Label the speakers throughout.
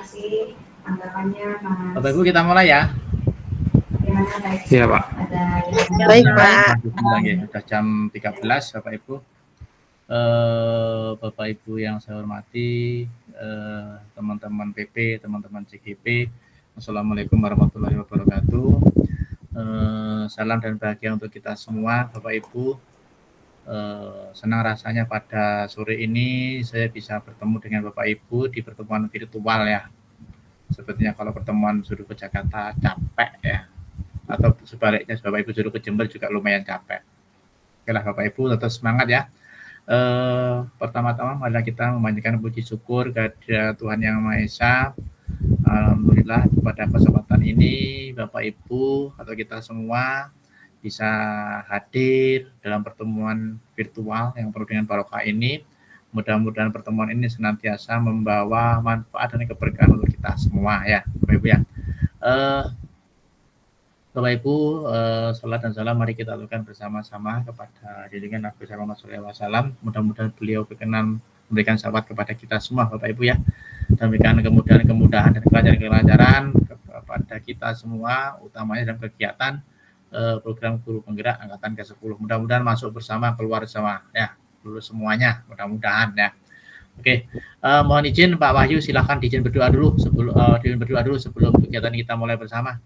Speaker 1: kasih tanggapannya, Mas.
Speaker 2: Bapak Ibu kita mulai ya.
Speaker 3: Iya, Pak.
Speaker 4: Baik, Pak.
Speaker 2: Sudah jam 13, Bapak Ibu. Bapak Ibu yang saya hormati, teman-teman PP, teman-teman CGP, Assalamualaikum warahmatullahi wabarakatuh. Salam dan bahagia untuk kita semua, Bapak Ibu. Senang rasanya pada sore ini saya bisa bertemu dengan Bapak Ibu di pertemuan virtual ya. Sepertinya kalau pertemuan suruh ke Jakarta capek ya, atau sebaliknya Bapak Ibu suruh ke Jember juga lumayan capek. Oke lah Bapak Ibu, tetap semangat ya. Pertama-tama marilah kita memanjatkan puji syukur kepada Tuhan Yang Maha Esa. Alhamdulillah pada kesempatan ini Bapak Ibu atau kita semua bisa hadir dalam pertemuan virtual yang penuh dengan barokah ini. Mudah-mudahan pertemuan ini senantiasa membawa manfaat dan keberkahan untuk kita semua ya Bapak Ibu ya. Bapak Ibu, salat dan salam mari kita lakukan bersama-sama kepada junjungan Nabi Muhammad SAW. Mudah-mudahan beliau berkenan memberikan syafaat kepada kita semua, Bapak Ibu ya, dan memberikan kemudahan-kemudahan dan kelancaran-kelancaran kepada kita semua, utamanya dalam kegiatan program guru penggerak angkatan ke-10. Mudah-mudahan masuk bersama, keluar bersama ya, lulus semuanya, mudah-mudahan ya. Oke, mohon izin Pak Wahyu, silahkan izin berdoa dulu sebelum kegiatan kita mulai bersama.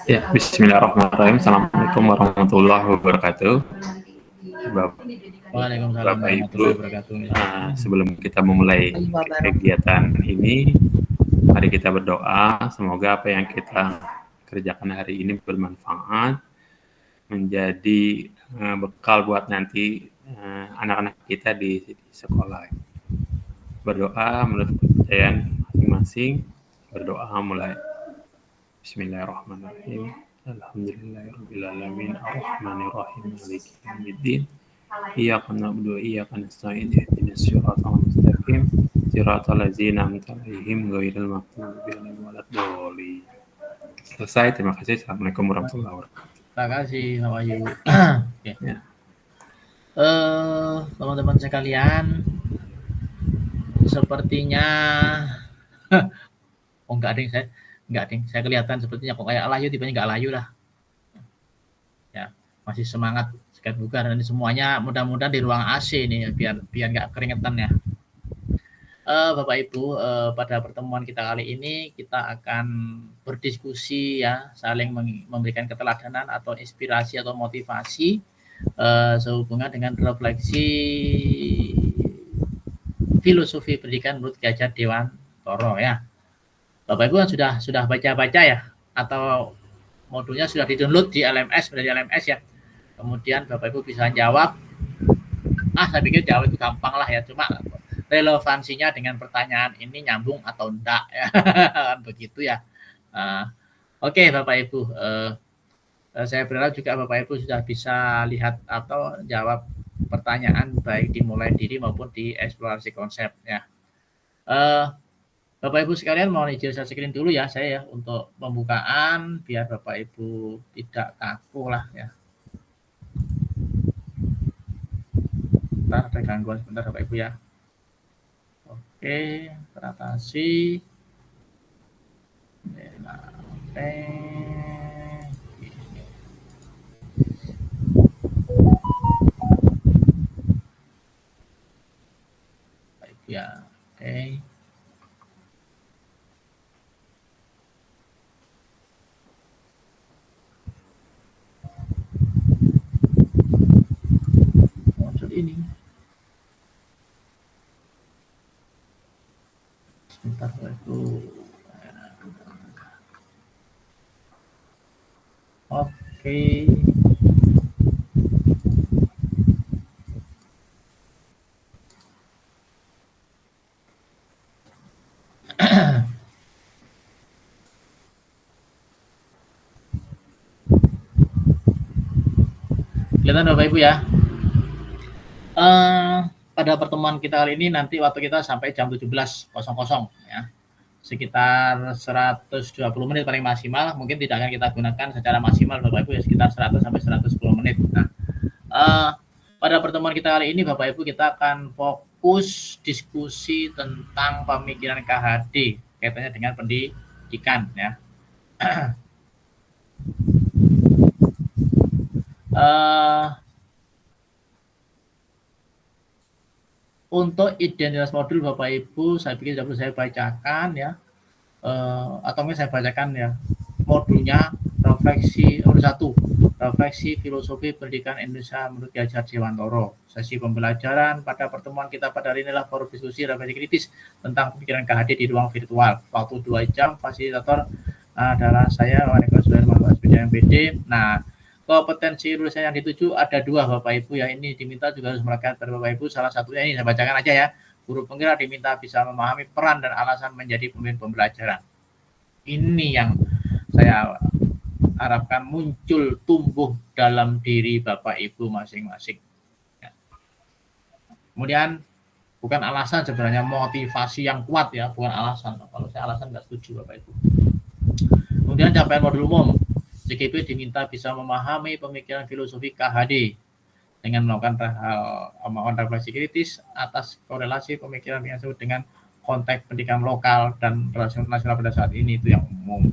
Speaker 3: Ya, bismillahirrahmanirrahim. Assalamualaikum warahmatullahi wabarakatuh.
Speaker 2: Waalaikumsalam
Speaker 3: Bapak Ibu,
Speaker 2: warahmatullahi wabarakatuh.
Speaker 3: sebelum kita memulai kegiatan ini, mari kita berdoa. Semoga apa yang kita kerjakan hari ini bermanfaat, menjadi bekal buat nanti anak-anak kita di sekolah. Berdoa menurut kepercayaan masing-masing. Berdoa mulai. Bismillahirrahmanirrahim. Alhamdulillahirrahmanirrahim. Ar-Rahmanirrahim. Maliki yaumiddin. Iyyaka na'budu wa iyyaka nasta'in. Ihdinas siratal mustaqim. Siratal ladzina an'amta 'alaihim ghairil maghdubi 'alaihim waladdallin. Selesai. Terima kasih. Assalamualaikum warahmatullahi wabarakatuh.
Speaker 2: Terima kasih, Pak Wahyu. Okay. Ya. Teman-teman sekalian, sepertinya saya kelihatan sepertinya kok kayak layu, tipenya nggak layu lah ya, masih semangat sekat bugar, dan semuanya mudah-mudahan di ruang AC nih biar nggak keringetan ya. Bapak Ibu, pada pertemuan kita kali ini kita akan berdiskusi ya, saling memberikan keteladanan atau inspirasi atau motivasi sehubungan dengan refleksi filosofi pendidikan menurut Ki Hajar Dewantara ya. Bapak Ibu kan sudah baca-baca ya, atau modulnya sudah di-download di LMS, dari LMS ya. Kemudian Bapak Ibu bisa jawab. Saya pikir jawab itu gampang lah ya, cuma relevansinya dengan pertanyaan ini nyambung atau enggak ya. Begitu ya. Oke, Bapak Ibu, saya berharap juga Bapak Ibu sudah bisa lihat atau jawab pertanyaan baik di mulai diri maupun di eksplorasi konsep ya. Bapak Ibu sekalian, mohon izin saya screen dulu ya saya ya, untuk pembukaan biar Bapak Ibu tidak kaku lah ya. Bentar, ada gangguan sebentar Bapak Ibu ya. Oke, teratasi. Baik ya, oke. Ini sebentar itu. Oke. Kelihatan Bapak Ibu ya. Pada pertemuan kita kali ini nanti waktu kita sampai jam 17.00 ya, sekitar 120 menit paling maksimal. Mungkin tidak akan kita gunakan secara maksimal Bapak Ibu ya, sekitar 100 sampai 110 menit. Nah, pada pertemuan kita kali ini Bapak Ibu kita akan fokus diskusi tentang pemikiran KHD. kaitannya dengan pendidikan ya. Untuk identitas modul Bapak Ibu saya pikir sudah perlu saya bacakan ya, atau mungkin saya bacakan ya modulnya. Refleksi nomor 1, refleksi filosofi pendidikan Indonesia menurut Ki Hajar Dewantoro. Sesi pembelajaran pada pertemuan kita pada hari inilah forum diskusi refleksi kritis tentang pemikiran KHD di ruang virtual. Waktu 2 jam, fasilitator adalah saya, Waneko Suhermanto SPD MPD. Nah, kompetensi lulusan yang dituju ada 2 Bapak Ibu ya. Ini diminta juga harus melekat pada Bapak Ibu. Salah satunya ini saya bacakan aja ya. Guru penggerak diminta bisa memahami peran dan alasan menjadi pemimpin pembelajaran. Ini yang saya harapkan muncul tumbuh dalam diri Bapak Ibu masing-masing. Ya. Kemudian bukan alasan sebenarnya, motivasi yang kuat ya, bukan alasan. Kalau saya alasan nggak setuju Bapak Ibu. Kemudian capaian modul umum, CGP diminta bisa memahami pemikiran filosofi KHD dengan melakukan refleksi kritis atas korelasi pemikiran yang disebut dengan konteks pendidikan lokal dan nasional pada saat ini, itu yang umum.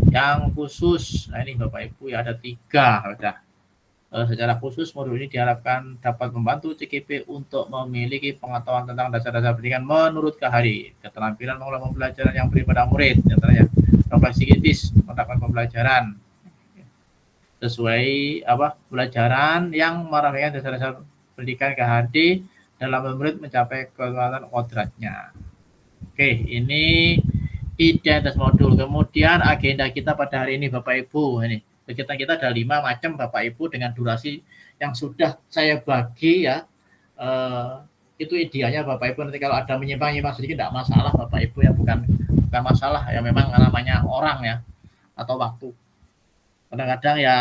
Speaker 2: Yang khusus, nah ini Bapak Ibu ya ada 3 sudah. Secara khusus modul ini diharapkan dapat membantu CGP untuk memiliki pengetahuan tentang dasar-dasar pendidikan menurut KHD, keterampilan mengelola pembelajaran yang beri pada murid, contohnya refleksi kritis, menerapkan pembelajaran sesuai pembelajaran yang merasakan dasar-dasar pendidikan KHD dalam murid mencapai kekuatan kodratnya. Oke, ini identitas modul. Kemudian agenda kita pada hari ini Bapak Ibu, ini kegiatan kita ada 5 macam Bapak Ibu dengan durasi yang sudah saya bagi ya. Itu idealnya Bapak Ibu, nanti kalau ada menyimpang-nyimpang sedikit tidak masalah Bapak Ibu ya, bukan masalah ya, memang namanya orang ya atau waktu. Kadang-kadang ya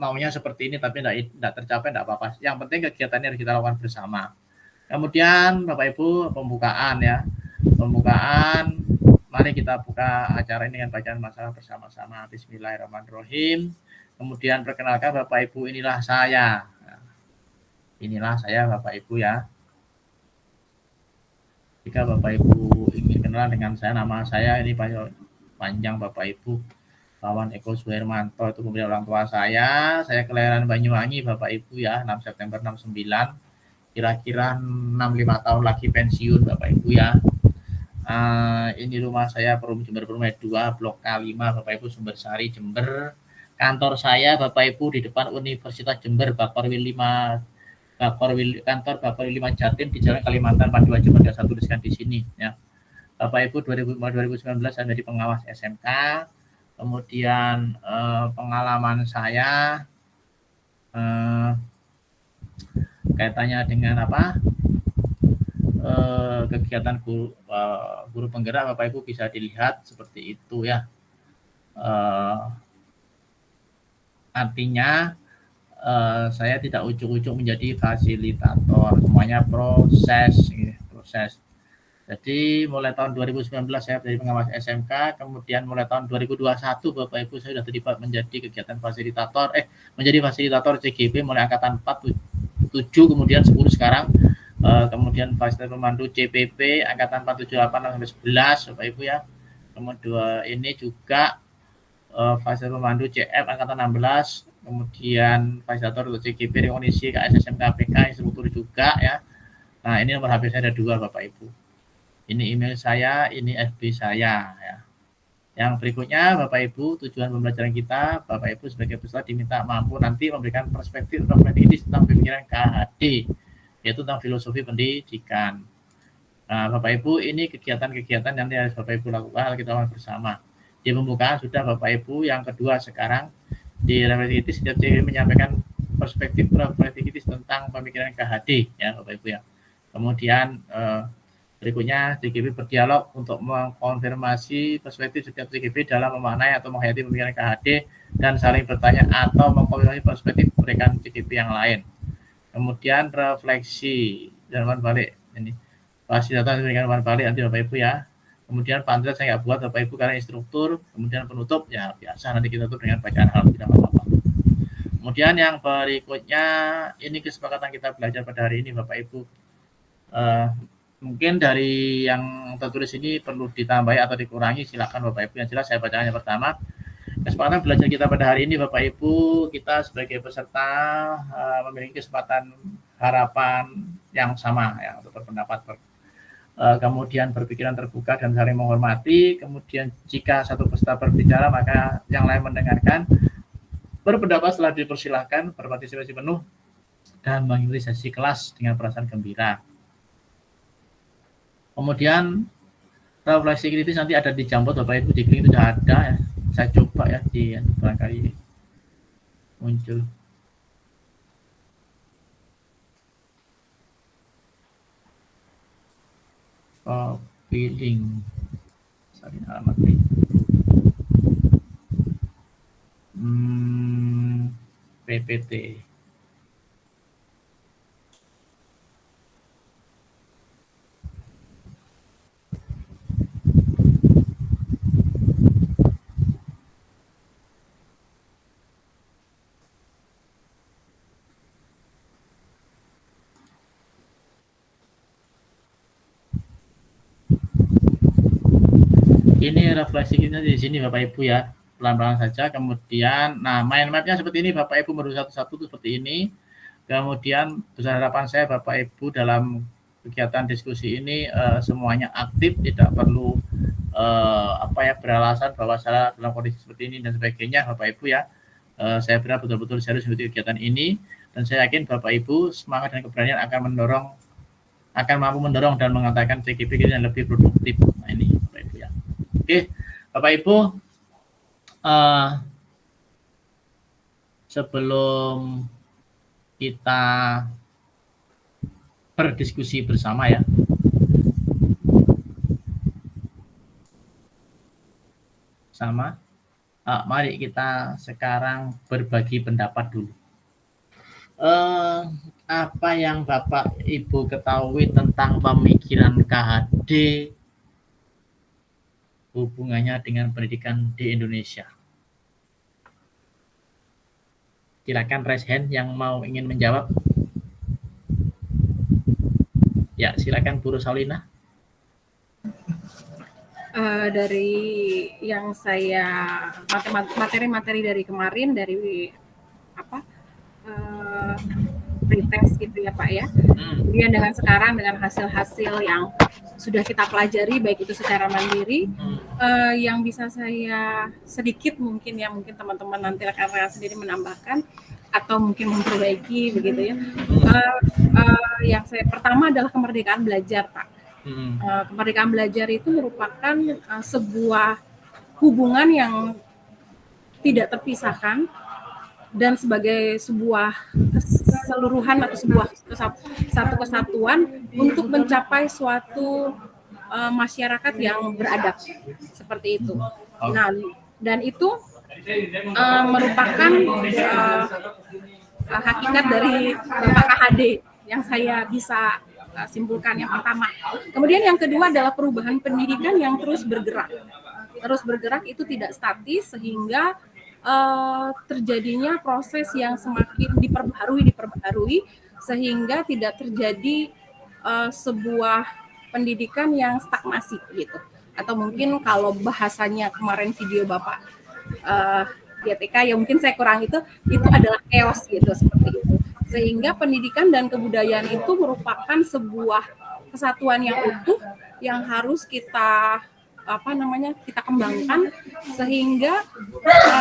Speaker 2: maunya seperti ini tapi tidak tercapai, tidak apa-apa. Yang penting kegiatannya harus kita lakukan bersama. Kemudian Bapak Ibu pembukaan ya. Pembukaan, mari kita buka acara ini dengan bacaan masalah bersama-sama. Bismillahirrahmanirrahim. Kemudian perkenalkan Bapak Ibu, inilah saya. Inilah saya Bapak Ibu ya. Jika Bapak Ibu ingin kenal dengan saya, nama saya ini panjang Bapak Ibu, Waneko Suhermanto, itu kemudian orang tua saya kelahiran Banyuwangi Bapak Ibu ya, 6 September 69. Kira-kira 65 tahun lagi pensiun Bapak Ibu ya. Ini rumah saya Jember Perumah 2, Blok K5 Bapak Ibu, Sumbersari, Jember. Kantor saya Bapak Ibu di depan Universitas Jember, Bakorwil 5, kantor Bakorwil 5 Jatim di Jalan Kalimantan 42 Jember, 1 tuliskan di sini ya. Bapak Ibu 2019 saya menjadi pengawas SMK. Kemudian pengalaman saya kaitannya dengan kegiatan guru penggerak Bapak Ibu bisa dilihat seperti itu ya. Artinya saya tidak ujuk-ujuk menjadi fasilitator, semuanya proses. Jadi mulai tahun 2019 saya menjadi pengawas SMK, kemudian mulai tahun 2021 Bapak Ibu saya sudah terlibat menjadi kegiatan fasilitator, menjadi fasilitator CGP mulai angkatan 4, 7, kemudian 10 sekarang. Kemudian fasilitator pemandu CPP angkatan 478 sampai 11 Bapak Ibu ya. Kemudian ini juga fasilitator pemandu CF angkatan 16, kemudian fasilitator untuk CGP rekognisi KSSM KPK instruktur juga ya. Nah, ini nomor HP saya ada 2 Bapak Ibu. Ini email saya, ini FB saya ya. Yang berikutnya Bapak Ibu, tujuan pembelajaran kita, Bapak Ibu sebagai peserta diminta mampu nanti memberikan perspektif tentang pemikiran KHD, yaitu tentang filosofi pendidikan. Nah, Bapak Ibu, ini kegiatan-kegiatan yang harus Bapak Ibu lakukan, kita lakukan bersama. Di pembukaan sudah Bapak Ibu, yang kedua sekarang di refleksi setiap CGP menyampaikan perspektif refleksi tentang pemikiran KHD ya Bapak Ibu ya. Kemudian berikutnya CGP berdialog untuk mengkonfirmasi perspektif setiap CGP dalam memaknai atau menghayati pemikiran KHD dan saling bertanya atau mengkonfirmasi perspektif mereka CGP yang lain. Kemudian refleksi dan umpan balik, ini fasilitator memberikan umpan balik nanti Bapak Ibu ya. Kemudian pamflet saya nggak buat Bapak Ibu karena instruktur. Kemudian penutup ya biasa nanti kita tutup dengan bacaan alhamdulillah apa-apa. Kemudian yang berikutnya ini kesepakatan kita belajar pada hari ini Bapak Ibu. Mungkin dari yang tertulis ini perlu ditambahi atau dikurangi, silakan Bapak Ibu. Yang jelas saya bacakan yang pertama. Kesempatan belajar kita pada hari ini Bapak Ibu, kita sebagai peserta memiliki kesempatan harapan yang sama ya untuk berpendapat, kemudian berpikiran terbuka dan saling menghormati. Kemudian jika satu peserta berbicara maka yang lain mendengarkan. Berpendapat setelah dipersilahkan, berpartisipasi penuh dan mengikuti sesi kelas dengan perasaan gembira. Kemudian refleksi kritis nanti ada di Jamboard Bapak Ibu, di link itu sudah ada ya. Saya coba ya di barangkali muncul. Copy link. Salin alamat link. PPT. Ini refleksi kita di sini Bapak Ibu ya, pelan-pelan saja. Kemudian, nah mind map-nya seperti ini Bapak Ibu, menurut satu-satu seperti ini. Kemudian besar harapan saya Bapak Ibu dalam kegiatan diskusi ini semuanya aktif, tidak perlu beralasan bahwa saya dalam kondisi seperti ini dan sebagainya Bapak Ibu ya. Saya berharap betul-betul serius mengikuti kegiatan ini dan saya yakin Bapak Ibu semangat dan keberanian akan mampu mendorong dan mengatakan CGP yang lebih produktif. Nah ini Bapak Ibu ya. Oke, Bapak Ibu, sebelum kita berdiskusi bersama ya, mari kita sekarang berbagi pendapat dulu. Apa yang Bapak Ibu ketahui tentang pemikiran KHD hubungannya dengan pendidikan di Indonesia? Silakan raise hand yang ingin menjawab. Ya, silakan Bu Rosalina.
Speaker 5: Dari yang saya materi-materi dari kemarin dari pretest gitu ya Pak ya. Kemudian dengan sekarang dengan hasil-hasil yang sudah kita pelajari baik itu secara mandiri, yang bisa saya sedikit mungkin teman-teman nanti rekan-rekan sendiri menambahkan atau mungkin memperbaiki begitu ya. Yang saya pertama adalah kemerdekaan belajar Pak. Kemerdekaan belajar itu merupakan sebuah hubungan yang tidak terpisahkan dan sebagai sebuah keseluruhan atau satu kesatuan untuk mencapai suatu masyarakat yang beradab seperti itu. Nah, dan itu merupakan hakikat dari Bapak KHD yang saya bisa simpulkan yang pertama. Kemudian yang kedua adalah perubahan pendidikan yang terus bergerak. Terus bergerak itu tidak statis sehingga terjadinya proses yang semakin diperbaharui sehingga tidak terjadi sebuah pendidikan yang stagnasi gitu. Atau mungkin kalau bahasanya kemarin video Bapak GTK ya mungkin saya kurang itu adalah chaos gitu seperti itu. Sehingga pendidikan dan kebudayaan itu merupakan sebuah kesatuan yang utuh yang harus kita kita kembangkan sehingga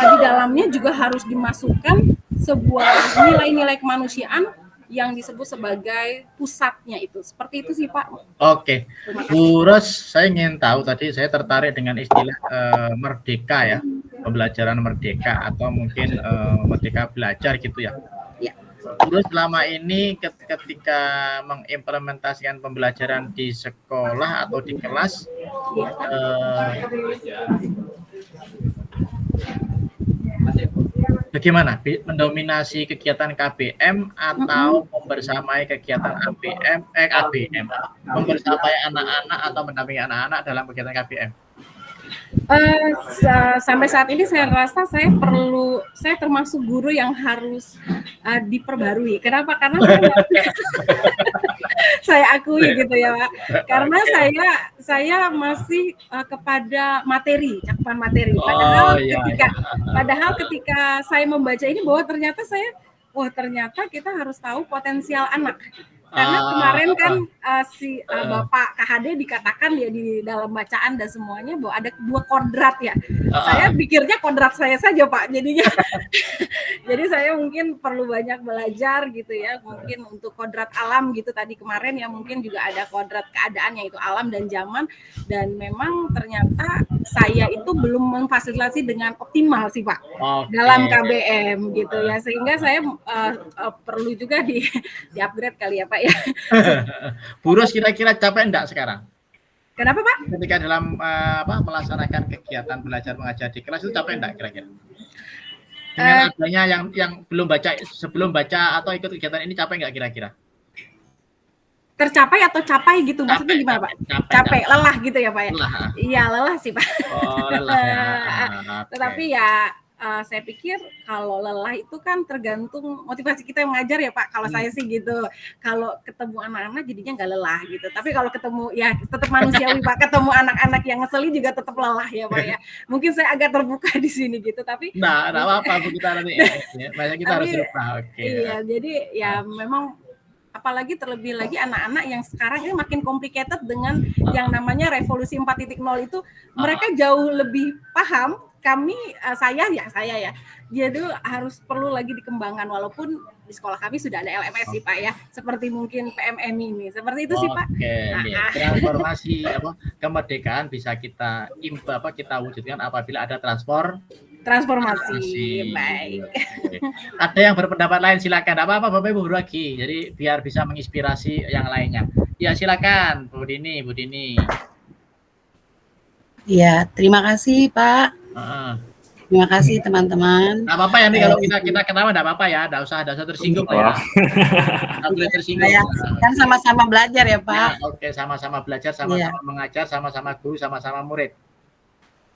Speaker 5: di dalamnya juga harus dimasukkan sebuah nilai-nilai kemanusiaan yang disebut sebagai pusatnya itu. Seperti itu sih Pak.
Speaker 2: Oke. Bu Ros, saya ingin tahu tadi saya tertarik dengan istilah merdeka ya. Pembelajaran merdeka atau mungkin merdeka belajar gitu ya. Terus selama ini ketika mengimplementasikan pembelajaran di sekolah atau di kelas, bagaimana mendominasi kegiatan KBM atau membersamai kegiatan KBM, membersamai anak-anak atau mendampingi anak-anak dalam kegiatan KBM?
Speaker 5: Sampai saat ini saya rasa saya termasuk guru yang harus diperbarui. Kenapa? Karena saya akui gitu ya Pak. Karena saya masih kepada materi, cakupan materi. Padahal ketika saya membaca ini bahwa ternyata ternyata kita harus tahu potensial anak. Karena kemarin kan Bapak KHD dikatakan ya di dalam bacaan dan semuanya bahwa ada 2 kodrat ya. Saya pikirnya kodrat saya saja Pak, jadinya. Jadi saya mungkin perlu banyak belajar gitu ya, mungkin untuk kodrat alam gitu tadi kemarin ya, mungkin juga ada kodrat keadaan yaitu alam dan zaman, dan memang ternyata saya itu belum memfasilitasi dengan optimal sih Pak dalam KBM gitu ya, sehingga saya perlu juga di upgrade kali ya Pak ya.
Speaker 2: Bu Ros kira-kira capek enggak sekarang?
Speaker 5: Kenapa Pak?
Speaker 2: Ketika dalam melaksanakan kegiatan belajar mengajar di kelas itu capek enggak kira-kira? Dengan adanya yang belum baca, sebelum baca atau ikut kegiatan ini capek enggak kira-kira?
Speaker 5: Tercapai atau capai gitu maksudnya gimana Pak? Capek, lelah gitu ya Pak ya? Iya lelah sih Pak.
Speaker 2: Lelah ya.
Speaker 5: Tetapi ya saya pikir kalau lelah itu kan tergantung motivasi kita yang mengajar ya Pak. Kalau saya sih gitu. Kalau ketemu anak-anak jadinya nggak lelah gitu. Tapi kalau ketemu ya tetap manusiawi Pak. Ketemu anak-anak yang ngeselin juga tetap lelah ya Pak ya. Mungkin saya agak terbuka di sini gitu. Tapi
Speaker 2: nggak apa-apa Bu, kita nanti. Banyak kita harus lupa.
Speaker 5: Iya, jadi ya memang apalagi terlebih lagi anak-anak yang sekarang ini makin complicated dengan yang namanya revolusi 4.0 itu, mereka jauh lebih paham. Saya ya, jadi harus perlu lagi dikembangkan, walaupun di sekolah kami sudah ada LMS sih Pak ya, seperti mungkin PMM ini, seperti itu sih Pak.
Speaker 2: Transformasi kemerdekaan bisa kita wujudkan apabila ada transformasi. Baik. Ada yang berpendapat lain silakan. Apa Bapak Ibu berbagi. Jadi biar bisa menginspirasi yang lainnya. Ya silakan Bu Dini.
Speaker 4: Ya, terima kasih Pak. Terima kasih teman-teman.
Speaker 2: Nggak apa-apa ya nih kalau kita ketawa, nggak apa-apa ya, nggak usah tersinggung ya. Nggak boleh tersinggung.
Speaker 4: Kan sama-sama belajar ya Pak.
Speaker 2: Ya, oke, sama-sama belajar, sama-sama mengajar, sama-sama guru, sama-sama murid.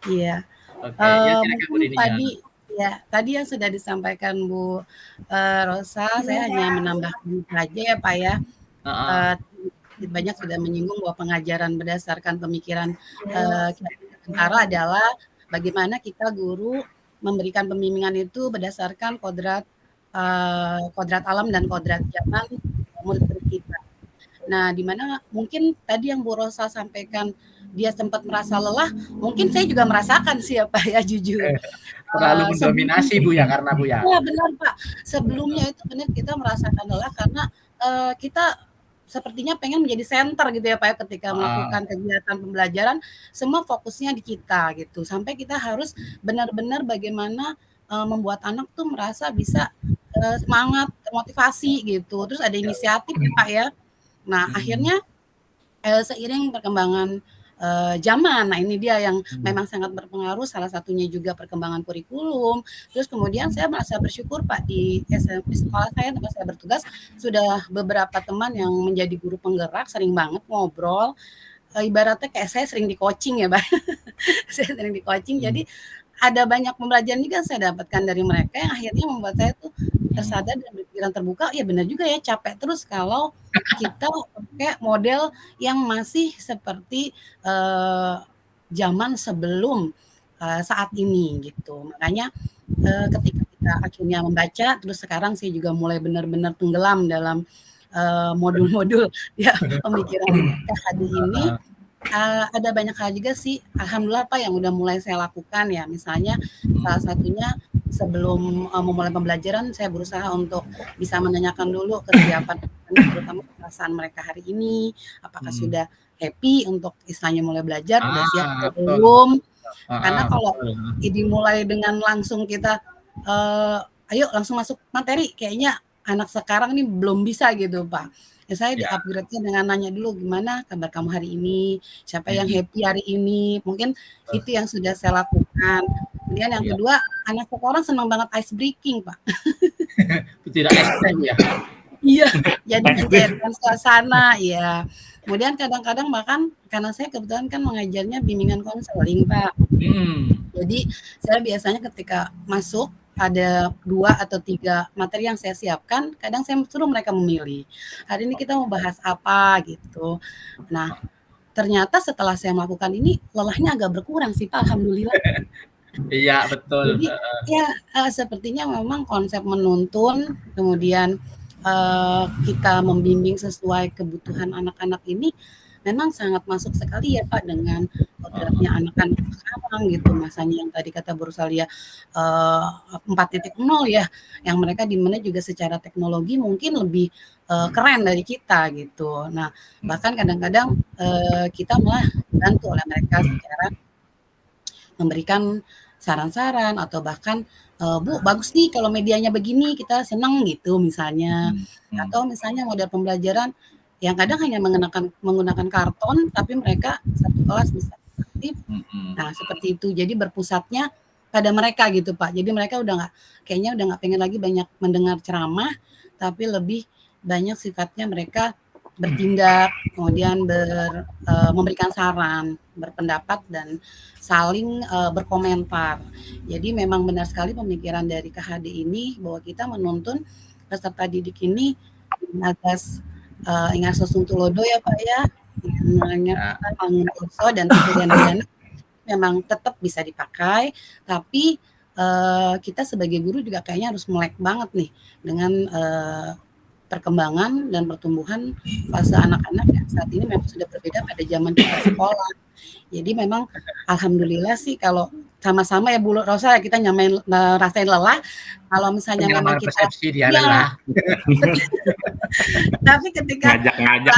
Speaker 4: Iya.
Speaker 2: Oke,
Speaker 4: tadi yang sudah disampaikan Bu Rosa, saya hanya menambahkan saja ya Pak ya. Banyak sudah menyinggung bahwa pengajaran berdasarkan pemikiran Kentara adalah bagaimana kita guru memberikan pembimbingan itu berdasarkan kodrat alam dan kodrat zaman murid kita. Nah, di mana mungkin tadi yang Bu Rosa sampaikan dia sempat merasa lelah, mungkin saya juga merasakan siapa ya jujur.
Speaker 2: Terlalu mendominasi Bu ya, karena Bu ya.
Speaker 4: Iya benar Pak. Sebelumnya itu benar kita merasakan lelah karena kita sepertinya pengen menjadi center gitu ya Pak ya, ketika melakukan kegiatan pembelajaran, semua fokusnya di kita gitu. Sampai kita harus benar-benar bagaimana membuat anak tuh merasa bisa semangat, motivasi gitu. Terus ada inisiatif ya Pak ya. Nah, akhirnya seiring perkembangan zaman, nah ini dia yang memang sangat berpengaruh, salah satunya juga perkembangan kurikulum. Terus kemudian saya merasa bersyukur Pak di sekolah saya tempat saya bertugas sudah beberapa teman yang menjadi guru penggerak, sering banget ngobrol, ibaratnya kayak saya sering di coaching ya Pak. Saya sering di coaching, jadi ada banyak pembelajaran juga yang saya dapatkan dari mereka yang akhirnya membuat saya tuh tersadar dan berpikiran terbuka, ya benar juga ya, capek terus kalau kita pakai model yang masih seperti zaman sebelum saat ini gitu. Makanya ketika kita akhirnya membaca, terus sekarang saya juga mulai benar-benar tenggelam dalam modul-modul ya pemikiran KHD ini. Ada banyak hal juga sih, alhamdulillah Pak, yang udah mulai saya lakukan ya. Misalnya salah satunya sebelum memulai pembelajaran, saya berusaha untuk bisa menanyakan dulu kesiapan, terutama perasaan mereka hari ini, apakah sudah happy untuk istilahnya mulai belajar, udah siap atau belum. Karena kalau dimulai dengan langsung kita, ayo langsung masuk materi, kayaknya anak sekarang ini belum bisa gitu Pak. Ya, saya di-upgrade-nya dengan nanya dulu, gimana kabar kamu hari ini, siapa yang happy hari ini, mungkin itu yang sudah saya lakukan. Kemudian yang kedua, anak sekarang senang banget ice breaking Pak.
Speaker 2: Tidak ekstrem ya?
Speaker 4: Iya, jadi mencairkan suasana ya. Kemudian kadang-kadang bahkan karena saya kebetulan kan mengajarnya bimbingan konseling Pak. Jadi saya biasanya ketika masuk ada 2 atau 3 materi yang saya siapkan, kadang saya suruh mereka memilih. Hari ini kita mau bahas apa gitu. Nah, ternyata setelah saya melakukan ini lelahnya agak berkurang sih Pak, alhamdulillah.
Speaker 2: Iya, betul.
Speaker 4: Jadi ya sepertinya memang konsep menuntun, kemudian kita membimbing sesuai kebutuhan anak-anak ini memang sangat masuk sekali ya Pak dengan kodratnya anak-anak sekarang gitu, masanya yang tadi kata Bu Rosalia 4.0 ya, yang mereka di mana juga secara teknologi mungkin lebih keren dari kita gitu. Nah, bahkan kadang-kadang kita malah dibantu oleh mereka secara memberikan saran-saran atau bahkan Bu, bagus nih kalau medianya begini, kita senang gitu misalnya. Atau misalnya model pembelajaran yang kadang hanya menggunakan karton, tapi mereka satu kelas bisa aktif. Nah, seperti itu. Jadi berpusatnya pada mereka gitu, Pak. Jadi mereka kayaknya udah nggak pengen lagi banyak mendengar ceramah, tapi lebih banyak sifatnya mereka bertindak, kemudian memberikan saran, berpendapat, dan saling berkomentar. Jadi memang benar sekali pemikiran dari KHD ini bahwa kita menuntun peserta didik ini atas Ingarso Suntulodo ya Pak ya, Mangunkuso dan Dana memang tetap bisa dipakai, tapi kita sebagai guru juga kayaknya harus melek banget nih dengan perkembangan dan pertumbuhan fase anak-anak yang saat ini memang sudah berbeda pada zaman kita sekolah. Jadi memang alhamdulillah sih kalau sama-sama ya Bu Rosa kita rasain lelah. Kalau misalnya memang kita
Speaker 2: persepsi dia lelah.
Speaker 4: Tapi ketika
Speaker 3: ngajak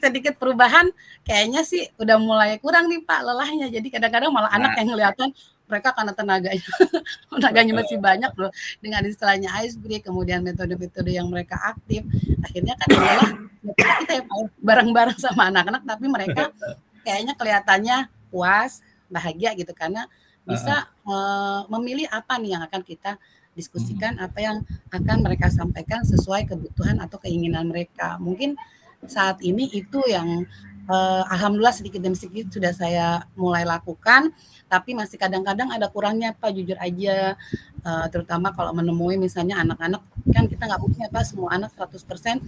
Speaker 4: sedikit perubahan, kayaknya sih udah mulai kurang nih Pak lelahnya. Jadi kadang-kadang malah anak yang kelihatan mereka karena tenaganya masih banyak loh dengan istilahnya ice break, kemudian metode-metode yang mereka aktif, akhirnya kan adalah kita ya bareng-bareng sama anak-anak, tapi mereka kayaknya kelihatannya puas, bahagia gitu karena bisa memilih apa nih yang akan kita diskusikan, apa yang akan mereka sampaikan sesuai kebutuhan atau keinginan mereka. Mungkin saat ini itu yang alhamdulillah sedikit demi sedikit sudah saya mulai lakukan, tapi masih kadang-kadang ada kurangnya Pak, jujur aja, terutama kalau menemui misalnya anak-anak, kan kita nggak mungkin ya Pak semua anak 100%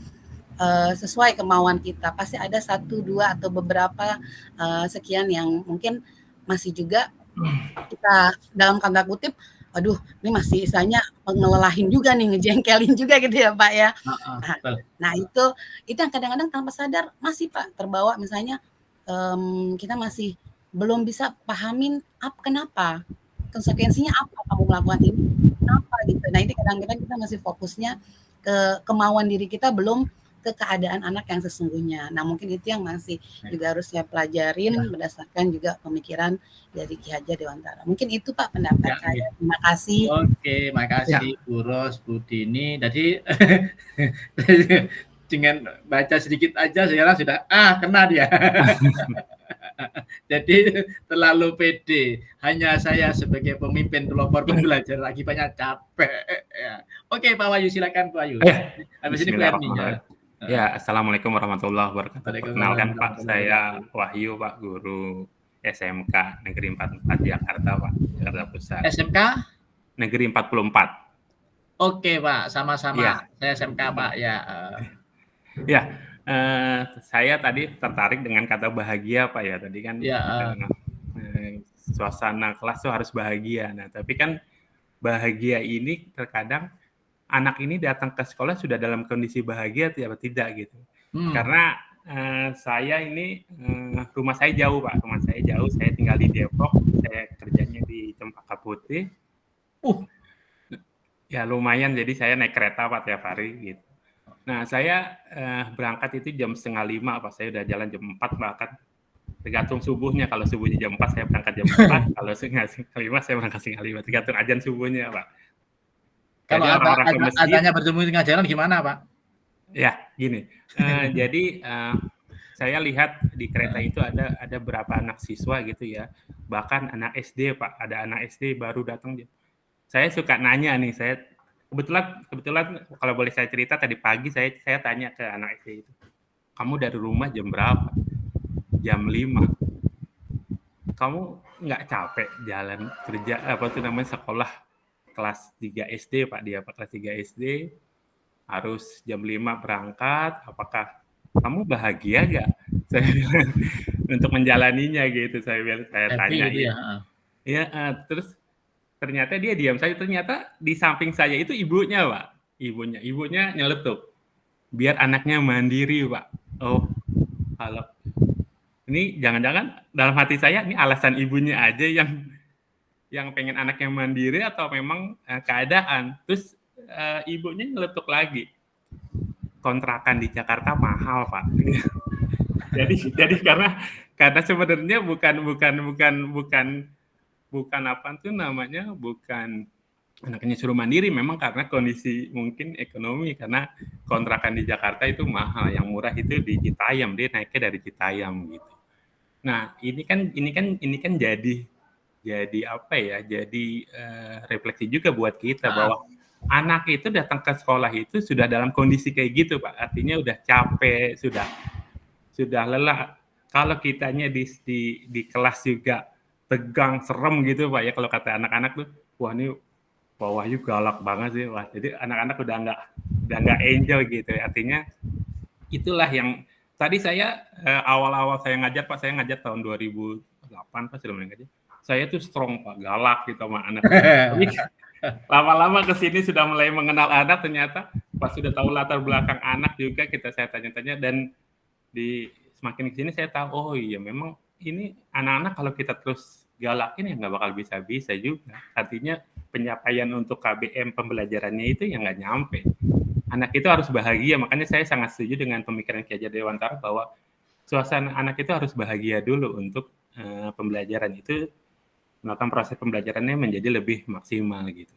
Speaker 4: sesuai kemauan kita, pasti ada 1, 2 atau beberapa sekian yang mungkin masih juga kita dalam tanda kutip, aduh ini masih istilahnya ngelelahin juga nih, ngejengkelin juga gitu ya Pak ya. Nah itu yang kadang-kadang tanpa sadar masih Pak terbawa, misalnya kita masih belum bisa pahamin kenapa, konsekuensinya apa kamu melakukan ini, kenapa gitu. Nah ini kadang-kadang kita masih fokusnya ke kemauan diri kita, belum ke keadaan anak yang sesungguhnya. Nah mungkin itu yang masih juga harus saya pelajarin berdasarkan juga pemikiran dari Ki Hajar Dewantara. Mungkin itu Pak pendapat saya. Terima kasih.
Speaker 2: Oke, makasih Bu Ros, Bu Dini. Tadi dengan baca sedikit aja sekarang sudah kena dia. Jadi terlalu pede. Hanya saya sebagai pemimpin pelopor pembelajaran lagi banyak capek. Oke Pak Wahyu, silakan Pak Wahyu. Habis ini Klerninya.
Speaker 3: Ya, Assalamualaikum warahmatullahi wabarakatuh. Perkenalkan Pak, saya Wahyu, Pak Guru SMK Negeri 44 Jakarta, Pak, Jakarta Pusat.
Speaker 2: SMK?
Speaker 3: Negeri 44.
Speaker 2: Oke Pak, sama-sama. Ya. Saya SMK Pak, ya.
Speaker 3: Ya, saya tadi tertarik dengan kata bahagia Pak ya. Tadi kan suasana kelas tuh harus bahagia. Nah, tapi kan bahagia ini terkadang anak ini datang ke sekolah sudah dalam kondisi bahagia atau tidak gitu. Karena saya ini rumah saya jauh Pak, saya tinggal di Depok, saya kerjanya di Cempaka Putih. Ya lumayan, jadi saya naik kereta Pak tiap hari gitu. Nah saya berangkat itu jam 4:30 Pak, saya udah jalan jam 4 bahkan. Tergantung subuhnya, kalau subuhnya jam 4 saya berangkat jam 4, kalau 4:30 saya berangkat 4:30, tergantung ajan subuhnya Pak.
Speaker 2: Kalau adanya bertemu dengan jalan gimana Pak?
Speaker 3: Ya gini, jadi saya lihat di kereta itu ada berapa anak siswa gitu ya, bahkan anak SD Pak, ada anak SD baru datang. Saya suka nanya nih, saya kebetulan kalau boleh saya cerita, tadi pagi saya tanya ke anak SD itu, kamu dari rumah jam berapa? Jam 5. kamu nggak capek jalan kerja apa tuh namanya sekolah kelas 3 SD Pak, dia kelas 3 SD harus jam 5 berangkat, apakah kamu bahagia nggak? Saya bilang, untuk menjalaninya gitu, saya
Speaker 2: Happy
Speaker 3: tanya
Speaker 2: gitu ya.
Speaker 3: ya. Terus ternyata dia diam saja, ternyata di samping saya itu ibunya Pak, ibunya nyeletuk biar anaknya mandiri Pak. Oh, kalau ini jangan-jangan dalam hati saya ini alasan ibunya aja yang pengen anaknya mandiri atau memang keadaan. Terus ibunya nyeletuk lagi, kontrakan di Jakarta mahal Pak. jadi karena sebenarnya bukan apa tuh namanya, bukan anaknya suruh mandiri, memang karena kondisi mungkin ekonomi, karena kontrakan di Jakarta itu mahal, yang murah itu di Citayam, dia naiknya dari Citayam gitu. Nah ini kan jadi apa ya, jadi refleksi juga buat kita bahwa anak itu datang ke sekolah itu sudah dalam kondisi kayak gitu Pak, artinya udah capek, sudah lelah. Kalau kitanya di kelas juga tegang, serem gitu Pak ya, kalau kata anak-anak tuh, wah ini Pak Wahyu galak banget sih, wah jadi anak-anak udah nggak enjoy gitu. Artinya itulah yang tadi saya awal-awal saya ngajar Pak, saya ngajar tahun 2008 Pak, sudah mulai ngajar. Saya tuh strong Pak, galak gitu sama anak. Tapi lama-lama kesini sudah mulai mengenal anak, ternyata pas sudah tahu latar belakang anak juga saya tanya-tanya, dan semakin kesini saya tahu, oh iya memang ini anak-anak kalau kita terus galakin ya nggak bakal bisa juga. Artinya penyampaian untuk KBM pembelajarannya itu yang nggak nyampe. Anak itu harus bahagia, makanya saya sangat setuju dengan pemikiran Ki Hajar Dewantara bahwa suasana anak itu harus bahagia dulu untuk pembelajaran itu, melakukan proses pembelajarannya menjadi lebih maksimal gitu.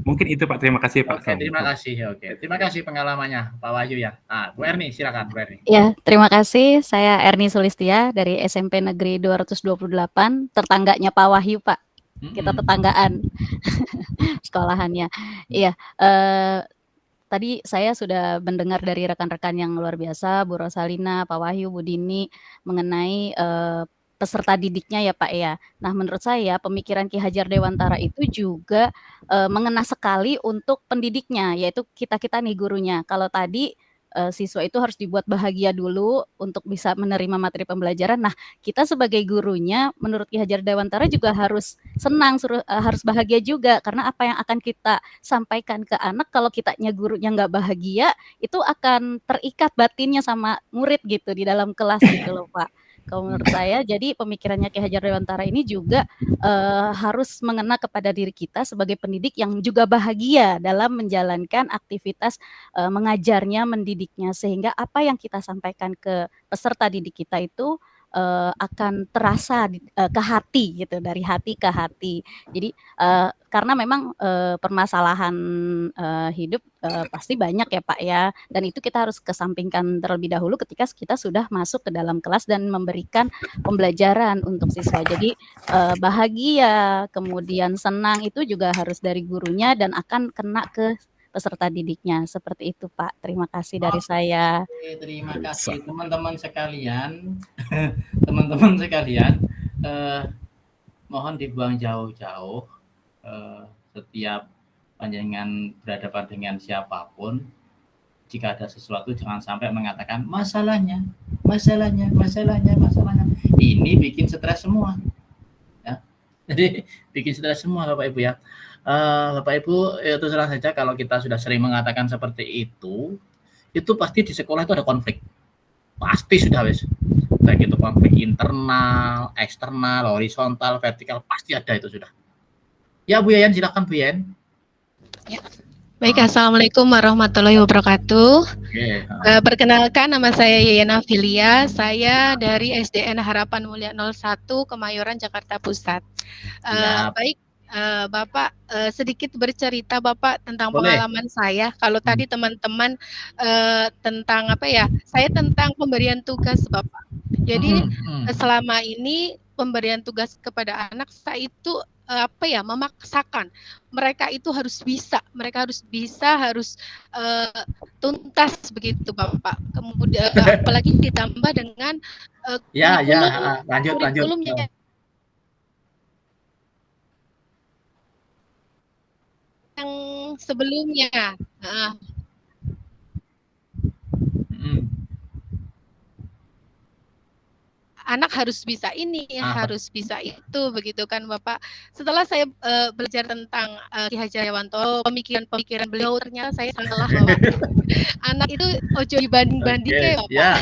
Speaker 3: Mungkin itu Pak, terima kasih Pak.
Speaker 2: Oke, terima kasih. Oke, terima kasih pengalamannya Pak Wahyu ya. Nah, Bu Erni, silakan Bu Erni.
Speaker 6: Ya, terima kasih. Saya Erni Sulistia dari SMP Negeri 228, tetangganya Pak Wahyu Pak. Kita tetanggaan sekolahannya. Iya, tadi saya sudah mendengar dari rekan-rekan yang luar biasa, Bu Rosalina, Pak Wahyu, Bu Dini, mengenai peserta didiknya ya Pak ya. Nah menurut saya pemikiran Ki Hajar Dewantara itu juga mengena sekali untuk pendidiknya, yaitu kita-kita nih gurunya. Kalau tadi siswa itu harus dibuat bahagia dulu untuk bisa menerima materi pembelajaran. Nah kita sebagai gurunya menurut Ki Hajar Dewantara juga harus senang, harus bahagia juga, karena apa yang akan kita sampaikan ke anak kalau kitanya gurunya nggak bahagia, itu akan terikat batinnya sama murid gitu di dalam kelas gitu loh Pak. Kalau menurut saya, jadi pemikirannya Ki Hajar Dewantara ini juga harus mengena kepada diri kita sebagai pendidik yang juga bahagia dalam menjalankan aktivitas mengajarnya, mendidiknya, sehingga apa yang kita sampaikan ke peserta didik kita itu akan terasa ke hati gitu, dari hati ke hati. Jadi karena memang permasalahan hidup pasti banyak ya Pak ya, dan itu kita harus kesampingkan terlebih dahulu ketika kita sudah masuk ke dalam kelas dan memberikan pembelajaran untuk siswa. Jadi bahagia, kemudian senang itu juga harus dari gurunya dan akan kena ke peserta didiknya. Seperti itu Pak. Terima kasih dari saya.
Speaker 2: Terima kasih teman-teman sekalian. Teman-teman sekalian, mohon dibuang jauh-jauh setiap panjenengan berhadapan dengan siapapun. Jika ada sesuatu jangan sampai mengatakan masalahnya. Ini bikin stres semua. Ya. Jadi bikin stres semua Bapak Ibu ya. Bapak Ibu, itu terserah saja kalau kita sudah sering mengatakan seperti itu pasti di sekolah itu ada konflik. Pasti sudah wes. Baik itu konflik internal, eksternal, horizontal, vertikal, pasti ada itu sudah. Ya Bu Yayan, silakan Bu Yayan.
Speaker 7: Ya. Baik, Assalamualaikum warahmatullahi wabarakatuh. Perkenalkan, nama saya Yayan Afilia, saya dari SDN Harapan Mulia 01, Kemayoran, Jakarta Pusat. Baik, Bapak sedikit bercerita Bapak tentang pengalaman saya. Kalau tadi teman-teman tentang apa ya? Saya tentang pemberian tugas Bapak. Jadi selama ini pemberian tugas kepada anak saya itu memaksakan mereka itu harus bisa, harus tuntas begitu Bapak. Kemudian apalagi ditambah dengan kurikulum yang sebelumnya. Anak harus bisa ini, harus bisa itu, begitu kan Bapak. Setelah saya belajar tentang Ki Hajar Dewantoro, pemikiran beliau, ternyata saya salah Bapak. Anak itu ojo dibanding-bandingke Bapak.
Speaker 2: Ya,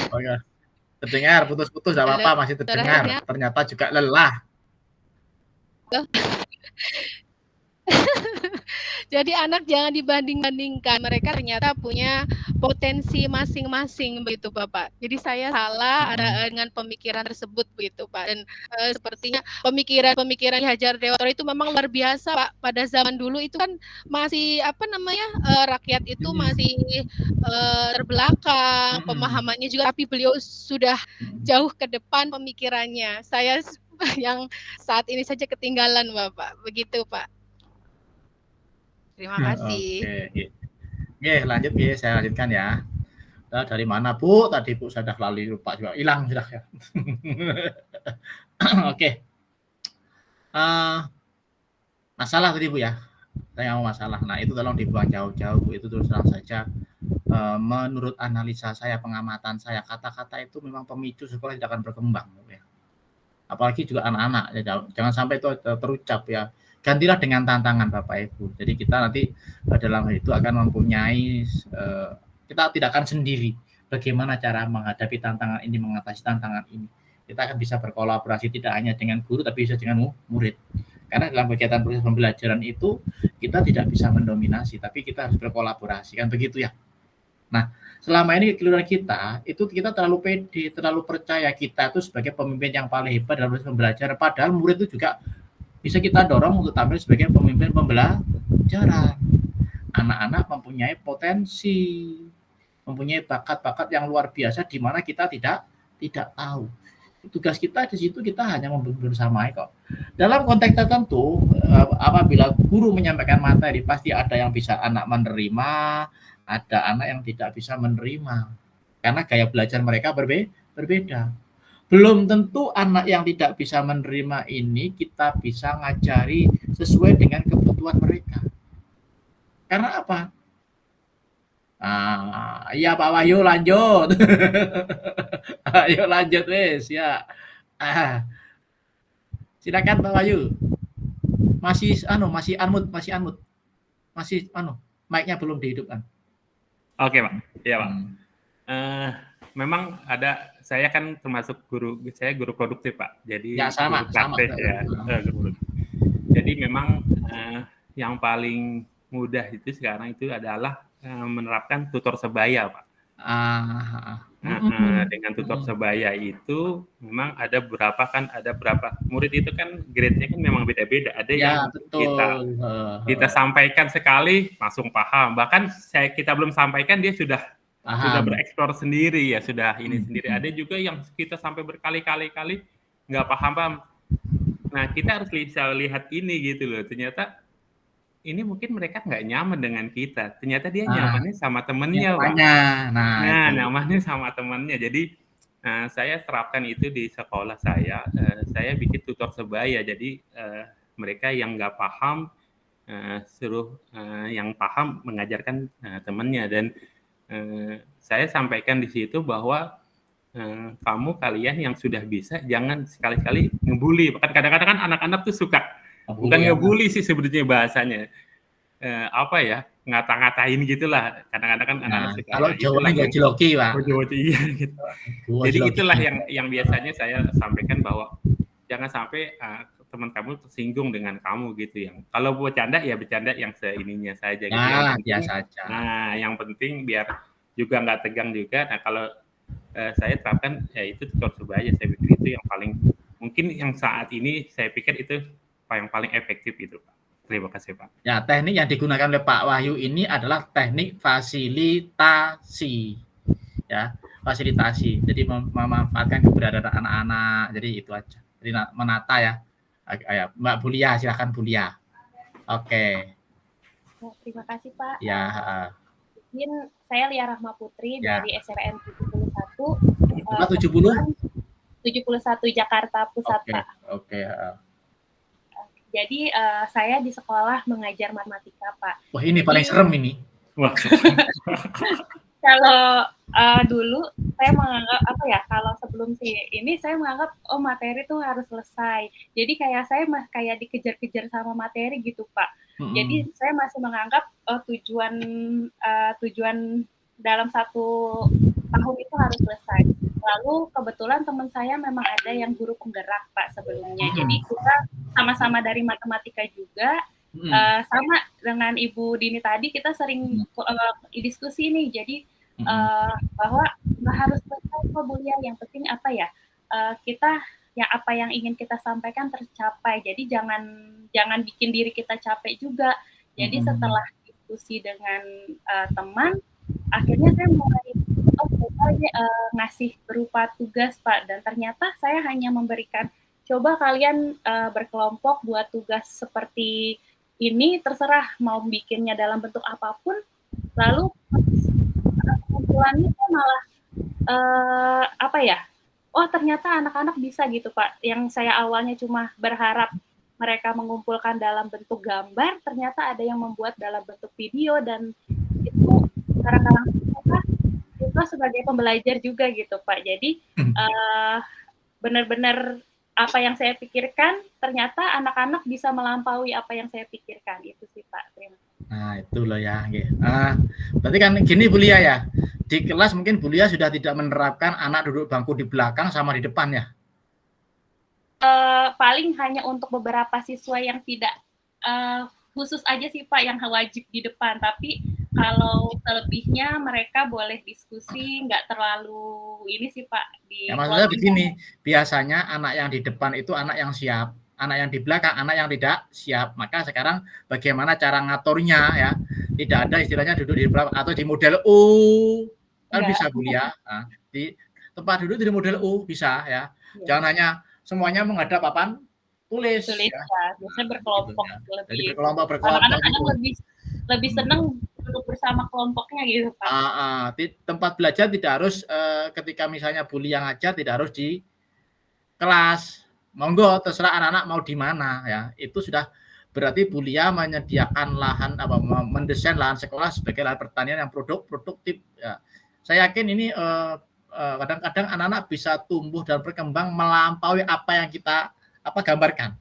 Speaker 2: terdengar putus-putus, tidak apa-apa, masih terdengar. Ternyata juga lelah.
Speaker 7: Jadi anak jangan dibanding-bandingkan, mereka ternyata punya potensi masing-masing begitu Bapak. Jadi saya salah dengan pemikiran tersebut begitu Pak. Dan sepertinya pemikiran Ki Hajar Dewantoro itu memang luar biasa Pak. Pada zaman dulu itu kan masih rakyat itu masih terbelakang, pemahamannya juga, tapi beliau sudah jauh ke depan pemikirannya. Saya yang saat ini saja ketinggalan Bapak. Begitu Pak. Terima kasih.
Speaker 2: Oke, lanjut ya, saya lanjutkan ya. Dari mana Bu? Tadi Bu sudah lupa juga, hilang sudah ya. Oke. Masalah tadi Bu ya. Saya mau masalah. Nah, itu tolong dibuang jauh-jauh Bu. Itu terus terang saja. Menurut analisa saya, pengamatan saya, kata-kata itu memang pemicu sekolah tidak akan berkembang ya. Apalagi juga anak-anak ya. Jangan sampai itu terucap ya. Gantilah dengan tantangan Bapak Ibu. Jadi kita nanti dalam hal itu akan mempunyai, kita tidak akan sendiri bagaimana cara menghadapi tantangan ini, mengatasi tantangan ini. Kita akan bisa berkolaborasi tidak hanya dengan guru tapi bisa dengan murid. Karena dalam kegiatan proses pembelajaran itu kita tidak bisa mendominasi, tapi kita harus berkolaborasi, kan begitu ya. Nah, selama ini kekeliruan kita itu kita terlalu pede, terlalu percaya kita itu sebagai pemimpin yang paling hebat dalam proses pembelajaran, padahal murid itu juga bisa kita dorong untuk tampil sebagai pemimpin pembelajaran. Anak-anak mempunyai potensi, mempunyai bakat-bakat yang luar biasa di mana kita tidak tahu. Tugas kita di situ kita hanya membersamai kok. Dalam konteks tertentu, apabila guru menyampaikan materi, pasti ada yang bisa anak menerima, ada anak yang tidak bisa menerima. Karena gaya belajar mereka berbeda. Belum tentu anak yang tidak bisa menerima ini kita bisa ngajari sesuai dengan kebutuhan mereka. Karena apa? Iya Pak Wahyu, lanjut. Ayo lanjut wes ya. Silakan Pak Wahyu. Masih unmute. Masih mic-nya belum dihidupkan.
Speaker 3: Oke Pak. Iya Pak. Memang ada, saya kan termasuk guru produktif Pak. Jadi
Speaker 2: ya, sama.
Speaker 3: Guru. Jadi memang yang paling mudah itu sekarang itu adalah menerapkan tutor sebaya Pak. Dengan tutor sebaya itu memang ada berapa murid itu kan grade-nya kan memang beda-beda. Ada yang kita sampaikan sekali langsung paham. Bahkan kita belum sampaikan dia sudah bereksplor sendiri ya, sudah ini sendiri. Ada juga yang kita sampai berkali-kali nggak paham. Nah, kita harus bisa lihat ini gitu loh. Ternyata ini mungkin mereka nggak nyaman dengan kita. Ternyata dia nyamannya sama temennya, Pak. Nyamannya sama temennya. Jadi saya terapkan itu di sekolah saya. Saya bikin tutor sebaya. Jadi mereka yang nggak paham suruh yang paham mengajarkan temennya. Dan saya sampaikan di situ bahwa kalian yang sudah bisa jangan sekali-kali ngebully. Kadang-kadang kan anak-anak tuh suka bukan ngebully sih sebetulnya bahasanya, ngata-ngatain gitulah. Kadang-kadang kan anak-anak suka.
Speaker 2: Kalau Jawa gojloki Pak.
Speaker 3: Iya gitu. Jadi itulah yang biasanya saya sampaikan bahwa jangan sampai teman kamu tersinggung dengan kamu gitu. Yang kalau bercanda ya bercanda yang seininya saja gitu.
Speaker 2: Biasa aja.
Speaker 3: Nah, yang penting biar juga nggak tegang juga. Nah, kalau saya terapkan ya itu tutor sebaya. Saya pikir itu yang paling mungkin yang saat ini saya pikir itu yang paling efektif itu Pak. Terima kasih Pak. Ya,
Speaker 2: teknik yang digunakan oleh Pak Wahyu ini adalah teknik fasilitasi. Ya, fasilitasi. Jadi memanfaatkan keberadaan anak-anak. Jadi itu aja. menata ya. Mbak Bulia, silakan Bulia. Oke.
Speaker 8: Terima kasih Pak.
Speaker 2: Ya.
Speaker 8: Mungkin saya Lia Rahma Putri
Speaker 2: ya.
Speaker 8: dari SRN 71. 71 Jakarta Pusat, Pak.
Speaker 2: Oke.
Speaker 8: Jadi saya di sekolah mengajar matematika, Pak.
Speaker 2: Wah, ini paling serem ini.
Speaker 8: Kalau dulu saya menganggap kalau sebelum ini saya menganggap materi itu harus selesai. Jadi kayak saya kayak dikejar-kejar sama materi gitu, Pak. Jadi saya masih menganggap tujuan dalam 1 tahun itu harus selesai. Lalu kebetulan teman saya memang ada yang guru penggerak, Pak, sebelumnya. Jadi kita sama-sama dari matematika juga. Sama dengan Ibu Dini tadi kita sering diskusi nih. Jadi bahwa nggak harus selesai kok Bu Lia, yang penting kita apa yang ingin kita sampaikan tercapai. Jadi jangan bikin diri kita capek juga. Jadi setelah diskusi dengan teman, akhirnya saya mulai ngasih berupa tugas, Pak, dan ternyata saya hanya memberikan coba kalian berkelompok buat tugas seperti ini, terserah mau bikinnya dalam bentuk apapun. Lalu kumpulannya malah ternyata anak-anak bisa gitu, Pak. Yang saya awalnya cuma berharap mereka mengumpulkan dalam bentuk gambar, ternyata ada yang membuat dalam bentuk video, dan itu kadang-kadang itu sebagai pembelajar juga gitu, Pak. Jadi benar-benar apa yang saya pikirkan, ternyata anak-anak bisa melampaui apa yang saya pikirkan. Itu sih, Pak. Terima kasih.
Speaker 2: Nah, itu loh ya. Berarti kan gini Bu Lia ya, di kelas mungkin Bu Lia sudah tidak menerapkan anak duduk bangku di belakang sama di depan ya?
Speaker 8: Paling hanya untuk beberapa siswa yang tidak khusus aja sih, Pak, yang wajib di depan. Tapi kalau selebihnya mereka boleh diskusi, nggak terlalu ini sih, Pak.
Speaker 2: Maksudnya begini, biasanya anak yang di depan itu anak yang siap, anak yang di belakang anak yang tidak siap. Maka sekarang bagaimana cara ngaturnya ya? Tidak ada istilahnya duduk di belakang atau di model U, kan bisa Bu Lia. Nah, di tempat duduk di model U bisa ya. Jangan hanya semuanya menghadap papan tulis.
Speaker 8: Ya. Biasanya berkelompok gitu,
Speaker 2: Jadi berkelompok.
Speaker 8: Anak-anak lebih senang duduk bersama kelompoknya gitu, Pak.
Speaker 2: Di tempat belajar tidak harus ketika misalnya Bu Lia ngajar tidak harus di kelas. Monggo, terserah anak-anak mau di mana ya. Itu sudah berarti Bu Lia menyediakan lahan mendesain lahan sekolah sebagai lahan pertanian yang produktif ya. Saya yakin ini kadang-kadang anak-anak bisa tumbuh dan berkembang melampaui apa yang kita gambarkan.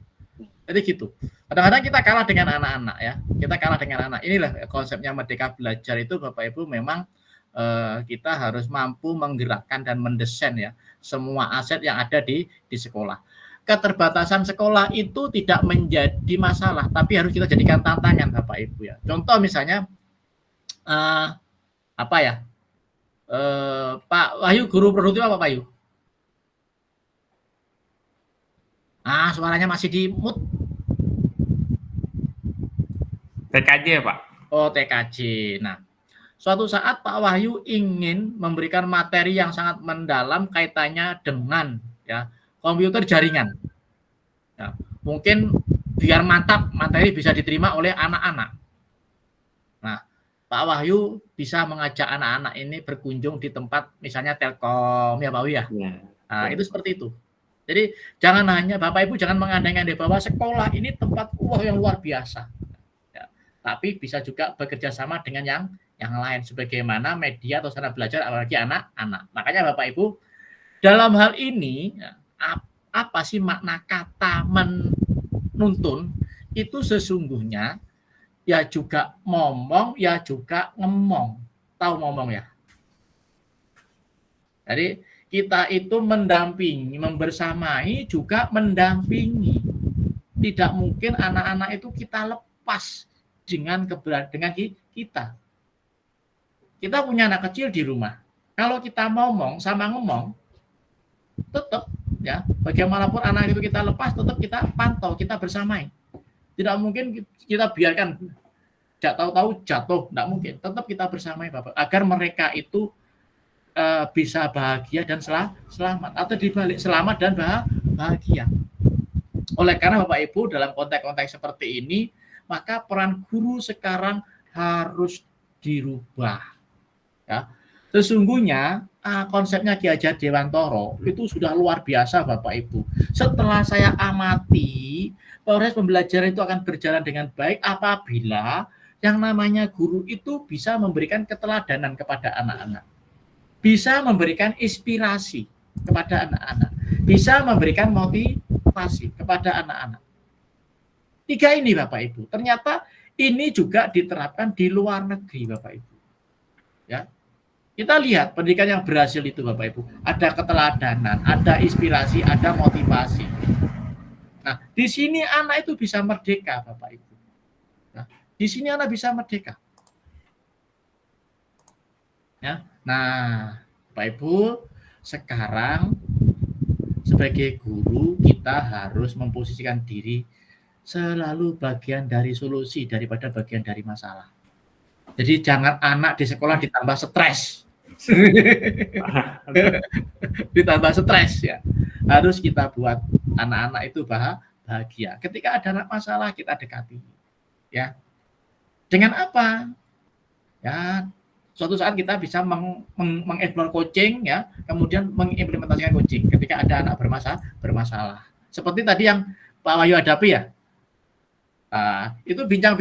Speaker 2: Jadi gitu. Kadang-kadang kita kalah dengan anak-anak ya. Kita kalah dengan anak. Inilah konsepnya Merdeka Belajar itu, Bapak Ibu, memang kita harus mampu menggerakkan dan mendesain ya semua aset yang ada di sekolah. Keterbatasan sekolah itu tidak menjadi masalah, tapi harus kita jadikan tantangan, Bapak Ibu ya. Contoh misalnya Pak Wahyu, guru produktif apa, Pak Wahyu? Suaranya masih di mute.
Speaker 3: TKJ, Pak.
Speaker 2: Oh, TKJ. Nah, suatu saat Pak Wahyu ingin memberikan materi yang sangat mendalam kaitannya dengan ya komputer jaringan. Ya, mungkin biar mantap materi bisa diterima oleh anak-anak. Nah, Pak Wahyu bisa mengajak anak-anak ini berkunjung di tempat misalnya Telkom ya, Pak Wahyu ya. Nah, itu seperti itu. Jadi jangan hanya Bapak Ibu jangan mengandai-andai bahwa sekolah ini tempat yang luar biasa. Ya, tapi bisa juga bekerja sama dengan yang lain sebagaimana media atau sarana belajar apalagi anak-anak. Makanya Bapak Ibu dalam hal ini apa sih makna kata menuntun itu sesungguhnya ya juga ngomong ya juga ngemong. Tahu ngomong ya? Jadi kita itu mendampingi, membersamai juga mendampingi. Tidak mungkin anak-anak itu kita lepas dengan kita. Kita punya anak kecil di rumah. Kalau kita ngomong sama ngomong, tetap ya bagaimanapun anak itu kita lepas, tetap kita pantau, kita bersamai. Tidak mungkin kita biarkan tahu-tahu jatuh, tidak mungkin. Tetap kita bersamai, Bapak, agar mereka itu bisa bahagia dan selamat, atau dibalik selamat dan bahagia. Oleh karena Bapak Ibu dalam konteks-konteks seperti ini, maka peran guru sekarang harus dirubah. Ya. Sesungguhnya konsepnya Ki Hajar Dewantoro itu sudah luar biasa Bapak Ibu. Setelah saya amati, proses pembelajaran itu akan berjalan dengan baik apabila yang namanya guru itu bisa memberikan keteladanan kepada anak-anak. Bisa memberikan inspirasi kepada anak-anak. Bisa memberikan motivasi kepada anak-anak. 3 ini Bapak Ibu. Ternyata ini juga diterapkan di luar negeri Bapak Ibu. Ya. Kita lihat pendidikan yang berhasil itu Bapak Ibu. Ada keteladanan, ada inspirasi, ada motivasi. Nah, di sini anak itu bisa merdeka Bapak Ibu. Nah, di sini anak bisa merdeka. Ya. Nah, Bapak Ibu, sekarang sebagai guru kita harus memposisikan diri selalu bagian dari solusi daripada bagian dari masalah. Jadi jangan anak di sekolah ditambah stres. Ditambah stres ya. Harus kita buat anak-anak itu bahagia. Ketika ada masalah kita dekati. Ya. Dengan apa? Ya, suatu saat kita bisa mengeksplor coaching ya, kemudian mengimplementasikan coaching ketika ada anak bermasalah. Seperti tadi yang Pak Wahyu hadapi ya. Itu bincang.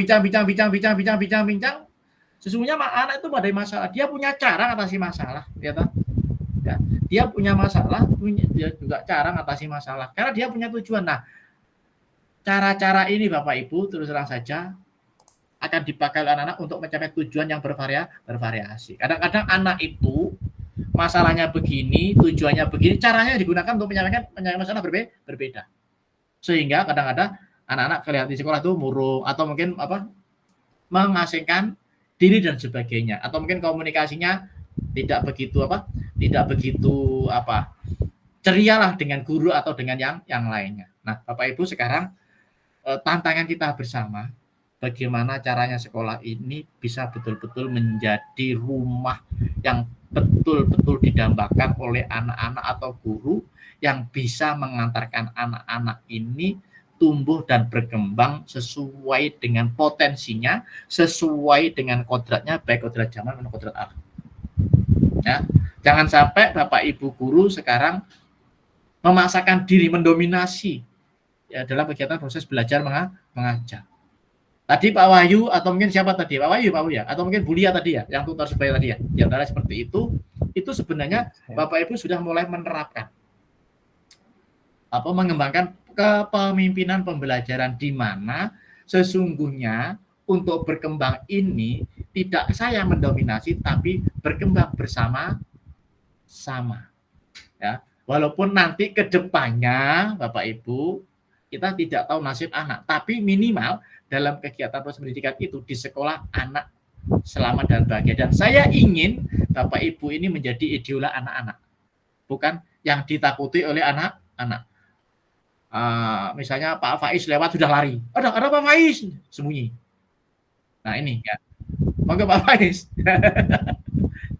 Speaker 2: Sesungguhnya anak itu ada masalah, dia punya cara mengatasi masalah, ya, ya. Dia punya masalah, dia juga cara mengatasi masalah, karena dia punya tujuan. Nah, cara-cara ini Bapak Ibu terus terang saja akan dipakai oleh anak-anak untuk mencapai tujuan yang bervariasi. Kadang-kadang anak itu masalahnya begini, tujuannya begini, caranya digunakan untuk menyampaikan masalah berbeda. Sehingga kadang-kadang anak-anak kelihatan di sekolah itu murung atau mungkin mengasingkan diri dan sebagainya, atau mungkin komunikasinya tidak begitu ceria lah dengan guru atau dengan yang lainnya. Nah, Bapak Ibu sekarang tantangan kita bersama bagaimana caranya sekolah ini bisa betul-betul menjadi rumah yang betul-betul didambakan oleh anak-anak atau guru yang bisa mengantarkan anak-anak ini tumbuh dan berkembang sesuai dengan potensinya, sesuai dengan kodratnya, baik kodrat zaman maupun kodrat alam. Ya, jangan sampai Bapak Ibu guru sekarang memaksakan diri mendominasi ya dalam kegiatan proses belajar mengajar. Tadi Pak Wahyu atau mungkin siapa tadi? Pak Wahyu ya, atau mungkin Bu Lia tadi ya, yang tutor sebaya tadi ya. Di antara seperti itu sebenarnya Bapak Ibu sudah mulai menerapkan mengembangkan kepemimpinan pembelajaran di mana sesungguhnya untuk berkembang ini tidak saya mendominasi tapi berkembang bersama-sama. Ya, walaupun nanti ke depannya Bapak Ibu kita tidak tahu nasib anak, tapi minimal dalam kegiatan proses pendidikan itu di sekolah anak selamat dan bahagia. Dan saya ingin Bapak Ibu ini menjadi idola anak-anak, bukan yang ditakuti oleh anak-anak. Misalnya Pak Faiz lewat sudah lari. Ada Pak Faiz sembunyi. Nah ini ya. Monggo Pak Faiz.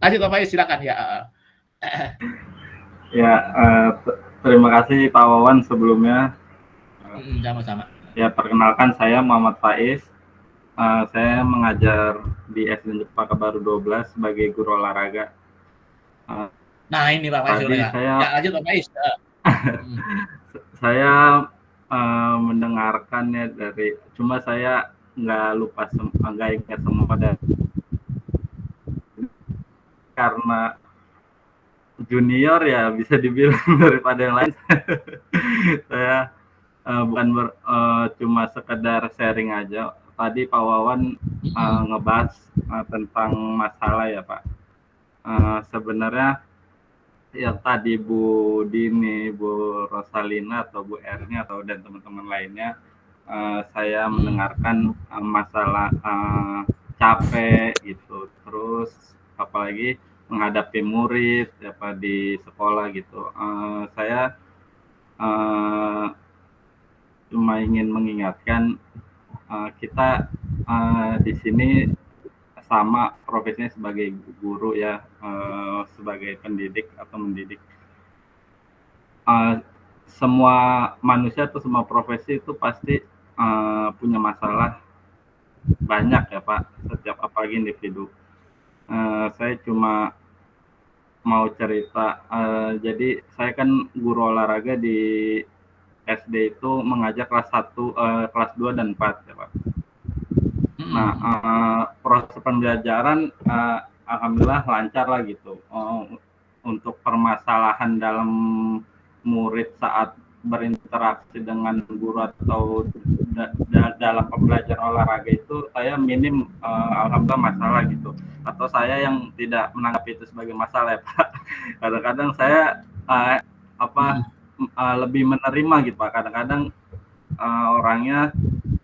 Speaker 2: Lanjut Pak Faiz silakan ya.
Speaker 9: Ya, terima kasih Pak Wawan sebelumnya.
Speaker 2: Sama-sama.
Speaker 9: Ya, perkenalkan saya Muhammad Faiz. Saya mengajar di SD Cempaka Baru 12 sebagai guru olahraga.
Speaker 2: Nah ini Pak Faiz ya. Lanjut Pak Faiz.
Speaker 9: Saya mendengarkannya cuma saya nggak ingat semua karena junior ya bisa dibilang daripada yang lain. Saya bukan cuma sekedar sharing aja. Tadi Pak Wawan ngebahas tentang masalah ya Pak. Sebenarnya yang tadi Bu Dini, Bu Rosalina atau Bu Erni atau dan teman-teman lainnya, saya mendengarkan masalah capek gitu, terus apalagi menghadapi murid di sekolah gitu. Saya cuma ingin mengingatkan kita di sini sama profesinya sebagai guru ya, sebagai pendidik atau mendidik. semua manusia atau semua profesi itu pasti punya masalah banyak ya Pak, setiap apalagi individu. Saya cuma mau cerita, jadi saya kan guru olahraga di SD itu mengajar kelas 1, kelas 2 dan 4 ya Pak. Nah, proses pembelajaran alhamdulillah lancar lah gitu. Untuk permasalahan dalam murid saat berinteraksi dengan guru atau dalam pembelajaran olahraga itu saya minim alhamdulillah masalah gitu, atau saya yang tidak menanggapi itu sebagai masalah ya Pak. Kadang-kadang saya lebih menerima gitu Pak. Kadang-kadang orangnya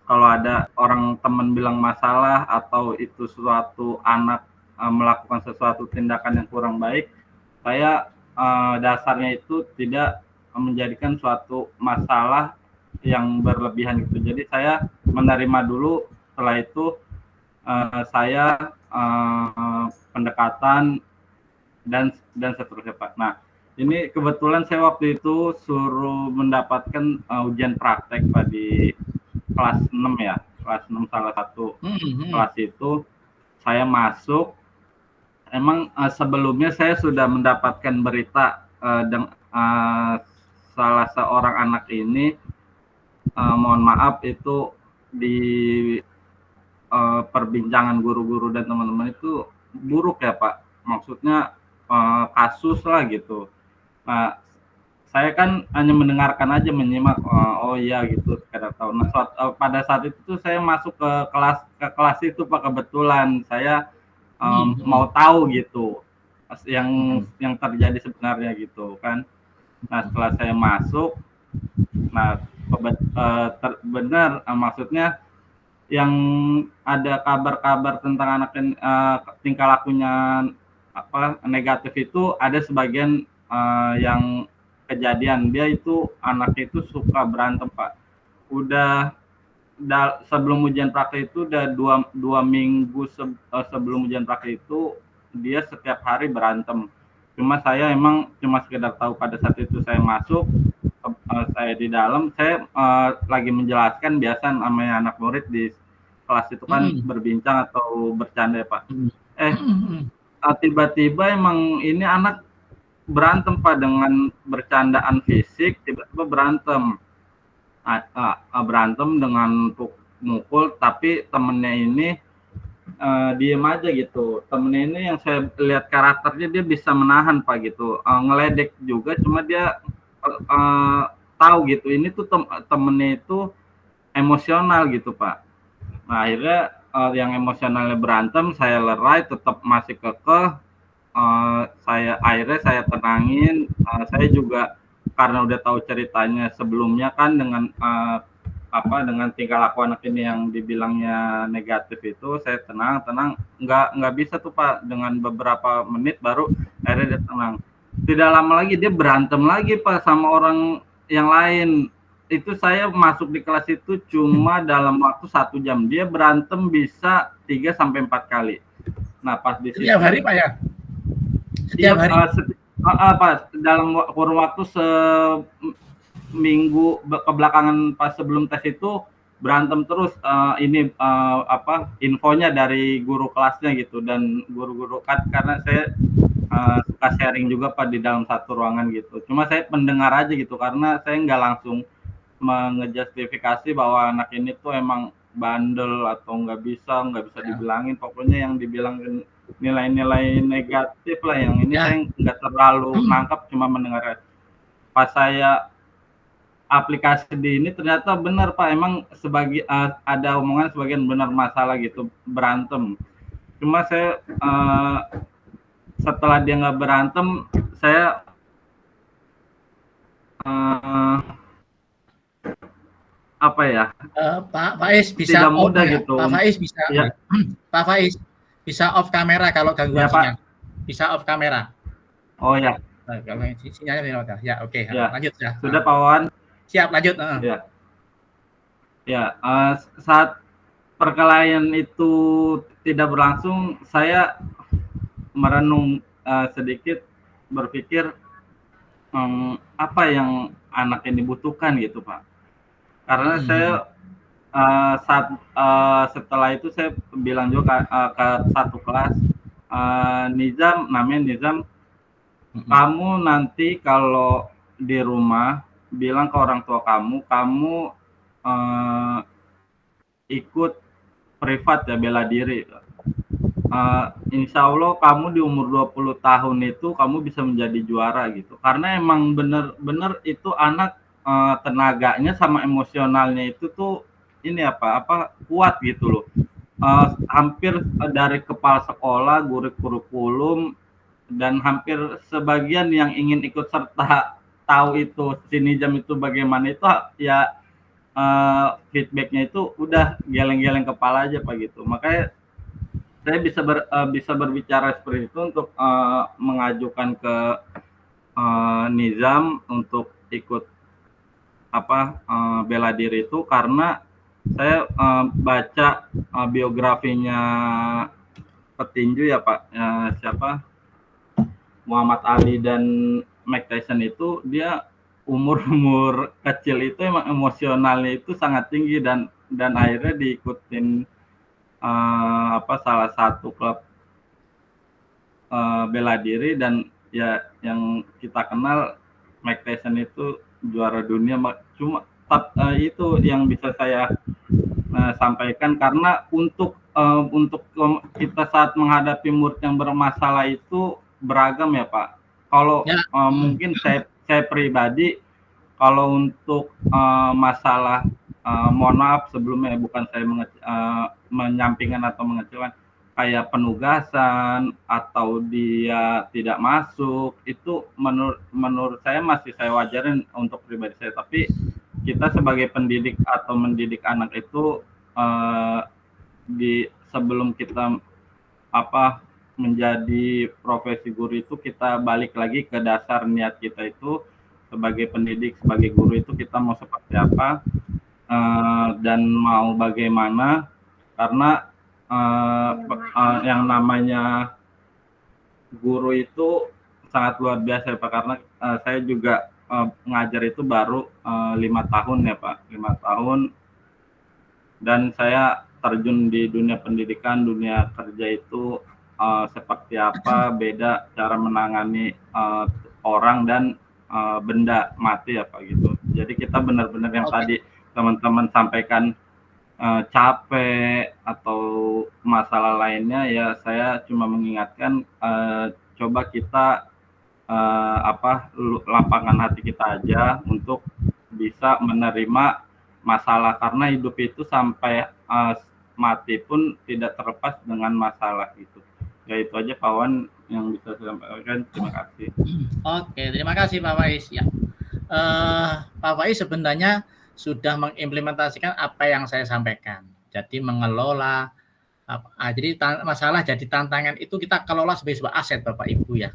Speaker 9: kalau ada orang teman bilang masalah atau itu suatu anak melakukan sesuatu tindakan yang kurang baik, saya dasarnya itu tidak menjadikan suatu masalah yang berlebihan gitu. Jadi saya menerima dulu, setelah itu saya pendekatan dan seterusnya Pak. Nah, ini kebetulan saya waktu itu suruh mendapatkan ujian praktek Pak di kelas 6 ya. Kelas 6 salah satu kelas itu saya masuk. Emang sebelumnya saya sudah mendapatkan berita salah seorang anak ini, mohon maaf itu di perbincangan guru-guru dan teman-teman itu buruk ya Pak. Maksudnya kasus lah gitu. Nah, saya kan hanya mendengarkan aja, menyimak, oh iya gitu, sekedar tahu. Nah, pada saat itu tuh saya masuk ke kelas itu Pak, kebetulan saya mau tahu gitu yang terjadi sebenarnya gitu kan. Nah, setelah saya masuk, nah benar, maksudnya yang ada kabar-kabar tentang anak tingkah lakunya negatif itu ada sebagian yang kejadian dia itu anaknya itu suka berantem Pak. Udah sebelum ujian praktek itu udah dua minggu sebelum ujian praktek itu dia setiap hari berantem. Cuma saya emang cuma sekedar tahu pada saat itu saya masuk, saya di dalam, saya lagi menjelaskan, biasa namanya anak murid di kelas itu kan berbincang atau bercanda ya Pak. Tiba-tiba emang ini anak berantem Pak, dengan bercandaan fisik, tiba-tiba berantem. Berantem dengan mukul, tapi temennya ini diem aja gitu. Temennya ini yang saya lihat karakternya, dia bisa menahan Pak gitu, ngeledek juga, cuma dia tahu gitu ini tuh temennya itu emosional gitu Pak. Nah, akhirnya yang emosionalnya berantem saya lerai, tetap masih kekeh. Akhirnya saya tenangin. Saya juga karena udah tahu ceritanya sebelumnya kan dengan dengan tingkah laku anak ini yang dibilangnya negatif itu, saya tenang, nggak bisa tuh Pak, dengan beberapa menit baru akhirnya dia tenang. Tidak lama lagi dia berantem lagi Pak sama orang yang lain. Itu saya masuk di kelas itu cuma dalam waktu 1 jam dia berantem bisa 3-4 kali. Nah, pas di situ
Speaker 2: setiap hari Pak ya? Setiap hari?
Speaker 9: Pak, dalam kurun waktu seminggu kebelakangan pas sebelum tes itu berantem terus. Infonya dari guru kelasnya gitu, dan guru-guru kan, karena saya suka sharing juga Pak di dalam satu ruangan gitu. Cuma saya pendengar aja gitu, karena saya nggak langsung mengejustifikasi bahwa anak ini tuh emang bandel atau nggak bisa dibilangin. Pokoknya yang dibilang nilai-nilai negatif lah, yang ini saya nggak terlalu nangkap, cuma mendengar. Pas saya aplikasi di ini ternyata benar Pak, emang ada omongan sebagian benar masalah gitu, berantem. Cuma saya setelah dia nggak berantem, saya
Speaker 2: Pak Faiz bisa
Speaker 9: tidak mudah gitu.
Speaker 2: Pak Faiz bisa ya. Pak Faiz bisa off kamera kalau gangguan sinyal. Bisa off kamera.
Speaker 9: Oh ya.
Speaker 2: Kalau sinyalnya udah. Ya, oke.
Speaker 9: Ya.
Speaker 2: Lanjut ya.
Speaker 9: Sudah Pak Wan.
Speaker 2: Siap, lanjut.
Speaker 9: Ya. Saat perkelahian itu tidak berlangsung, saya merenung sedikit, berpikir apa yang anak ini butuhkan gitu Pak. Karena saya setelah itu saya bilang juga ke satu kelas, Nizam, namanya Nizam, kamu nanti kalau di rumah bilang ke orang tua kamu ikut privat ya, bela diri. Insya Allah kamu di umur 20 tahun itu kamu bisa menjadi juara gitu. Karena emang bener-bener itu anak tenaganya sama emosionalnya itu tuh ini apa kuat gitu loh. Hampir dari kepala sekolah, guru kurikulum, dan hampir sebagian yang ingin ikut serta tahu itu si Nizam itu bagaimana itu ya feedbacknya itu udah geleng-geleng kepala aja Pak gitu. Makanya saya bisa berbicara seperti itu untuk mengajukan ke Nizam untuk ikut bela diri itu karena saya baca biografinya petinju ya Pak, siapa Muhammad Ali dan Mike Tyson itu, dia umur kecil itu emang emosionalnya itu sangat tinggi dan akhirnya diikutin salah satu klub bela diri dan ya yang kita kenal Mike Tyson itu juara dunia. Cuma itu yang bisa saya sampaikan karena untuk kita saat menghadapi murid yang bermasalah itu beragam ya Pak. Kalau mungkin saya pribadi kalau untuk masalah mohon maaf sebelumnya bukan saya menyampingkan atau mengecilkan kayak penugasan atau dia tidak masuk itu menurut saya masih saya wajarin untuk pribadi saya, tapi kita sebagai pendidik atau mendidik anak itu sebelum kita menjadi profesi guru itu kita balik lagi ke dasar niat kita itu sebagai pendidik, sebagai guru itu kita mau seperti apa dan mau bagaimana, karena yang namanya guru itu sangat luar biasa ya Pak, karena saya juga ngajar itu baru 5 tahun ya Pak, 5 tahun, dan saya terjun di dunia pendidikan, dunia kerja itu seperti apa, beda cara menangani orang dan benda mati ya Pak gitu. Jadi kita benar-benar yang tadi teman-teman sampaikan capek atau masalah lainnya ya, saya cuma mengingatkan coba kita lapangkan hati kita aja untuk bisa menerima masalah, karena hidup itu sampai mati pun tidak terlepas dengan masalah gitu. Ya itu aja Pak Wan yang bisa saya sampaikan. Terima kasih.
Speaker 2: Oke, terima kasih Pak Faiz ya. Pak Faiz sebenarnya sudah mengimplementasikan apa yang saya sampaikan. Jadi mengelola jadi masalah jadi tantangan itu kita kelola sebagai sebuah aset Bapak Ibu ya.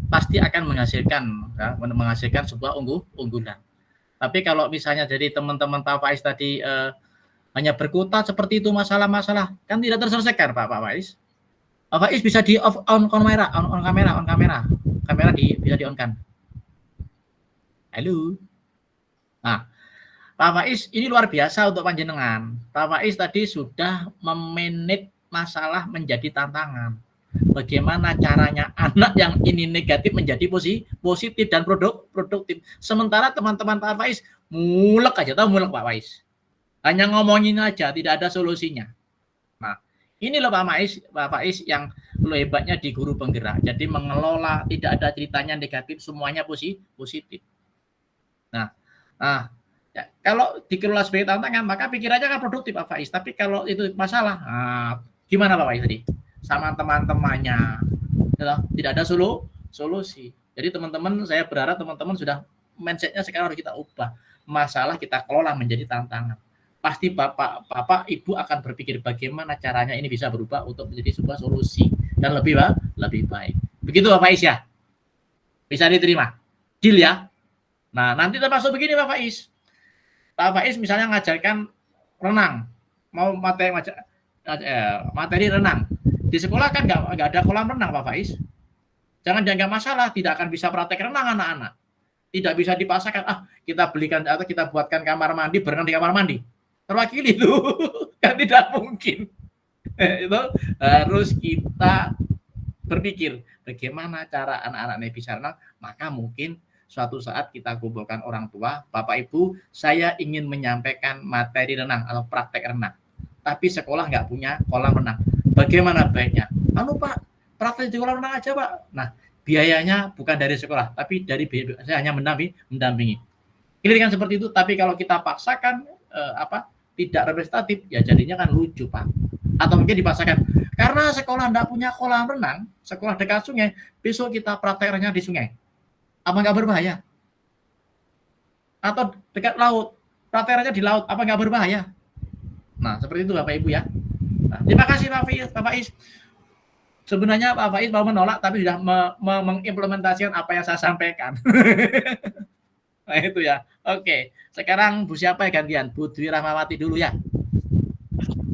Speaker 2: Pasti akan menghasilkan sebuah unggulan. Tapi kalau misalnya dari teman-teman Pak Faiz tadi hanya berkutat seperti itu masalah-masalah, kan tidak terselesaikan Pak Faiz. Pak Faiz bisa di on kamera. Kamera bisa di on kan. Halo. Nah, Pak Faiz ini luar biasa untuk panjenengan. Pak Faiz tadi sudah memanage masalah menjadi tantangan. Bagaimana caranya anak yang ini negatif menjadi positif dan produktif. Sementara teman-teman Pak Faiz mulek aja, tahu mulek Pak Faiz. Hanya ngomongin aja, tidak ada solusinya. Nah, ini loh Pak Faiz yang lo hebatnya di guru penggerak. Jadi mengelola, tidak ada ceritanya negatif, semuanya positif. Nah, ya, kalau dikelola sebagai tantangan, maka pikirannya kan produktif Pak Faiz. Tapi kalau itu masalah, gimana Pak Faiz tadi? Sama teman-temannya, tidak ada solusi. Jadi teman-teman, saya berharap teman-teman sudah mindsetnya sekarang harus kita ubah. Masalah kita kelola menjadi tantangan. Pasti Bapak Ibu akan berpikir bagaimana caranya ini bisa berubah untuk menjadi sebuah solusi dan lebih baik. Begitu Pak Faiz ya? Bisa diterima? Deal ya? Nah, nanti termasuk begini Pak Faiz. Pak Faiz misalnya ngajarkan renang, mau materi renang. Di sekolah kan nggak ada kolam renang Pak Faiz. Jangan dianggap masalah, tidak akan bisa praktek renang anak-anak. Tidak bisa dipaksakan, kita belikan atau kita buatkan kamar mandi barengan di kamar mandi. Terwakili itu kan tidak mungkin. Itu harus kita berpikir bagaimana cara anak-anak ini bisa renang, maka mungkin suatu saat kita kumpulkan orang tua, Bapak Ibu, saya ingin menyampaikan materi renang atau praktek renang. Tapi sekolah nggak punya kolam renang. Bagaimana baiknya? Pak, praktek di kolam renang aja Pak. Nah, biayanya bukan dari sekolah, tapi dari saya hanya mendampingi. Kira-kira seperti itu, tapi kalau kita paksakan tidak representatif, ya jadinya kan lucu Pak. Atau mungkin dipaksakan, karena sekolah tidak punya kolam renang, sekolah dekat sungai, besok kita praktek renang di sungai. Apa nggak berbahaya? Atau dekat laut, praktek renang di laut, apa nggak berbahaya? Nah, seperti itu Bapak Ibu ya. Nah, terima kasih Pak Faiz. Sebenarnya Pak Faiz mau menolak, tapi sudah mengimplementasikan apa yang saya sampaikan. Nah itu ya. Oke, sekarang Bu siapa ya gantian? Bu Dwi Rahmawati dulu ya.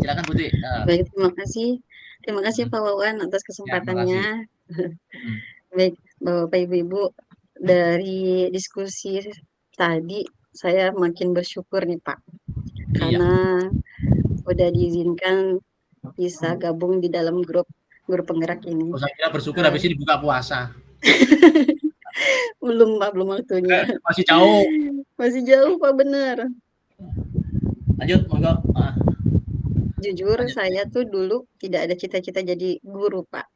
Speaker 2: Silakan Bu Dwi.
Speaker 10: Baik, terima kasih Pak Wawan atas kesempatannya. Baik, Bapak Ibu-Ibu, dari diskusi tadi saya makin bersyukur nih Pak, karena udah diizinkan bisa gabung di dalam grup penggerak ini.
Speaker 2: Saya kira bersyukur habis ini buka puasa.
Speaker 10: Belum Pak, belum waktunya.
Speaker 2: Masih jauh.
Speaker 10: Masih jauh Pak, benar.
Speaker 2: Lanjut, monggo.
Speaker 10: Jujur saya tuh dulu tidak ada cita-cita jadi guru Pak.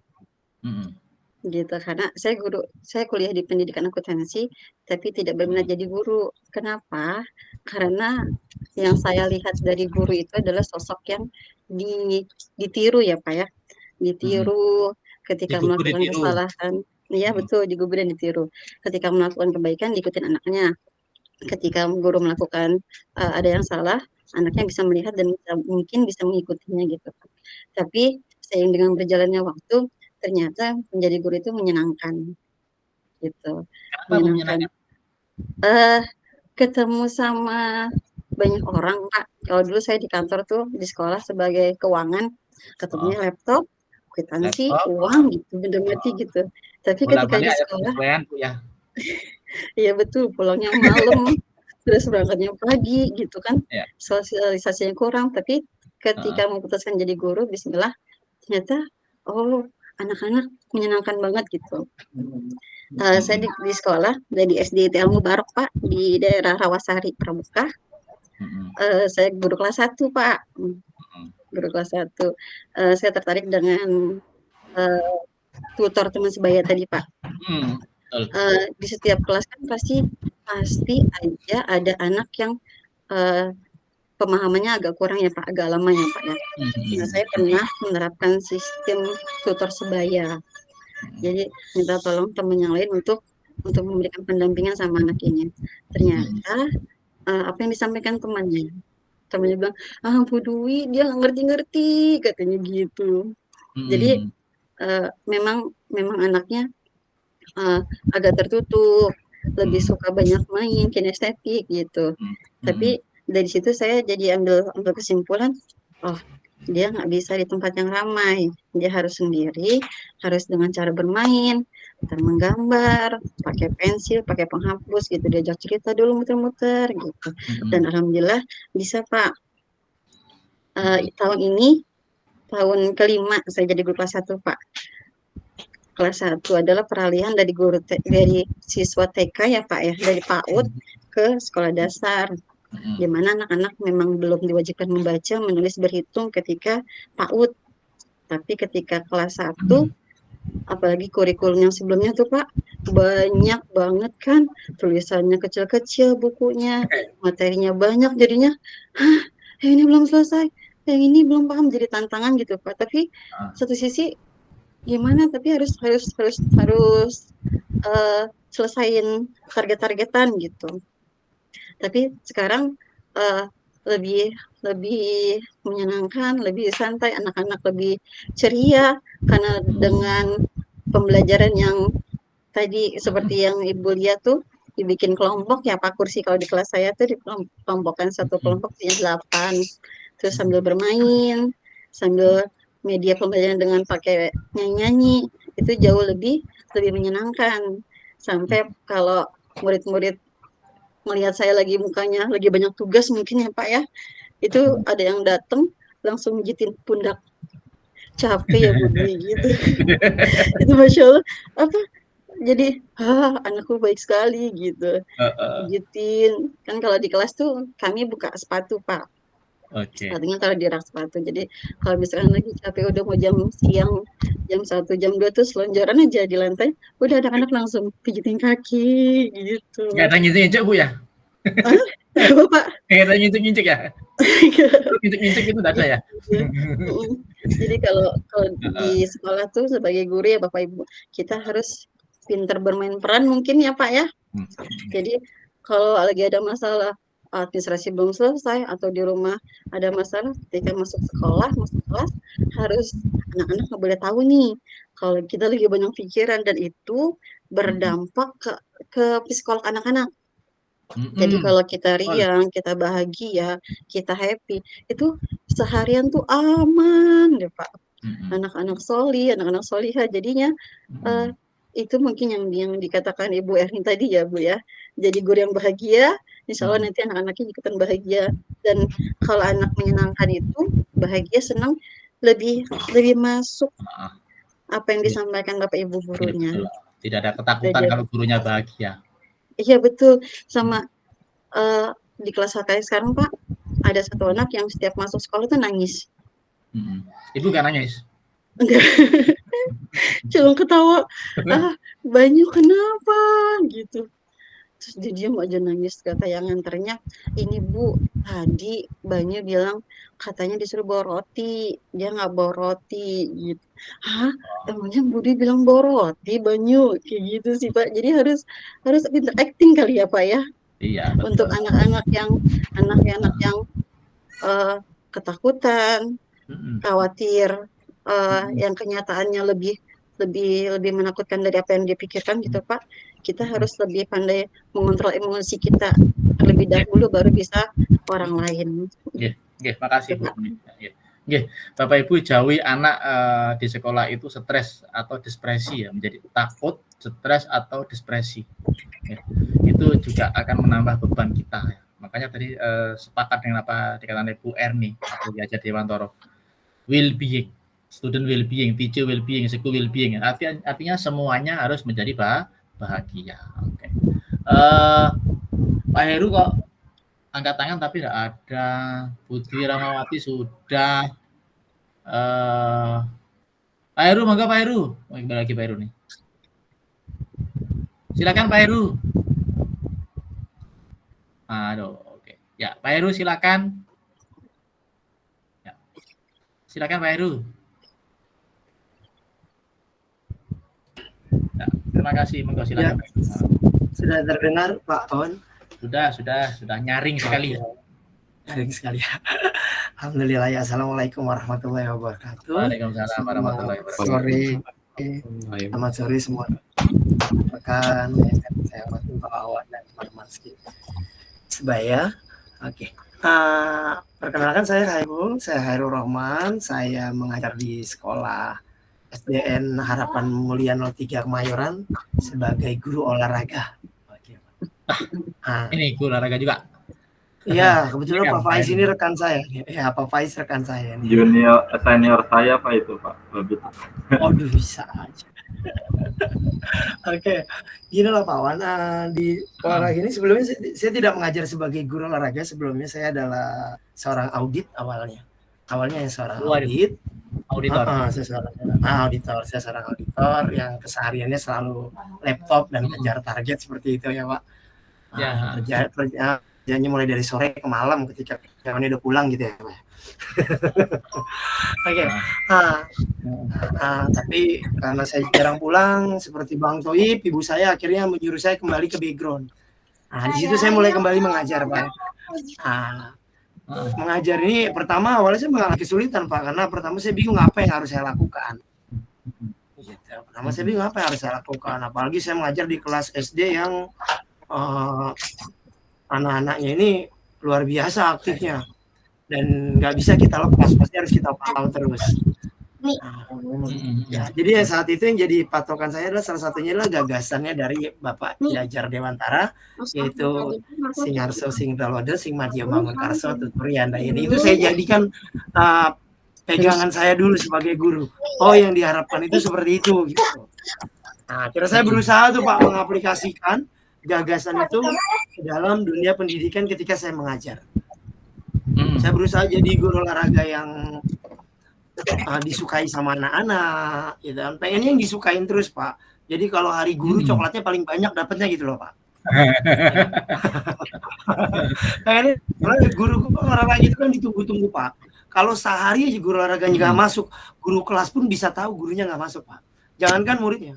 Speaker 10: Gitu, karena saya kuliah di pendidikan akuntansi, tapi tidak berminat jadi guru. Kenapa? Karena yang saya lihat dari guru itu adalah sosok yang ditiru ya Pak ya. Ditiru ketika melakukan kesalahan. Iya betul, digubur dan ditiru. Ketika melakukan kebaikan diikutin anaknya. Ketika guru melakukan ada yang salah, anaknya bisa melihat dan mungkin bisa mengikutinya gitu. Tapi seiring dengan berjalannya waktu, ternyata menjadi guru itu menyenangkan gitu. Menyenangkan. Ketemu sama banyak orang Pak. Kalau dulu saya di kantor tuh di sekolah sebagai keuangan, ketemunya laptop, kwitansi, uang gitu, benda mati gitu. Tapi ketika di sekolah, iya betul, pulangnya malam, terus berangkatnya pagi gitu kan, sosialisasinya kurang. Tapi ketika memutuskan jadi guru, Bismillah, ternyata anak-anak menyenangkan banget gitu. Saya di sekolah dari SD Al Mubarak Pak, di daerah Rawasari Pramuka. Saya guru kelas 1 Pak. Guru kelas 1. Saya tertarik dengan tutor teman sebaya tadi Pak. Di setiap kelas kan pasti aja ada anak yang pemahamannya agak kurang ya Pak, agak lama ya Pak ya. Nah, saya pernah menerapkan sistem tutor sebaya. Jadi minta tolong teman yang lain untuk memberikan pendampingan sama anak ini. Ternyata apa yang disampaikan temannya bilang, Bu Dwi dia nggak ngerti-ngerti katanya gitu. Jadi memang anaknya agak tertutup, lebih suka banyak main, kinestetik gitu. Tapi dari situ saya jadi ambil kesimpulan, dia nggak bisa di tempat yang ramai, dia harus sendiri, harus dengan cara bermain, menggambar, pakai pensil, pakai penghapus gitu, diajak cerita dulu muter-muter gitu. Dan alhamdulillah bisa Pak. Tahun ini tahun kelima saya jadi guru kelas 1 Pak. Kelas 1 adalah peralihan dari siswa TK ya Pak ya, dari PAUD ke sekolah dasar. Di mana anak-anak memang belum diwajibkan membaca, menulis, berhitung ketika PAUD. Tapi ketika kelas 1, apalagi kurikulum yang sebelumnya tuh Pak, banyak banget kan, tulisannya kecil-kecil bukunya, materinya banyak, jadinya, ini belum selesai, yang ini belum paham, jadi tantangan gitu Pak. Tapi satu sisi gimana, tapi harus selesaiin target-targetan gitu. Tapi sekarang lebih menyenangkan, lebih santai, anak-anak lebih ceria karena dengan pembelajaran yang tadi seperti yang Ibu lihat tuh dibikin kelompok ya Pak, kursi kalau di kelas saya tuh dikelompokkan satu kelompok punya 8, terus sambil bermain, sambil media pembelajaran dengan pakai nyanyi-nyanyi, itu jauh lebih menyenangkan. Sampai kalau murid-murid melihat saya lagi mukanya lagi banyak tugas mungkin ya Pak ya, itu ada yang datang langsung mijitin pundak, capek ya Budi gitu. Itu Masya Allah, apa, jadi, anakku baik sekali gitu, pijitin. Kan kalau di kelas tuh kami buka sepatu Pak, sepatunya taruh di rak sepatu. Jadi kalau misalkan lagi capek udah mau jam siang, jam 1, jam 2 tuh selonjoran aja di lantai, udah anak-anak langsung pijitin kaki gitu.
Speaker 2: Nggak ada nginjek-nginjek Bu ya?
Speaker 10: Apa Pak?
Speaker 2: Nggak ada nginjek-nginjek ya? Nginjek-nginjek itu nggak ada ya?
Speaker 10: Jadi kalau di sekolah tuh sebagai guru ya Bapak Ibu, kita harus pintar bermain peran mungkin ya Pak ya. Jadi kalau lagi ada masalah administrasi belum selesai atau di rumah ada masalah ketika masuk sekolah, masuk kelas, harus anak-anak nggak boleh tahu nih kalau kita lagi banyak pikiran dan itu berdampak ke psikolog anak-anak. Jadi kalau kita riang, kita bahagia, kita happy, itu seharian tuh aman deh Pak. Anak-anak soli, anak-anak solihah, jadinya itu mungkin yang dikatakan Ibu Erni tadi ya Bu ya. Jadi guru yang bahagia, insya Allah nanti anak-anaknya ikutan bahagia. Dan kalau anak menyenangkan itu, bahagia, senang, lebih masuk apa yang disampaikan Bapak Ibu gurunya.
Speaker 2: Tidak ada ketakutan kalau gurunya bahagia.
Speaker 10: Iya betul, sama di kelas HKS sekarang Pak, ada satu anak yang setiap masuk sekolah tuh nangis.
Speaker 2: Ibu nggak nangis?
Speaker 10: Enggak, cuma ketawa, Banyu kenapa gitu. Terus dia diam aja nangis, kata yang nganternya, ini Bu, tadi Banyu bilang katanya disuruh bawa roti, dia nggak bawa roti gitu. Emangnya Budi bilang bawa roti Banyu, kayak gitu sih Pak. Jadi harus pintar acting kali ya Pak ya.
Speaker 2: Iya, betul.
Speaker 10: Untuk anak-anak yang ketakutan, khawatir, yang kenyataannya lebih menakutkan dari apa yang dia pikirkan gitu Pak. Kita harus lebih pandai mengontrol emosi kita terlebih dahulu baru bisa orang lain.
Speaker 2: Makasih Bu. Bapak Ibu jauhi anak di sekolah itu stres atau depresi ya, menjadi takut, stres atau depresi. Itu juga akan menambah beban kita ya. Makanya tadi sepakat dengan apa dikatakan Ibu Erni atau Yaja Dewantoro. Well-being, student well-being, teacher well-being, school well-being. Artinya semuanya harus menjadi bahagia. Pak Heru kok angkat tangan tapi tidak ada. Putri Ramawati sudah. Pak Heru, monggo Pak Heru. Kembali lagi Pak Heru nih. Silakan Pak Heru. Aduh, oke. Ya, Pak Heru silakan. Ya. Silakan Pak Heru. Ya, terima kasih, monggo silakan. Ya.
Speaker 11: Sudah terdengar Pak On?
Speaker 2: Sudah nyaring sekali ya.
Speaker 11: Nyaring sekali ya. Alhamdulillah ya. Assalamualaikum warahmatullahi wabarakatuh.
Speaker 2: Waalaikumsalam warahmatullahi wabarakatuh.
Speaker 11: Selamat sore semua rekan, saya Pak Awan dan teman-teman sebaya. Oke. Perkenalkan saya Hairul Rahman. Saya mengajar di sekolah SDN Harapan Mulia 03 Kemayoran sebagai guru olahraga.
Speaker 2: Ini guru olahraga juga.
Speaker 11: Iya, kebetulan Pak Faiz ini rekan saya. Ya, Pak Faiz rekan saya.
Speaker 9: Senior saya Pak itu Pak.
Speaker 11: Aduh, bisa aja. Oke, gini lah Pak Wan. Di olahraga ini sebelumnya saya tidak mengajar sebagai guru olahraga. Sebelumnya saya adalah seorang audit awalnya. Awalnya seorang audit.
Speaker 2: Auditor.
Speaker 11: Saya seorang auditor yang kesehariannya selalu laptop dan kejar target seperti itu ya Pak. Kerjanya mulai dari sore ke malam ketika karyawannya udah pulang gitu ya Pak. Oke. Tapi karena saya jarang pulang seperti Bang Toib, ibu saya akhirnya menyuruh saya kembali ke background. Di situ saya mulai kembali mengajar Pak. Mengajar ini pertama awalnya saya mengalami kesulitan Pak, karena pertama saya bingung apa yang harus saya lakukan. Pertama saya bingung apa yang harus saya lakukan, apalagi saya mengajar di kelas SD yang anak-anaknya ini luar biasa aktifnya dan nggak bisa kita lepas, pasti harus kita pantau terus. Ya, jadi saat itu yang jadi patokan saya adalah salah satunya adalah gagasannya dari Bapak Ki Hajar Dewantara, yaitu Sing Harso Sing Talode Sing Madya Mangunkarso Tuturi Handayani. Itu saya jadikan pegangan saya dulu sebagai guru. Oh, yang diharapkan itu seperti itu gitu. Nah, kira saya berusaha tuh Pak mengaplikasikan gagasan itu ke dalam dunia pendidikan ketika saya mengajar. Saya berusaha jadi guru olahraga yang disukai sama anak-anak, gitu kan. Pengennya yang disukain terus Pak. Jadi kalau hari guru coklatnya paling banyak dapatnya gitu loh Pak. Pengennya guru olahraga itu kan ditunggu-tunggu Pak. Kalau sehari aja guru olahraganya nggak masuk, guru kelas pun bisa tahu gurunya nggak masuk Pak. Jangankan muridnya.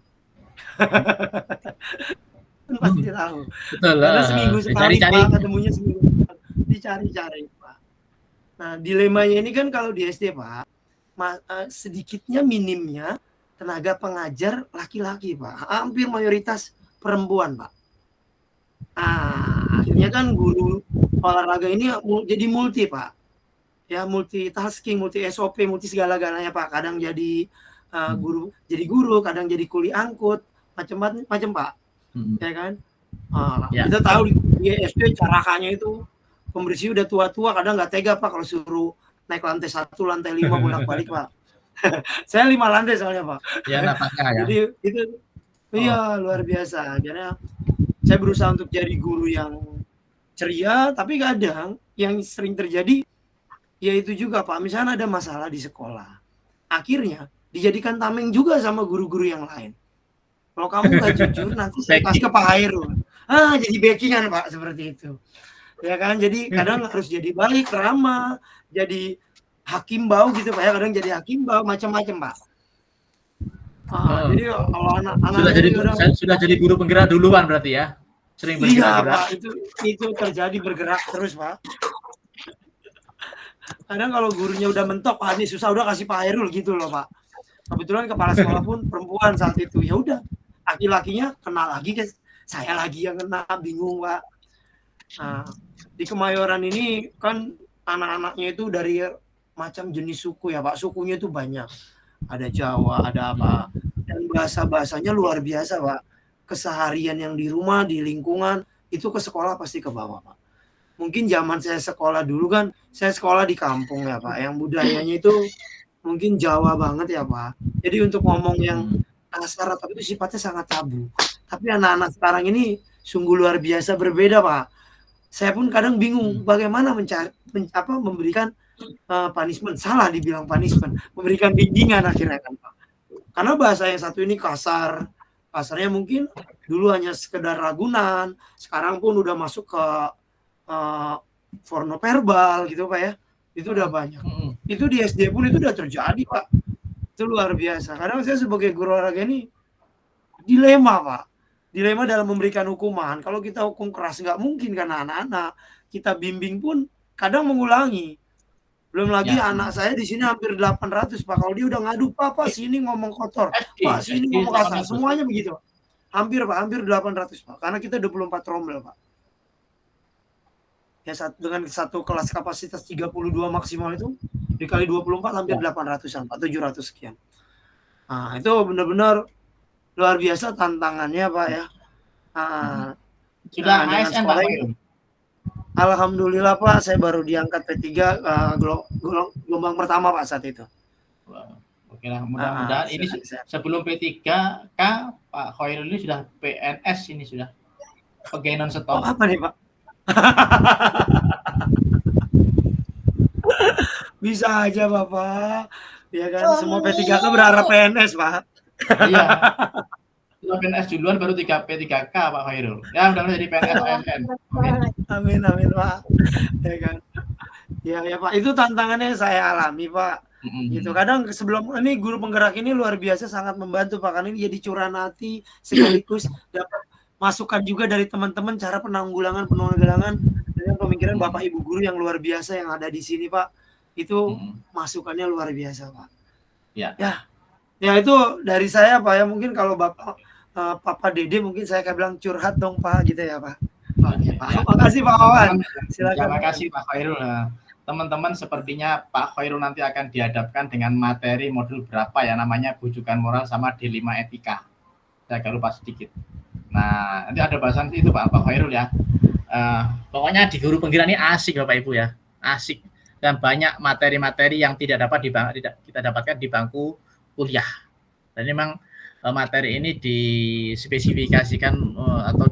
Speaker 11: Pasti tahu.
Speaker 2: Betul.
Speaker 11: Karena seminggu sekali
Speaker 2: Cari-cari.
Speaker 11: Pak, ketemunya seminggu dicari-cari Pak. Nah, dilemanya ini kan kalau di SD Pak, sedikitnya minimnya tenaga pengajar laki-laki Pak. Hampir mayoritas perempuan Pak. Akhirnya kan guru olahraga ini jadi multi Pak. Ya, multitasking, multi SOP, multi segala-galanya Pak. Kadang jadi guru, kadang jadi kuli angkut, macam-macam Pak. Ya kan? Kita tahu di SD carakannya itu pembersih udah tua-tua, kadang nggak tega Pak kalau suruh naik lantai 1, lantai 5 bolak-balik Pak. Saya 5 lantai soalnya Pak.
Speaker 2: Ya, napaknya ya.
Speaker 11: Jadi itu iya luar biasa. Karena saya berusaha untuk jadi guru yang ceria, tapi kadang yang sering terjadi yaitu juga Pak, misalnya ada masalah di sekolah, akhirnya dijadikan tameng juga sama guru-guru yang lain. Kalau kamu nggak jujur nanti saya kasih ke Pak Hairul. Jadi backingan Pak, seperti itu. Ya kan, jadi kadang harus jadi baik, ramah, jadi hakim bau gitu Pak ya, kadang jadi hakim bau, macam-macam Pak. Jadi kalau anak-anak
Speaker 2: sudah jadi guru penggerak duluan berarti ya, sering bergerak.
Speaker 11: Iya Pak, itu terjadi bergerak terus Pak. Kadang kalau gurunya udah mentok, Pak ini susah, udah kasih Pak Hairul gitu loh Pak. Kebetulan kepala sekolah pun perempuan saat itu, ya udah laki-lakinya kena lagi, saya lagi yang kena, bingung Pak. Di Kemayoran ini kan anak-anaknya itu dari macam jenis suku ya Pak, sukunya itu banyak, ada Jawa, ada apa, dan bahasa-bahasanya luar biasa Pak. Keseharian yang di rumah, di lingkungan itu ke sekolah pasti ke bawah Pak. Mungkin zaman saya sekolah dulu kan, saya sekolah di kampung ya Pak, yang budayanya itu mungkin Jawa banget ya Pak. Jadi untuk ngomong yang kasar tapi itu sifatnya sangat tabu. Tapi anak-anak sekarang ini sungguh luar biasa berbeda Pak. Saya pun kadang bingung bagaimana memberikan punishment, salah dibilang punishment, memberikan bimbingan akhirnya kan Pak. Karena bahasa yang satu ini kasarnya mungkin dulu hanya sekedar ragunan, sekarang pun udah masuk ke verbal gitu Pak ya, itu udah banyak. Itu di SD pun itu udah terjadi Pak, itu luar biasa. Kadang saya sebagai guru olahraga ini dilema Pak, dilema dalam memberikan hukuman. Kalau kita hukum keras nggak mungkin karena anak-anak, kita bimbing pun kadang mengulangi. Belum lagi anak saya di sini hampir 800 Pak, kalau dia udah ngadu Pak sini ngomong kotor, Pak sini ngomong kasar, semuanya begitu. Hampir 800 Pak, karena kita 24 trommel Pak. Ya, dengan satu kelas kapasitas 32 maksimal itu dikali 24 hampir 800-an Pak, 700 sekian. Itu benar-benar luar biasa tantangannya Pak ya.
Speaker 2: Sudah ASN Pak?
Speaker 11: Alhamdulillah Pak, saya baru diangkat P3 gelombang pertama Pak saat itu.
Speaker 2: Oke lah, mudah-mudahan ini sebelum P3K Pak Khairul ini sudah PNS, ini sudah pegawai non stop.
Speaker 11: Apa nih Pak? Bisa aja Bapak, ya kan, semua P3K berharap PNS Pak.
Speaker 2: Iya, PNS duluan baru P3K Pak Khairul. Ya mudah-mudahan jadi PNS ASN.
Speaker 11: Amin Pak. Ya kan. Ya Pak, itu tantangannya yang saya alami Pak. Gitu. Kadang sebelum ini guru penggerak ini luar biasa, sangat membantu Pak, karena ini jadi curahan hati sekaligus dapat masukan juga dari teman-teman cara penanggulangan dengan pemikiran Bapak Ibu guru yang luar biasa yang ada di sini Pak. Itu masukannya luar biasa Pak. Ya itu dari saya Pak ya, mungkin kalau Bapak Papa Dede mungkin saya akan bilang curhat dong Pak gitu ya Pak. Oke Pak. Makasih Pak Wawan. Silakan.
Speaker 2: Terima kasih Pak Khairul. teman-teman sepertinya Pak Khairul nanti akan dihadapkan dengan materi modul berapa ya, namanya bujukan moral sama D5 etika. Saya agak lupa sedikit. Nah, nanti ada bahasan itu Pak Khairul ya. Pokoknya di guru penggerak ini asik Bapak Ibu ya, asik, dan banyak materi-materi yang tidak kita dapatkan di bangku kuliah. Dan memang materi ini dispesifikasikan atau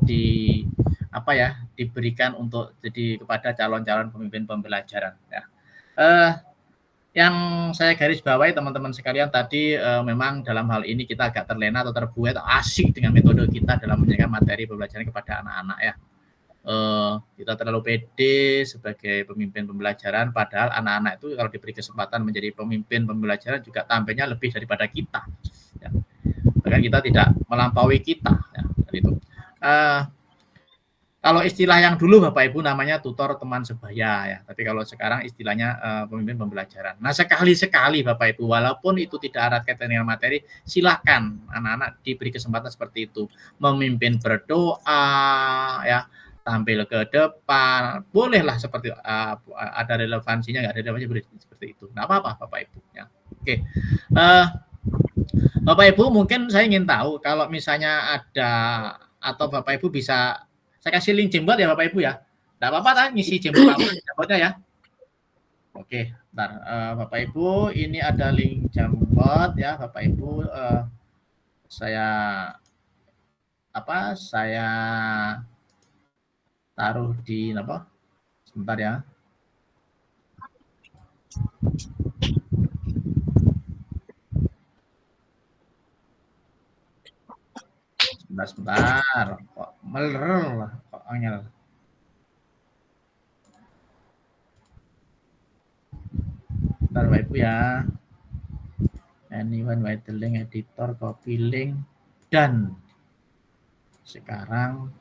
Speaker 2: diberikan untuk jadi kepada calon-calon pemimpin pembelajaran ya. Yang saya garis bawahi teman-teman sekalian tadi, memang dalam hal ini kita agak terlena atau terbuai atau asik dengan metode kita dalam menyampaikan materi pembelajaran kepada anak-anak ya. Kita terlalu pede sebagai pemimpin pembelajaran, padahal anak-anak itu kalau diberi kesempatan menjadi pemimpin pembelajaran juga tampilnya lebih daripada kita ya. Bahkan kita tidak melampaui kita ya, itu. Kalau istilah yang dulu Bapak Ibu namanya tutor teman sebaya ya, tapi kalau sekarang istilahnya pemimpin pembelajaran. Nah, sekali-sekali Bapak Ibu, walaupun itu tidak erat kaitan dengan materi, silakan anak-anak diberi kesempatan seperti itu, memimpin berdoa ya, tampil ke depan, bolehlah seperti ada relevansinya, nggak ada relevansinya seperti itu, nggak apa-apa Bapak Ibu ya. Oke, Bapak Ibu mungkin saya ingin tahu kalau misalnya ada atau Bapak Ibu bisa saya kasih link Jembot ya Bapak Ibu ya. Tidak apa-apa kan ngisi Jembotnya ya. Oke, bentar. Bapak Ibu, ini ada link Jembot ya Bapak Ibu. Saya taruh di apa? Sebentar ya. Sebentar, kok meler, kok angel. Bentar Bapak Ibu ya. Anyone write the link, editor, copy link, dan sekarang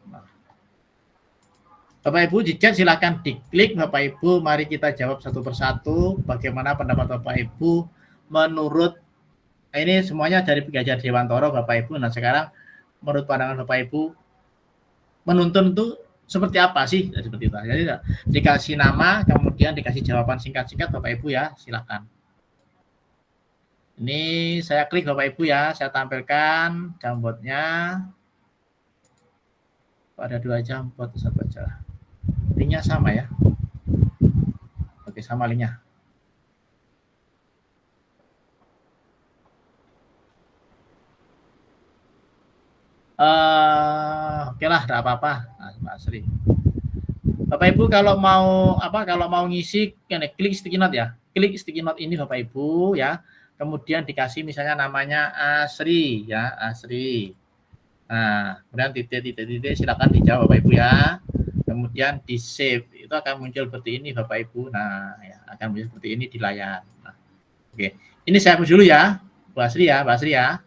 Speaker 2: Bapak Ibu di chat silahkan diklik Bapak Ibu, mari kita jawab satu persatu bagaimana pendapat Bapak Ibu menurut ini semuanya dari Ki Dewantoro Bapak Ibu. Nah sekarang menurut pandangan Bapak Ibu menuntun itu seperti apa sih? Seperti itu. Jadi dikasih nama, kemudian dikasih jawaban singkat-singkat Bapak Ibu ya, silakan. Ini saya klik Bapak Ibu ya, saya tampilkan Jambotnya. Ada 2 Jambot, satu aja. Linknya sama ya. Oke, sama linknya. Oke lah, tidak apa-apa. Nah, Mbak Asri. Bapak Ibu kalau mau ngisi, klik sticky note ya. Klik sticky note ini Bapak Ibu ya. Kemudian dikasih misalnya namanya Asri ya, Asri. Nah, kemudian titik silakan dijawab Bapak Ibu ya. Kemudian di save, itu akan muncul seperti ini Bapak Ibu. Nah, ya, akan muncul seperti ini di layar. Nah, oke. Ini saya hapus dulu ya, Mbak Asri ya, Mbak Asri ya.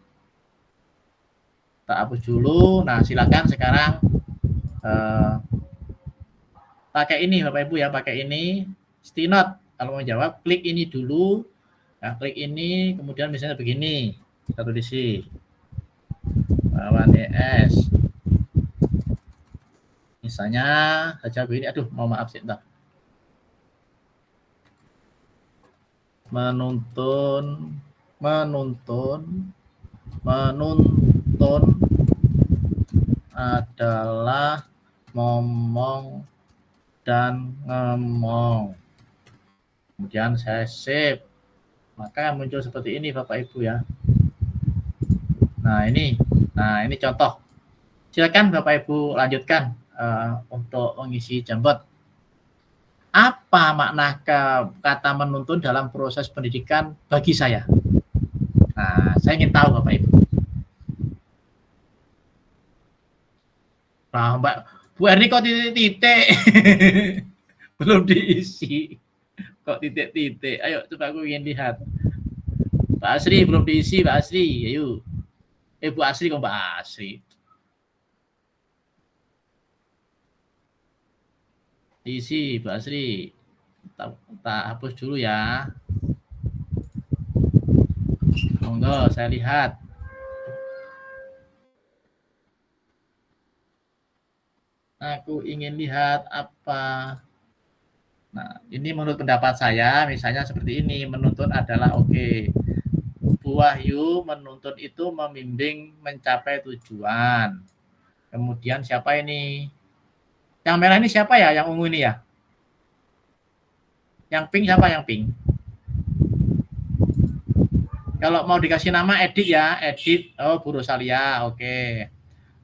Speaker 2: Tak hapus dulu. Nah, silakan sekarang pakai ini Bapak Ibu ya, pakai ini sticky note. Kalau mau jawab, klik ini dulu. Nah, klik ini, kemudian misalnya begini, satu diisi lawan ES. Misalnya saja begini, aduh, mau maaf sih, entar. Menuntun adalah ngomong dan ngomong. Kemudian saya save. Maka muncul seperti ini Bapak Ibu ya. Nah, ini contoh. Silakan Bapak Ibu lanjutkan untuk mengisi Jambot. Apa makna kata menuntun dalam proses pendidikan bagi saya? Nah, saya ingin tahu Bapak Ibu. Nah, Mbak Bu Erni kok titik-titik belum diisi. Kok titik-titik? Ayo coba aku ingin lihat. Pak Asri belum diisi, Pak Asri. Ayo. Bu Asri kok Mbak Asri. Diisi, Pak Asri. Tak hapus dulu ya. Monggo, saya lihat. Aku ingin lihat apa. Nah, ini menurut pendapat saya, misalnya seperti ini, menuntun adalah oke. Bu Wahyu menuntun itu membimbing mencapai tujuan. Kemudian siapa ini? Yang merah ini siapa ya? Yang ungu ini ya? Yang pink siapa yang pink? Kalau mau dikasih nama Edit ya, Edit. Oh, Bu Rosalia, oke.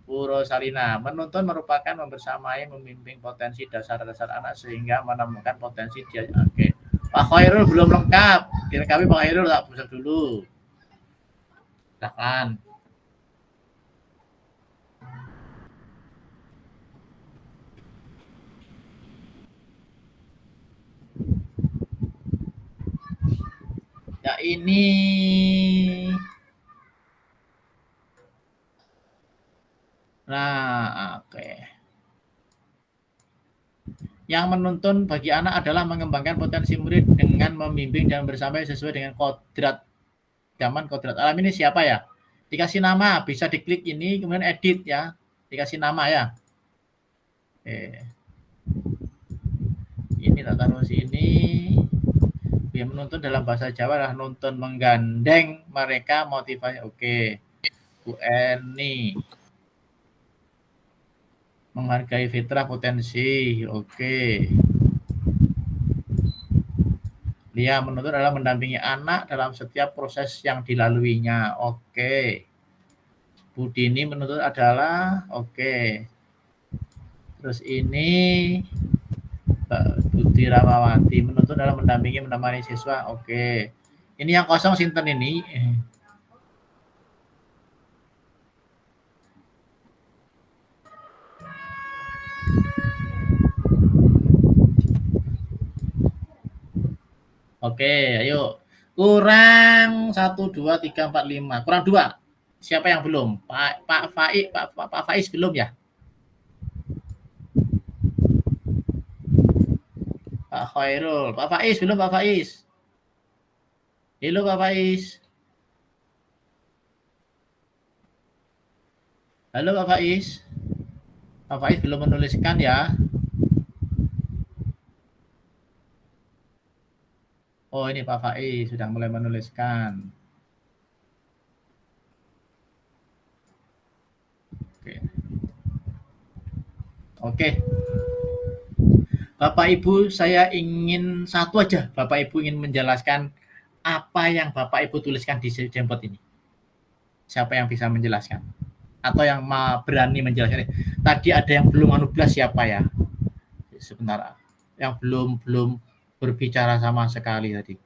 Speaker 2: Bu Rosalina, menuntun merupakan membersamai, membimbing potensi dasar-dasar anak sehingga menemukan potensi dia. Oke. Pak Khairul belum lengkap. Dilengkapi Pak Khairul, tak pusat dulu. Silakan. Ya ini nah, oke. Yang menuntun bagi anak adalah mengembangkan potensi murid dengan membimbing dan bersama sesuai dengan kodrat zaman, kodrat alam. Ini siapa ya? Dikasih nama, bisa diklik ini, kemudian edit ya. Dikasih nama ya. Oke. Ini tak taruh sini. Yang menuntun dalam bahasa Jawa adalah nuntun, menggandeng mereka, motivasi. Oke. Bu Eni. Menghargai fitrah potensi. Oke. Dia menuntut adalah mendampingi anak dalam setiap proses yang dilaluinya. Oke. Bu Dini menuntut adalah oke. Terus ini Budi Ramawati menuntut adalah mendampingi, menemani siswa. Oke. Ini yang kosong sinten ini? Oke, ayo. Kurang 1, 2, 3, 4, 5. Kurang 2. Siapa yang belum? Pak Faiz belum ya? Pak Khairul. Pak Faiz belum, Pak Faiz. Halo Pak Faiz. Halo Pak Faiz. Pak Faiz belum menuliskan ya? Oh, ini Pak Faiz sudah mulai menuliskan. Oke. Bapak Ibu, saya ingin satu aja. Bapak Ibu ingin menjelaskan apa yang Bapak Ibu tuliskan di jemput ini. Siapa yang bisa menjelaskan? Atau yang berani menjelaskan? Tadi ada yang belum anublas siapa ya? Sebentar. Yang belum berbicara sama sekali tadi.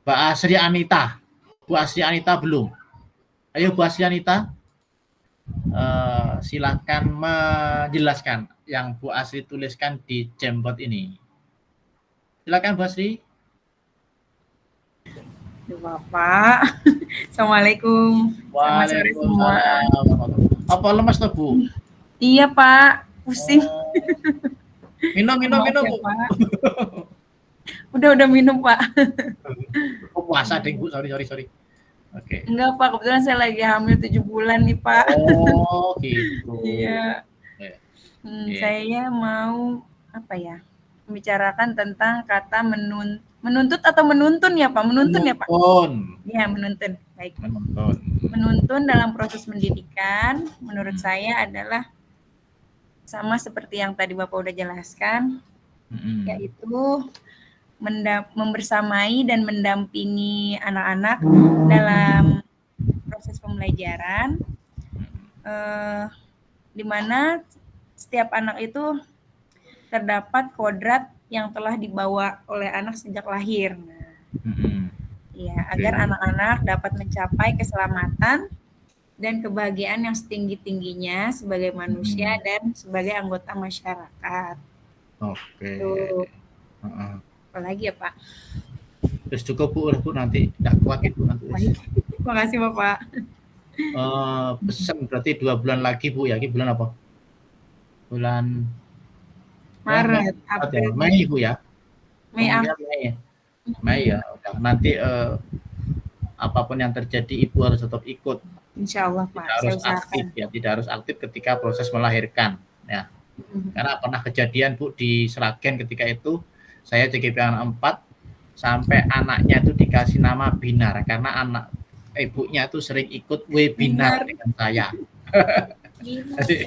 Speaker 2: Mbak Asri Anita. Bu Asri Anita belum. Ayo Bu Asri Anita. Silakan menjelaskan yang Bu Asri tuliskan di Jamboard ini. Silakan Bu Asri.
Speaker 12: Bapak. Assalamualaikum. Selamat sore semua.
Speaker 2: Apa lemas tuh Bu?
Speaker 12: Iya Pak, pusing.
Speaker 2: Minum Bu.
Speaker 12: Udah minum Pak.
Speaker 2: Oh, puasa deh Bu, sorry. Oke.
Speaker 12: Enggak Pak, kebetulan saya lagi hamil 7 bulan nih Pak.
Speaker 2: Oh gitu.
Speaker 12: Iya. Saya mau membicarakan tentang kata menuntut atau menuntun ya Pak? Menuntun ya Pak? Iya, menuntun. Baik. Menuntun dalam proses pendidikan menurut saya adalah sama seperti yang tadi Bapak udah jelaskan, yaitu membersamai dan mendampingi anak-anak dalam proses pembelajaran, di mana setiap anak itu terdapat kodrat yang telah dibawa oleh anak sejak lahir. Ya, agar anak-anak dapat mencapai keselamatan dan kebahagiaan yang setinggi-tingginya sebagai manusia dan sebagai anggota masyarakat.
Speaker 2: Oke.
Speaker 12: Apalagi ya Pak?
Speaker 2: Terus cukup Bu, nanti tidak kuat itu nanti.
Speaker 12: Terima kasih Bapak.
Speaker 2: Pesan berarti 2 bulan lagi Bu ya, ini bulan apa? Bulan
Speaker 12: Maret, April,
Speaker 2: Mei Bu ya? Mei ya. Udah. Nanti apapun yang terjadi Ibu harus tetap ikut.
Speaker 12: Insya Allah Pak.
Speaker 2: Tidak harus aktif ya, tidak harus aktif ketika proses melahirkan ya. Karena pernah kejadian Bu di Sragen ketika itu saya CGP anak 4 sampai anaknya itu dikasih nama Binar karena anak ibunya itu sering ikut webinar dengan saya. Jadi,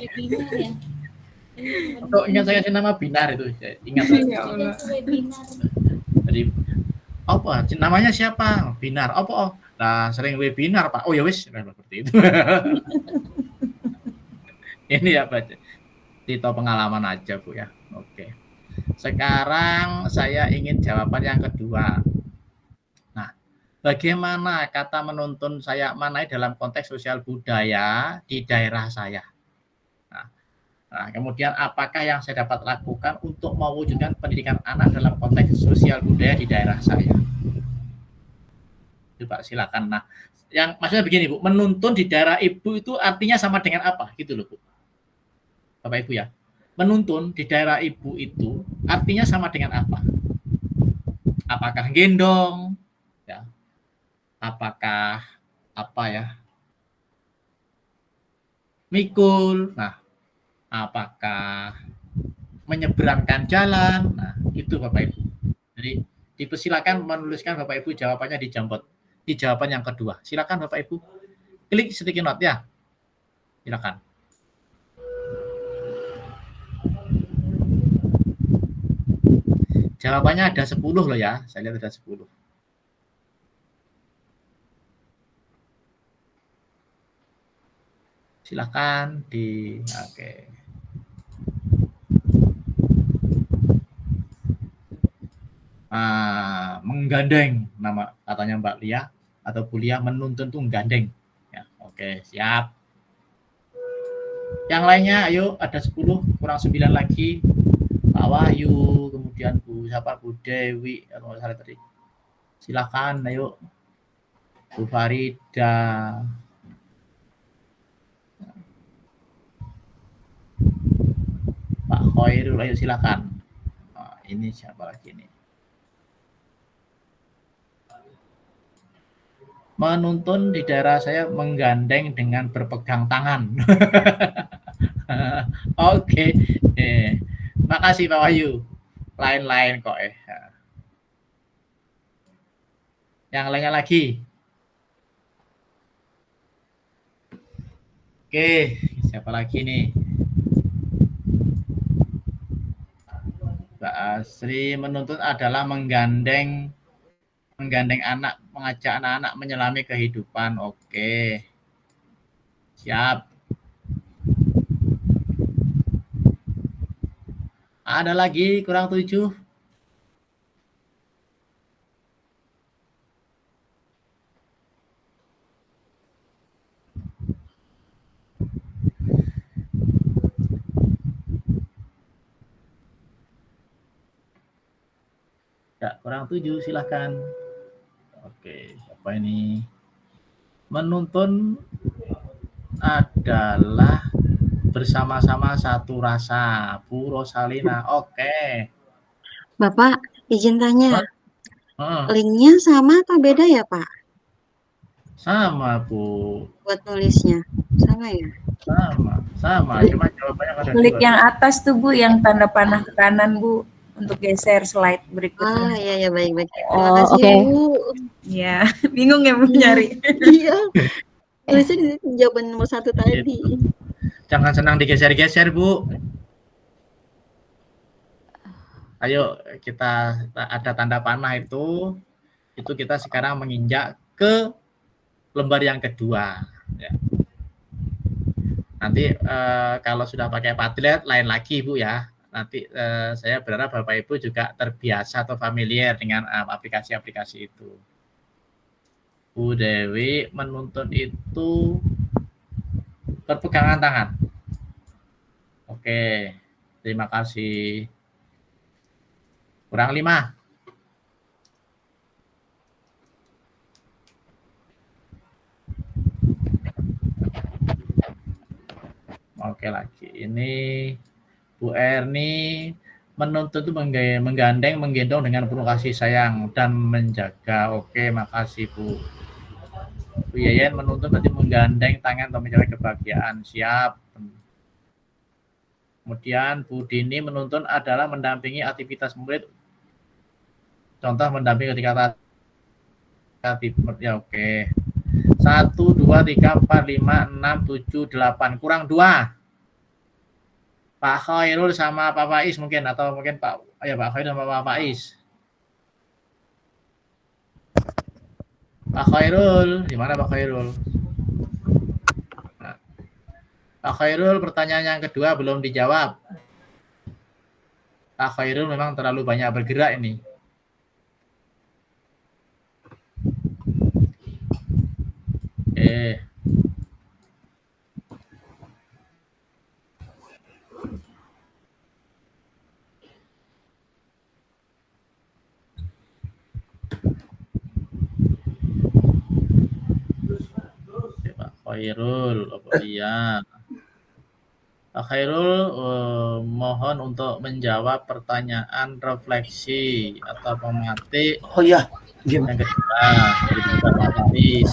Speaker 2: untuk ingat saya kasih nama Binar itu, ingat. Jadi apa? Namanya siapa? Binar. Apa? Nah, sering webinar Pak. Oh ya wis, seperti itu. Ini ya Pak. Itu pengalaman aja Bu ya. Oke. Sekarang saya ingin jawaban yang kedua. Nah, bagaimana kata menuntun saya manai dalam konteks sosial budaya di daerah saya? Nah, kemudian apakah yang saya dapat lakukan untuk mewujudkan pendidikan anak dalam konteks sosial budaya di daerah saya? Coba silakan. Nah, yang maksudnya begini Bu, menuntun di daerah Ibu itu artinya sama dengan apa? Gitu loh Bu. Bapak Ibu ya. Menuntun di daerah Ibu itu artinya sama dengan apa? Apakah gendong? Ya. Apakah apa ya? Mikul? Nah, apakah menyeberangkan jalan? Nah, itu Bapak Ibu. Jadi dipersilakan menuliskan Bapak Ibu jawabannya di Jambot. Di jawaban yang kedua. Silakan Bapak Ibu. Klik sticky note ya. Silakan. Jawabannya ada 10 loh ya. Saya lihat ada 10. Silakan di oke. Menggandeng nama katanya Mbak Lia atau Bu Lia, menuntun tuh menggandeng. Ya, oke, siap. Yang lainnya ayo, ada 10 kurang 9 lagi. Pak Wahyu, kemudian Bu siapa, Bu Dewi atau salah tadi. Silakan ayo. Bu Farida. Pak Khairul, ayo silakan. Nah, ini siapa lagi nih? Menuntun di daerah saya menggandeng dengan berpegang tangan. Oke. Makasih Pak Wahyu. Lain-lain kok Yang lainnya lagi. Oke, siapa lagi nih? Mbak Asri, menuntun adalah menggandeng anak, mengajak anak-anak menyelami kehidupan. Oke. Siap. Ada lagi kurang 7? Ya, kurang 7 silahkan. Oke, siapa ini? Menuntun adalah bersama-sama satu rasa. Bu Rosalina, oke.
Speaker 10: Bapak, izin tanya. Linknya sama atau beda ya, Pak?
Speaker 2: Sama, Bu.
Speaker 10: Buat nulisnya, sama ya?
Speaker 2: Sama. Cuma jawabannya ada
Speaker 12: klik yang atas tuh Bu, yang tanda panah ke kanan Bu, untuk geser slide berikutnya.
Speaker 10: Iya, baik.
Speaker 6: Oh, oke.
Speaker 12: Iya, bingung ya Bu nyari.
Speaker 10: Iya. Tulisnya jawaban nomor 1 tadi.
Speaker 2: Jangan senang digeser-geser, Bu. Ayo, kita ada tanda panah itu kita sekarang menginjak ke lembar yang kedua. Ya. Nanti kalau sudah pakai Padlet lain lagi Bu ya. Nanti saya berharap Bapak Ibu juga terbiasa atau familiar dengan aplikasi-aplikasi itu. Bu Dewi, menuntun itu berpegangan tangan. Oke, terima kasih. Kurang 5. Oke lagi. Ini Bu Erni, menuntut itu menggandeng, menggendong dengan penuh kasih sayang dan menjaga. Oke, makasih Bu. Bu Yayan, menuntut berarti menggandeng tangan atau menjaga kebahagiaan. Siap. Kemudian Bu Dini menuntun adalah mendampingi aktivitas murid. Contoh mendampingi ketika ya oke. 1, 2, 3, 4, 5, 6, 7, 8. Kurang 2. Pak Khairul sama Pak Faiz mungkin, atau mungkin Pak Khairul sama Pak Faiz. Pak Khairul, di mana Pak Khairul? Nah, Pak Khairul, pertanyaan yang kedua belum dijawab. Pak Khairul memang terlalu banyak bergerak ini. Pak Khairul, iya. Pak Khairul, mohon untuk menjawab pertanyaan refleksi atau pematik.
Speaker 11: Oh iya,
Speaker 2: yang kedua dari Pak Faiz.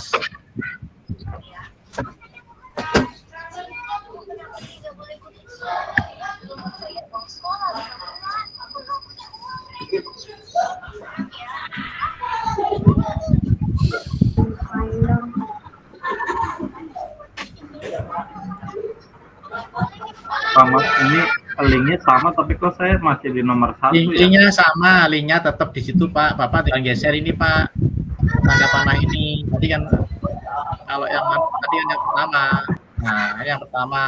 Speaker 9: Sama ini linknya sama, tapi kok saya masih di nomor 1 ya?
Speaker 2: Linknya sama, linknya tetap di situ Pak. Bapak tinggal geser ini Pak, tanda panah ini. Tadi kan kalau yang tadi yang pertama, nah ini yang pertama.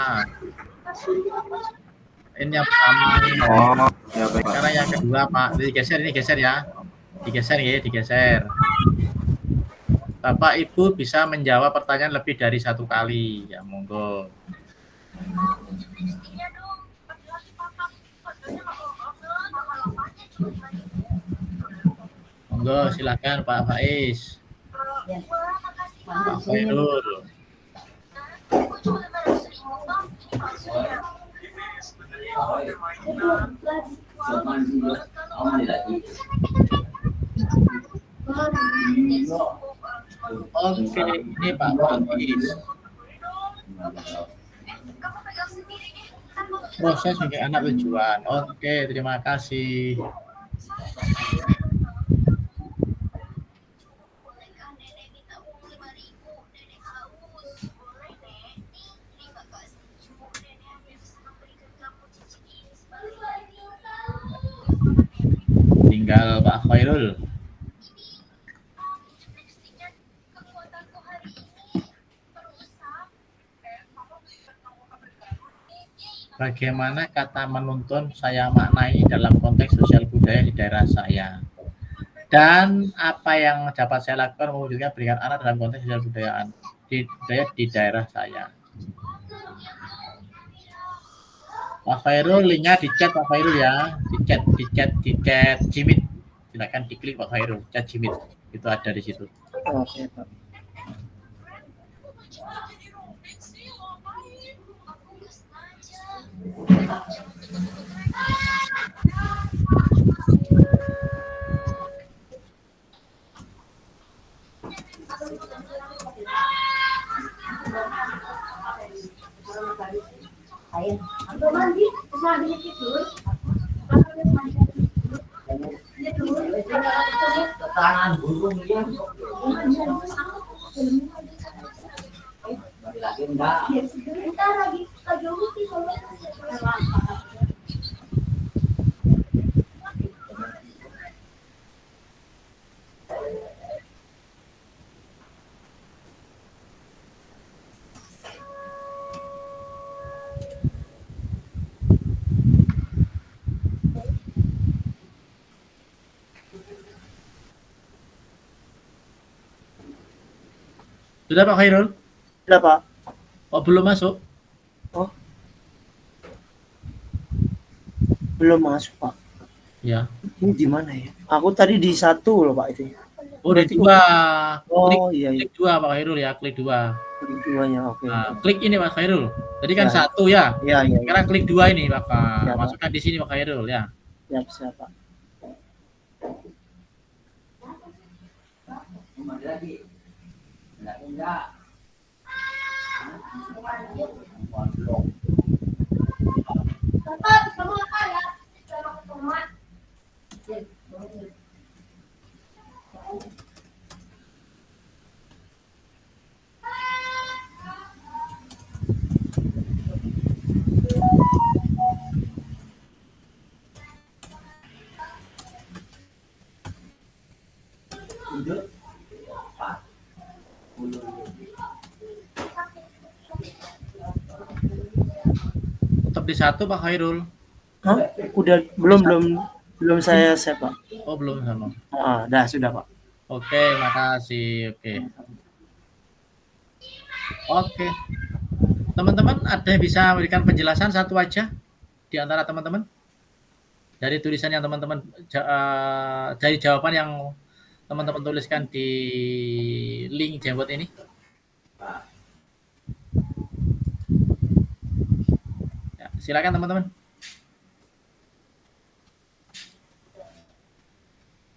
Speaker 2: Ini yang pertama.
Speaker 9: Oh, ya baik.
Speaker 2: Sekarang yang kedua Pak, digeser ini geser ya, digeser ya, digeser. Bapak Ibu bisa menjawab pertanyaan lebih dari 1 kali, ya monggo. Monggo silakan Pak Faiz. Pak Khairul. Oke, ini Pak Faiz. Proses sebagai anak tujuan. Oke, terima kasih. Tinggal Pak Khairul. Bagaimana kata menuntun saya maknai dalam konteks sosial budaya di daerah saya? Dan apa yang dapat saya lakukan mewujudkan pendidikan anak dalam konteks sosial budaya di daerah saya? Pak Khairul, linknya di chat Pak Khairul ya, di chat Jimit. Silakan diklik Pak Khairul, chat Jimit. Itu ada di situ.
Speaker 11: Oke, Pak.
Speaker 2: Sudah Pak Khairul?
Speaker 11: Sudah Pak.
Speaker 2: Oh belum masuk?
Speaker 11: Oh, belum masuk Pak.
Speaker 2: Ya.
Speaker 11: Ini di mana ya? Aku tadi di 1 loh Pak itu.
Speaker 2: Oh di 2.
Speaker 11: Oh iya.
Speaker 2: Klik 2 Pak Khairul ya, klik 2.
Speaker 11: Klik 2-nya, oke.
Speaker 2: Nah, klik ini Pak Khairul. Tadi kan
Speaker 11: Ya.
Speaker 2: 1 ya.
Speaker 11: Iya.
Speaker 2: Sekarang klik 2 ini Pak.
Speaker 11: Ya, Pak.
Speaker 2: Masukkan di sini Pak Khairul ya.
Speaker 11: Ya, bisa Pak.
Speaker 2: D1 Pak Khairul.
Speaker 11: Hah? Udah belum saya save, Pak.
Speaker 2: Oh, belum sama.
Speaker 11: Dah sudah, Pak.
Speaker 2: Oke, makasih. Oke. Teman-teman ada yang bisa memberikan penjelasan satu aja di antara teman-teman? Dari tulisan yang teman-teman dari jawaban yang teman-teman tuliskan di link Jamboard ini. Ya, silakan teman-teman.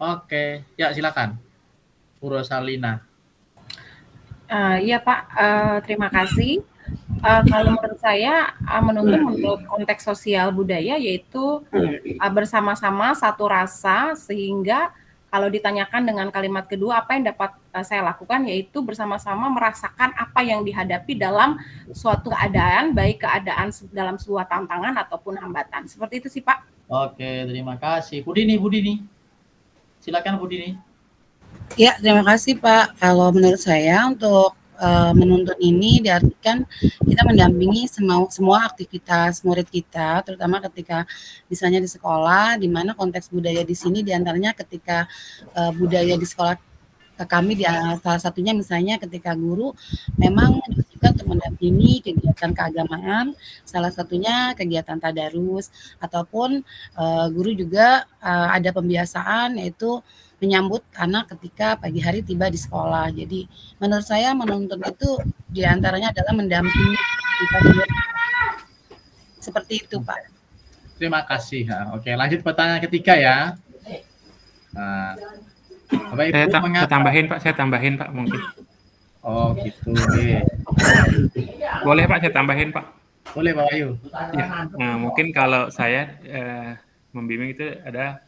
Speaker 2: Oke, ya silakan. Bu Rosalina.
Speaker 5: Iya Pak, terima kasih. Kalau menurut saya menuntun menurut konteks sosial budaya yaitu bersama-sama satu rasa, sehingga kalau ditanyakan dengan kalimat kedua apa yang dapat saya lakukan yaitu bersama-sama merasakan apa yang dihadapi dalam suatu keadaan, baik keadaan dalam sebuah tantangan ataupun hambatan. Seperti itu sih Pak.
Speaker 2: Oke, terima kasih. Bu Dini. Silakan Bu Dini.
Speaker 4: Ya, terima kasih Pak. Kalau menurut saya untuk menuntun ini diartikan kita mendampingi semua aktivitas murid kita, terutama ketika misalnya di sekolah, di mana konteks budaya di sini diantaranya ketika budaya di sekolah kami salah satunya misalnya ketika guru memang juga untuk mendampingi kegiatan keagamaan, salah satunya kegiatan tadarus ataupun guru juga ada pembiasaan yaitu menyambut anak ketika pagi hari tiba di sekolah. Jadi menurut saya menuntun itu diantaranya adalah mendampingi kita. Seperti itu Pak.
Speaker 2: Terima kasih. Oke, lanjut pertanyaan ketiga ya. Bapak Ibu
Speaker 3: saya tambahin Pak mungkin.
Speaker 2: Oh gitu. Okay.
Speaker 3: Boleh Pak saya tambahin Pak.
Speaker 2: Boleh Pak Ayu.
Speaker 3: Ya, mungkin kalau saya membimbing itu ada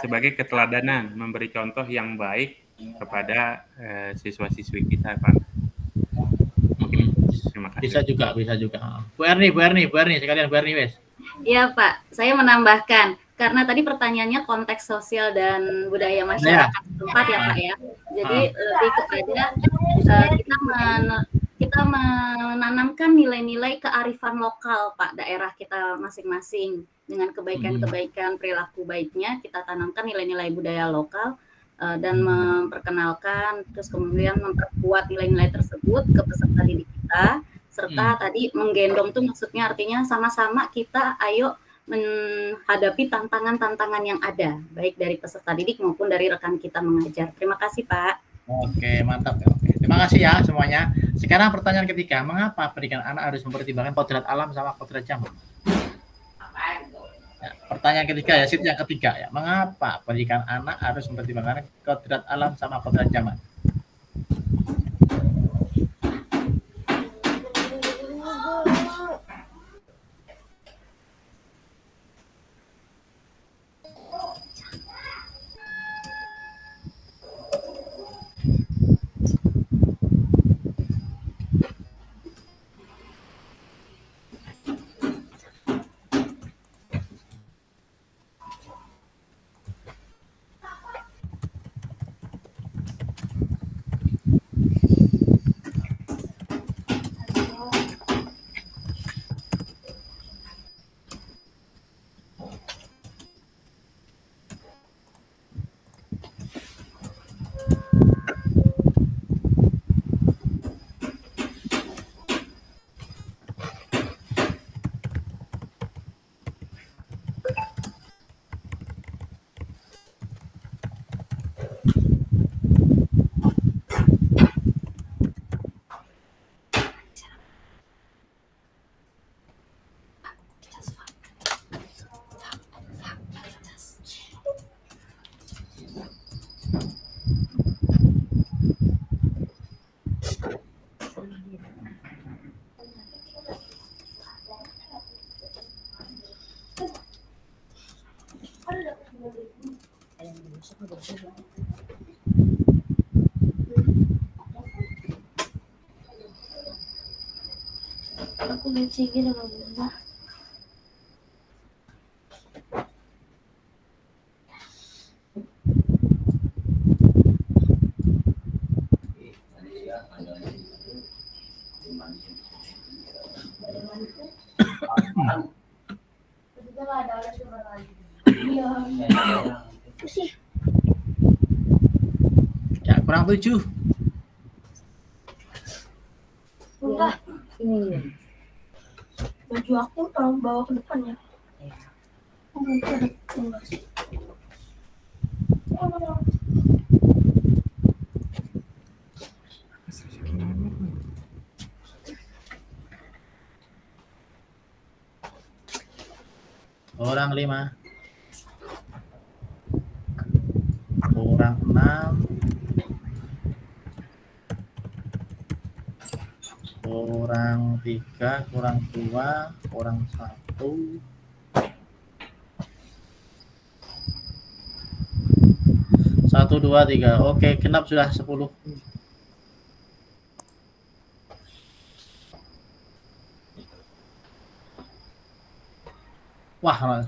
Speaker 3: sebagai keteladanan, memberi contoh yang baik kepada siswa-siswi kita, Pak. Mungkin terima kasih.
Speaker 2: Bisa juga. Bu Erni, sekalian Bu Erni wes.
Speaker 13: Iya Pak, saya menambahkan karena tadi pertanyaannya konteks sosial dan budaya masyarakat tempat ya Pak ya. Jadi lebih kepada kita menanamkan nilai-nilai kearifan lokal Pak, daerah kita masing-masing. Dengan kebaikan-kebaikan perilaku baiknya kita tanamkan nilai-nilai budaya lokal dan memperkenalkan, terus kemudian memperkuat nilai-nilai tersebut ke peserta didik kita, serta tadi menggendong tuh maksudnya artinya sama-sama kita ayo menghadapi tantangan-tantangan yang ada baik dari peserta didik maupun dari rekan kita mengajar. Terima kasih Pak.
Speaker 2: Oke, mantap ya. Oke. Terima kasih ya semuanya. Sekarang pertanyaan ketiga, mengapa pendidikan anak harus mempertimbangkan kodrat alam sama kodrat jamak? Ya, pertanyaan ketiga ya, sheet yang ketiga ya. Mengapa pendidikan anak harus mempertimbangkan kodrat alam sama kodrat jamak?
Speaker 13: Aku mencegah dengan bunda.
Speaker 2: Ya, kurang 7.
Speaker 14: Enggak. Ini. Baju aku tolong bawa ke depan ya.
Speaker 2: Kurang 5. Kurang 6. Kurang 3, kurang 2, kurang 1. 1, 2, 3. Oke, genap sudah 10. Wah, apa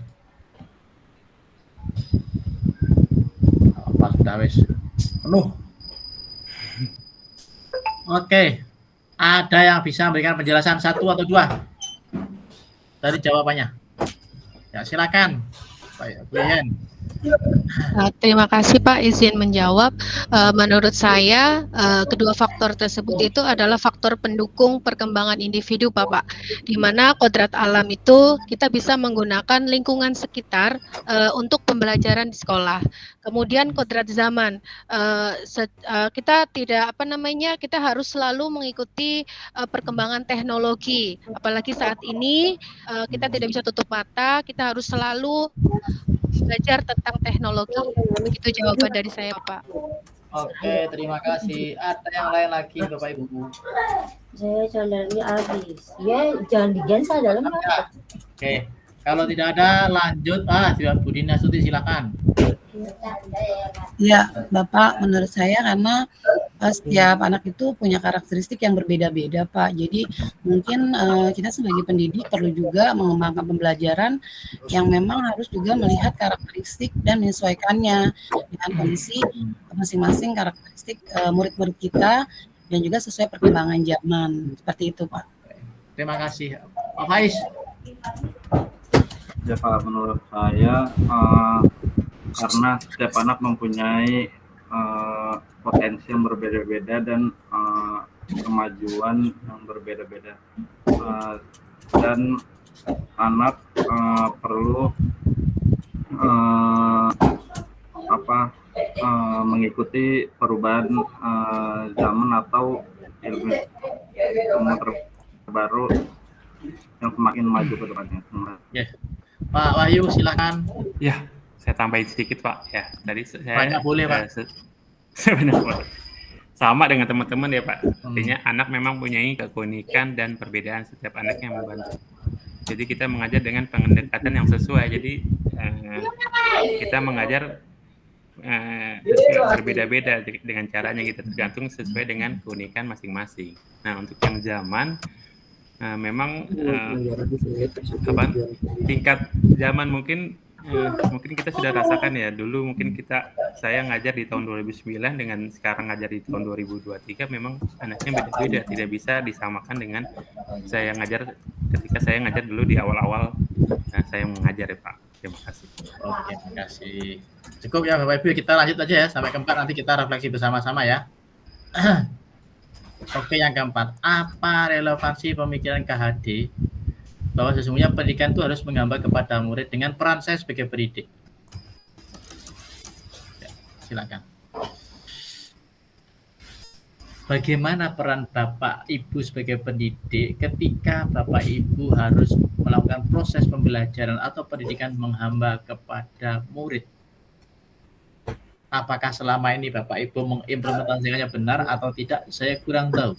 Speaker 2: sudah wis penuh. Oke, ada yang bisa memberikan penjelasan 1 atau 2 dari jawabannya? Ya, silakan, Pak Yen.
Speaker 7: Terima kasih Pak, izin menjawab. Menurut saya kedua faktor tersebut itu adalah faktor pendukung perkembangan individu Bapak, di mana kodrat alam itu kita bisa menggunakan lingkungan sekitar untuk pembelajaran di sekolah. Kemudian kodrat zaman, kita tidak kita harus selalu mengikuti perkembangan teknologi, apalagi saat ini kita tidak bisa tutup mata, kita harus selalu belajar tentang teknologi. Itu jawaban dari saya, Pak.
Speaker 2: Oke, terima kasih. Ada yang lain lagi, Bapak Ibu?
Speaker 14: Saya cadangannya habis. Ya, jangan digensa dalam.
Speaker 2: Oke, kalau tidak ada lanjut. Bu Dina Suti, silakan.
Speaker 4: Ya, Bapak, menurut saya karena setiap anak itu punya karakteristik yang berbeda-beda, Pak. Jadi mungkin kita sebagai pendidik perlu juga mengembangkan pembelajaran yang memang harus juga melihat karakteristik dan menyesuaikannya dengan kondisi masing-masing karakteristik murid-murid kita dan juga sesuai perkembangan zaman. Seperti itu, Pak.
Speaker 2: Terima kasih. Pak Faiz.
Speaker 9: Ya, kalau menurut saya karena setiap anak mempunyai potensi yang berbeda-beda dan kemajuan yang berbeda-beda, dan anak perlu mengikuti perubahan zaman atau ilmu terbaru yang semakin maju ke depannya.
Speaker 2: Pak Wahyu, silakan.
Speaker 3: Ya, saya tambahin sedikit Pak. Ya, tadi saya
Speaker 2: banyak boleh Pak.
Speaker 3: Sama dengan teman-teman ya Pak. Artinya anak memang punya keunikan dan perbedaan setiap anak yang membantu. Jadi kita mengajar dengan pendekatan yang sesuai. Jadi kita mengajar berbeda-beda dengan caranya, kita tergantung sesuai dengan keunikan masing-masing. Nah, untuk yang zaman memang tingkat zaman mungkin kita sudah rasakan ya. Dulu mungkin saya ngajar di tahun 2009 dengan sekarang ngajar di tahun 2023 memang anaknya beda-beda, tidak bisa disamakan dengan saya ngajar ketika saya ngajar dulu di awal-awal saya mengajar ya Pak. Terima kasih.
Speaker 2: Oke, terima kasih. Cukup ya Bapak Ibu, kita lanjut aja ya sampai keempat, nanti kita refleksi bersama-sama ya. Oke, yang keempat, apa relevansi pemikiran KHD bahwa sesungguhnya pendidikan itu harus menggambar kepada murid dengan peran saya sebagai pendidik? Ya, silakan. Bagaimana peran Bapak Ibu sebagai pendidik ketika Bapak Ibu harus melakukan proses pembelajaran atau pendidikan menghamba kepada murid? Apakah selama ini Bapak Ibu mengimplementasikannya benar atau tidak? Saya kurang tahu.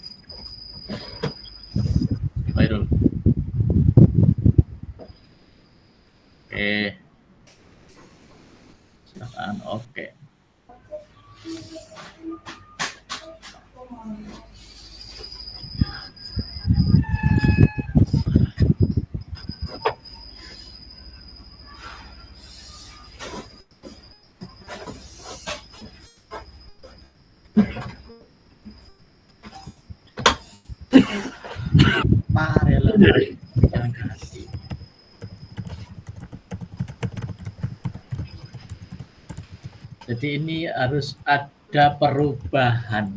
Speaker 2: Baik. Oke. Silakan. Oke. Jadi ini harus ada perubahan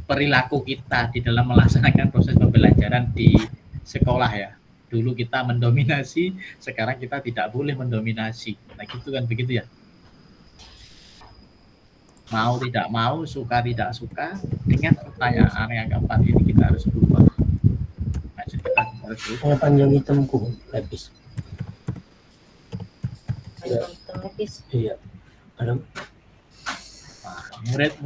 Speaker 2: perilaku kita di dalam melaksanakan proses pembelajaran di sekolah ya. Dulu kita mendominasi, sekarang kita tidak boleh mendominasi. Nah gitu kan, begitu ya. Mau tidak mau, suka tidak suka, dengan pertanyaan yang keempat ini kita harus berubah. Maksud kita harus berubah.
Speaker 15: Panjang hitamku, lepis. Iya. Ada.
Speaker 2: Murid.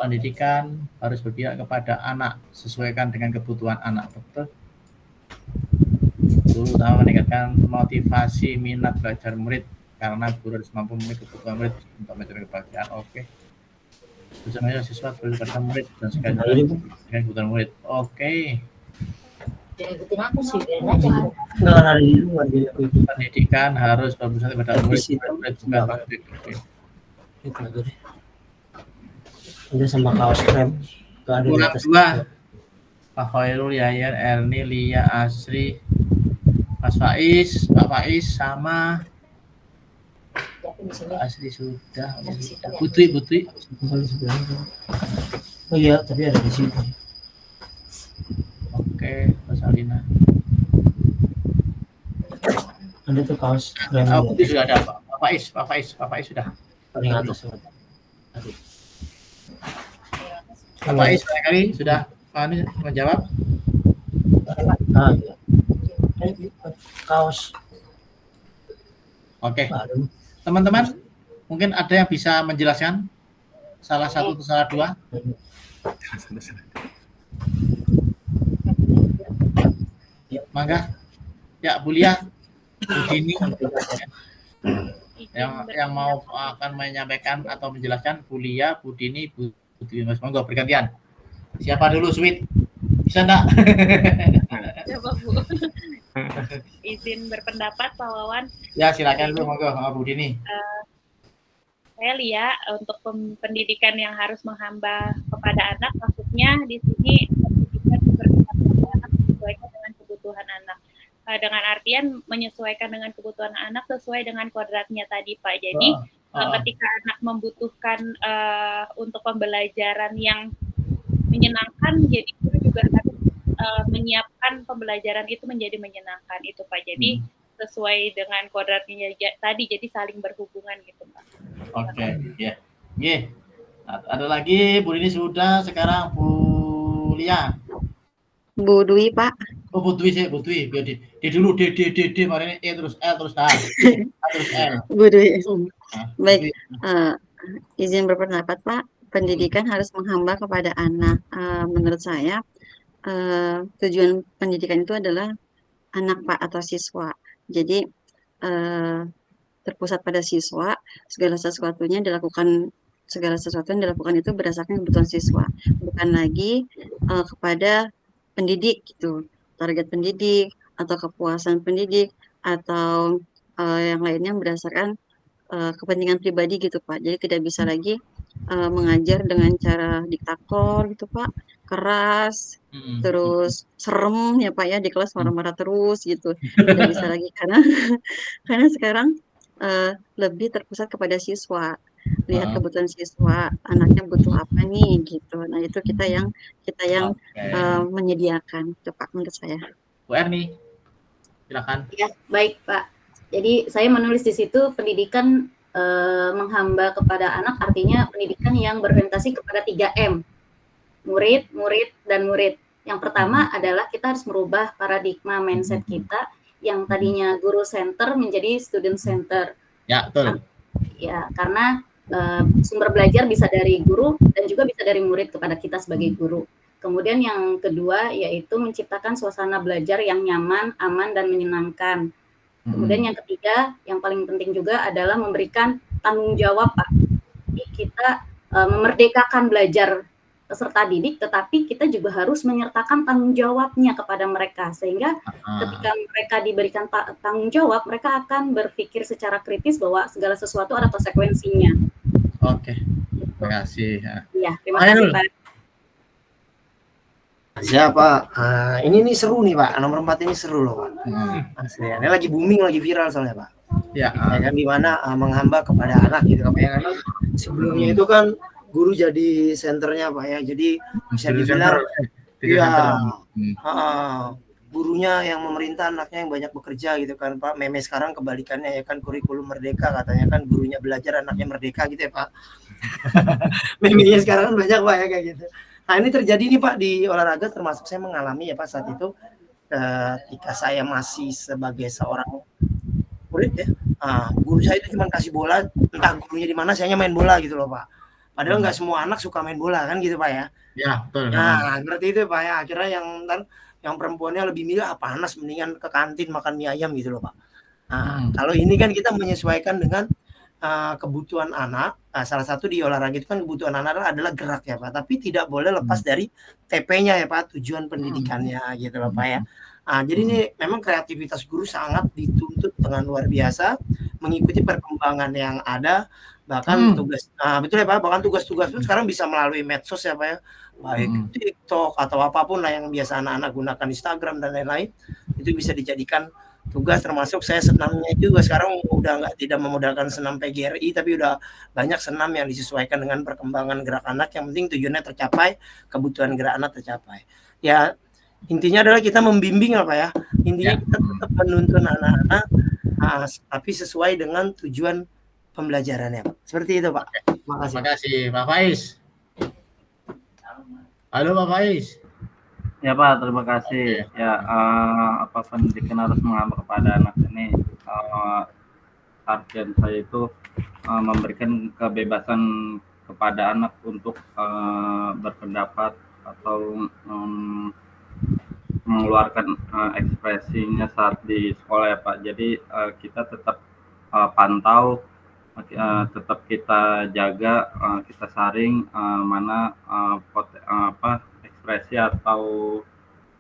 Speaker 2: Pendidikan harus berpihak kepada anak, sesuaikan dengan kebutuhan anak, betul. Guru utama meningkatkan motivasi minat belajar murid karena guru harus mampu memenuhi kebutuhan murid untuk mencari kebahagiaan. Oke. Bersama siswa terus pada murid dan sekali dengan kebutuhan murid. Oke. Pendidikan harus berpusat pada murid bukan pabrik.
Speaker 15: Itu aja deh. Udah sama kaos krem.
Speaker 2: Kurang dua. Pak Khairul, Yayan, Erni, Lia, Asri, Mas Faiz, Pak Faiz sama Asri sudah. Putri.
Speaker 15: Oh iya, tapi ada di sini.
Speaker 2: Oke, Mas Alina.
Speaker 15: Ada tuh kaos krem.
Speaker 2: Putri sudah ada, Pak Faiz sudah.
Speaker 15: Paling atas.
Speaker 2: Pak Faiz barangkali sudah menjawab.
Speaker 15: Iya. Kaos.
Speaker 2: Oke. Teman-teman, mungkin ada yang bisa menjelaskan salah satu atau salah dua? Mangga. Ya, Bulia. Begini. Yang mau akan menyampaikan atau menjelaskan, Bulia, Budini, Budini, Mas Monggo bergantian. Siapa dulu, Sweet? Bisa enggak?
Speaker 8: Coba Bu. Izin berpendapat Pak Wawan.
Speaker 2: Ya, silakan dulu, monggo, Budini.
Speaker 8: Saya lihat untuk pendidikan yang harus menghamba kepada anak, maksudnya di sini pendidikan berkepada anak sesuaikan dengan kebutuhan anak. Dengan artian menyesuaikan dengan kebutuhan anak sesuai dengan kodratnya tadi Pak. Jadi ketika anak membutuhkan untuk pembelajaran yang menyenangkan, jadi guru juga harus menyiapkan pembelajaran itu menjadi menyenangkan itu Pak. Jadi sesuai dengan kodratnya tadi, jadi saling berhubungan gitu Pak.
Speaker 2: Oke, ya. Ada lagi, Bu Dini sudah, sekarang Bu Lia.
Speaker 10: Bu Dwi Pak.
Speaker 2: Oh, Bu Dwi sih, Bu Dwi. Biar D dulu, D, kemarin E terus L terus H. Terus L.
Speaker 10: Bu Dwi. Baik, izin berpendapat Pak. Pendidikan harus menghamba kepada anak. Menurut saya tujuan pendidikan itu adalah anak Pak atau siswa. Jadi terpusat pada siswa, segala sesuatu yang dilakukan itu berdasarkan kebutuhan siswa, bukan lagi kepada pendidik gitu, target pendidik atau kepuasan pendidik atau yang lainnya berdasarkan kepentingan pribadi gitu Pak. Jadi tidak bisa lagi mengajar dengan cara diktator gitu Pak, keras, terus serem ya Pak ya, di kelas marah-marah terus gitu. Tidak bisa lagi karena sekarang lebih terpusat kepada siswa. Lihat kebutuhan siswa, anaknya butuh apa nih gitu. Nah, itu kita yang menyediakan itu Pak menurut saya.
Speaker 2: Bu Erni, silakan.
Speaker 13: Ya, baik Pak. Jadi saya menulis di situ pendidikan menghamba kepada anak, artinya pendidikan yang berorientasi kepada 3M. Murid, dan murid. Yang pertama adalah kita harus merubah paradigma mindset kita yang tadinya guru center menjadi student center.
Speaker 2: Ya, betul.
Speaker 13: Ya, karena sumber belajar bisa dari guru dan juga bisa dari murid kepada kita sebagai guru. Kemudian yang kedua yaitu menciptakan suasana belajar yang nyaman, aman, dan menyenangkan. Kemudian yang ketiga, yang paling penting juga adalah memberikan tanggung jawab Pak. Jadi kita memerdekakan belajar peserta didik, tetapi kita juga harus menyertakan tanggung jawabnya kepada mereka, sehingga ketika mereka diberikan tanggung jawab, mereka akan berpikir secara kritis bahwa segala sesuatu ada konsekuensinya.
Speaker 2: Oke, terima kasih.
Speaker 13: Iya, terima kasih Pak.
Speaker 11: Siapa? Ini nih seru nih Pak, nomor 4 ini seru loh Pak. Asli, ini lagi booming, lagi viral soalnya Pak.
Speaker 2: Ya,
Speaker 11: kan dimana menghamba kepada anak gitu Pak ya kan. Sebelumnya itu kan guru jadi senternya Pak ya, jadi bisa dibilang gurunya yang memerintah, anaknya yang banyak bekerja gitu kan Pak. Meme sekarang kebalikannya ya kan, kurikulum merdeka katanya kan, gurunya belajar anaknya merdeka gitu ya Pak. Meme-nya sekarang kan banyak Pak ya kayak gitu. Nah ini terjadi nih Pak di olahraga, termasuk saya mengalami ya Pak saat itu ketika saya masih sebagai seorang murid ya. Guru saya itu cuma kasih bola, entah gurunya di mana, saya hanya main bola gitu loh Pak. Padahal nggak semua anak suka main bola kan gitu Pak ya.
Speaker 2: Ya betul.
Speaker 11: Nah berarti itu Pak ya, akhirnya yang perempuannya lebih milih panas, mendingan ke kantin makan mie ayam gitu loh Pak. Kalau ini kan kita menyesuaikan dengan kebutuhan anak. Salah satu di olahraga itu kan kebutuhan anak adalah gerak ya Pak, tapi tidak boleh lepas dari TP-nya ya Pak, tujuan pendidikannya gitu loh Pak ya. Jadi ini memang kreativitas guru sangat dituntut dengan luar biasa, mengikuti perkembangan yang ada, bahkan tugas betul ya Pak, bahkan tugas-tugas itu sekarang bisa melalui medsos ya Pak ya, baik TikTok atau apapun lah yang biasa anak-anak gunakan, Instagram dan lain-lain, itu bisa dijadikan tugas. Termasuk saya senamnya juga sekarang udah tidak memodalkan senam PGRI, tapi udah banyak senam yang disesuaikan dengan perkembangan gerak anak, yang penting tujuannya tercapai, kebutuhan gerak anak tercapai. Ya intinya adalah kita membimbing apa ya, intinya kita tetap menuntun anak-anak tapi sesuai dengan tujuan pembelajarannya Pak. Seperti itu Pak. Makasih.
Speaker 2: Terima kasih Pak Faiz. Halo Pak Faiz.
Speaker 9: Ya Pak, terima kasih. Ya apa pendidikan harus menghamba kepada anak ini. Target saya itu memberikan kebebasan kepada anak untuk berpendapat atau mengeluarkan ekspresinya saat di sekolah ya Pak. Jadi kita tetap pantau, tetap kita jaga, kita saring mana ekspresi atau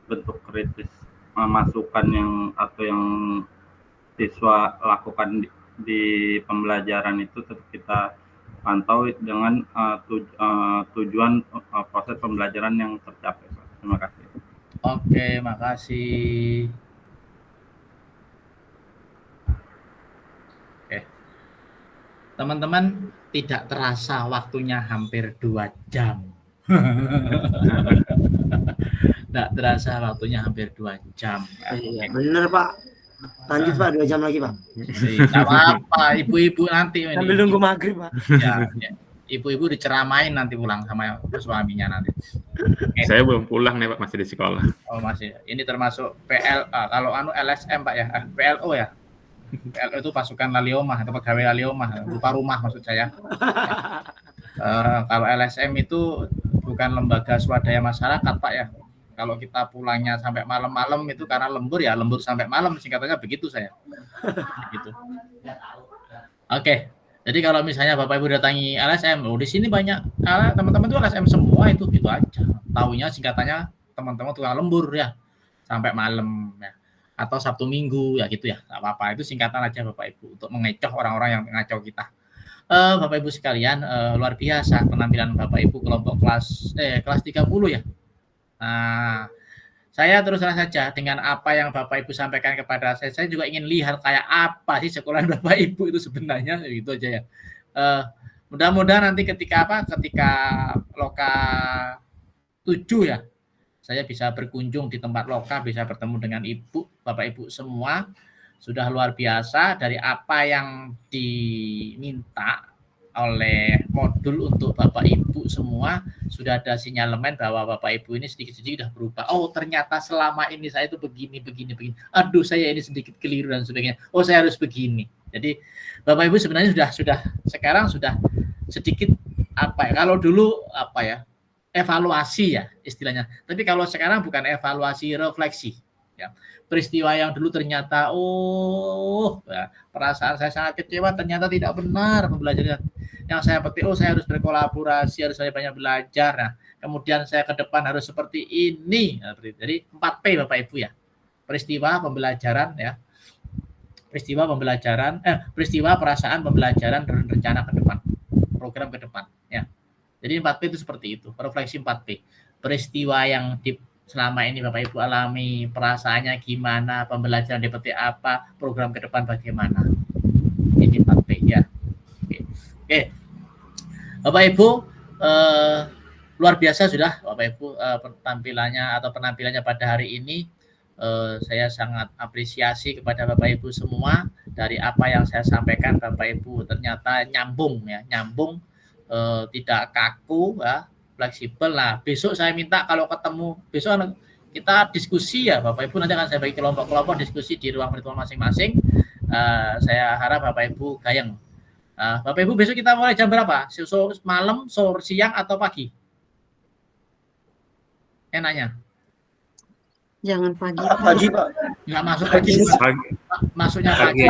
Speaker 9: bentuk kritis masukan yang siswa lakukan di pembelajaran itu tetap kita pantau dengan tujuan proses pembelajaran yang tercapai. Terima kasih.
Speaker 2: Oke, makasih. Oke. Teman-teman, tidak terasa waktunya hampir 2 jam. Tidak terasa waktunya hampir 2 jam.
Speaker 11: Iya, bener Pak. Lanjut Pak, 2 jam lagi Pak.
Speaker 2: Tidak apa-apa, ibu-ibu nanti
Speaker 11: sambil nunggu maghrib Pak.
Speaker 2: Ya. Ibu-ibu diceramain nanti pulang sama suaminya nanti.
Speaker 3: Saya belum pulang nih Pak, masih di sekolah.
Speaker 2: Oh masih. Ini termasuk PLA. Kalau LSM Pak ya, PLO ya. PLO itu pasukan laliomah atau pegawai laliomah, rupa rumah maksud saya. Kalau LSM itu bukan lembaga swadaya masyarakat Pak ya. Kalau kita pulangnya sampai malam-malam itu karena lembur ya, lembur sampai malam, singkatannya begitu saya. Gitu. Oke. Jadi kalau misalnya Bapak Ibu datangi LSM, di sini banyak teman-teman itu LSM semua itu gitu aja. Taunya singkatannya teman-teman tukang lembur ya sampai malam ya. Atau Sabtu Minggu ya gitu ya. Enggak apa-apa, itu singkatan aja Bapak Ibu untuk mengecoh orang-orang yang mengacau kita. Bapak Ibu sekalian, luar biasa penampilan Bapak Ibu kelompok kelas 30 ya. Nah, saya terus terang saja dengan apa yang Bapak Ibu sampaikan kepada saya juga ingin lihat kayak apa sih sekolah Bapak Ibu itu sebenarnya, gitu aja ya. Mudah-mudahan nanti ketika Loka 7 ya, saya bisa berkunjung di tempat Loka, bisa bertemu dengan Ibu, Bapak Ibu semua. Sudah luar biasa dari apa yang diminta oleh modul untuk Bapak Ibu semua, sudah ada sinyalemen bahwa Bapak Ibu ini sedikit-sedikit sudah berubah. Oh ternyata selama ini saya itu begini. Aduh saya ini sedikit keliru dan sebagainya. Oh saya harus begini. Jadi Bapak Ibu sebenarnya sekarang sudah sedikit apa ya? Kalau dulu apa ya? Evaluasi ya istilahnya. Tapi kalau sekarang bukan evaluasi, refleksi. Ya. Peristiwa yang dulu ternyata perasaan saya sangat kecewa, ternyata tidak benar pembelajaran yang saya petik. Saya harus berkolaborasi, harus saya banyak belajar. Nah kemudian saya ke depan harus seperti ini. Jadi 4P Bapak Ibu ya. Peristiwa, pembelajaran ya. Peristiwa, perasaan, pembelajaran, dan rencana ke depan. Program ke depan ya. Jadi 4P itu seperti itu. Refleksi 4P. Peristiwa yang selama ini Bapak Ibu alami, perasaannya gimana, pembelajaran seperti apa, program ke depan bagaimana. Ini 4P ya. Oke. Bapak Ibu, luar biasa sudah Bapak Ibu penampilannya pada hari ini. Saya sangat apresiasi kepada Bapak Ibu semua. Dari apa yang saya sampaikan Bapak Ibu ternyata nyambung ya, tidak kaku ya, fleksibel. Nah, besok saya minta kalau ketemu, besok kita diskusi ya Bapak Ibu, nanti akan saya bagi kelompok-kelompok diskusi di ruang virtual masing-masing. Saya harap Bapak Ibu gayeng. Bapak Ibu besok kita mulai jam berapa? Malam, sore, siang atau pagi? Enaknya?
Speaker 10: Jangan pagi.
Speaker 11: Pagi, Pak.
Speaker 2: Nggak masuk
Speaker 11: pagi.
Speaker 2: Masuknya pagi.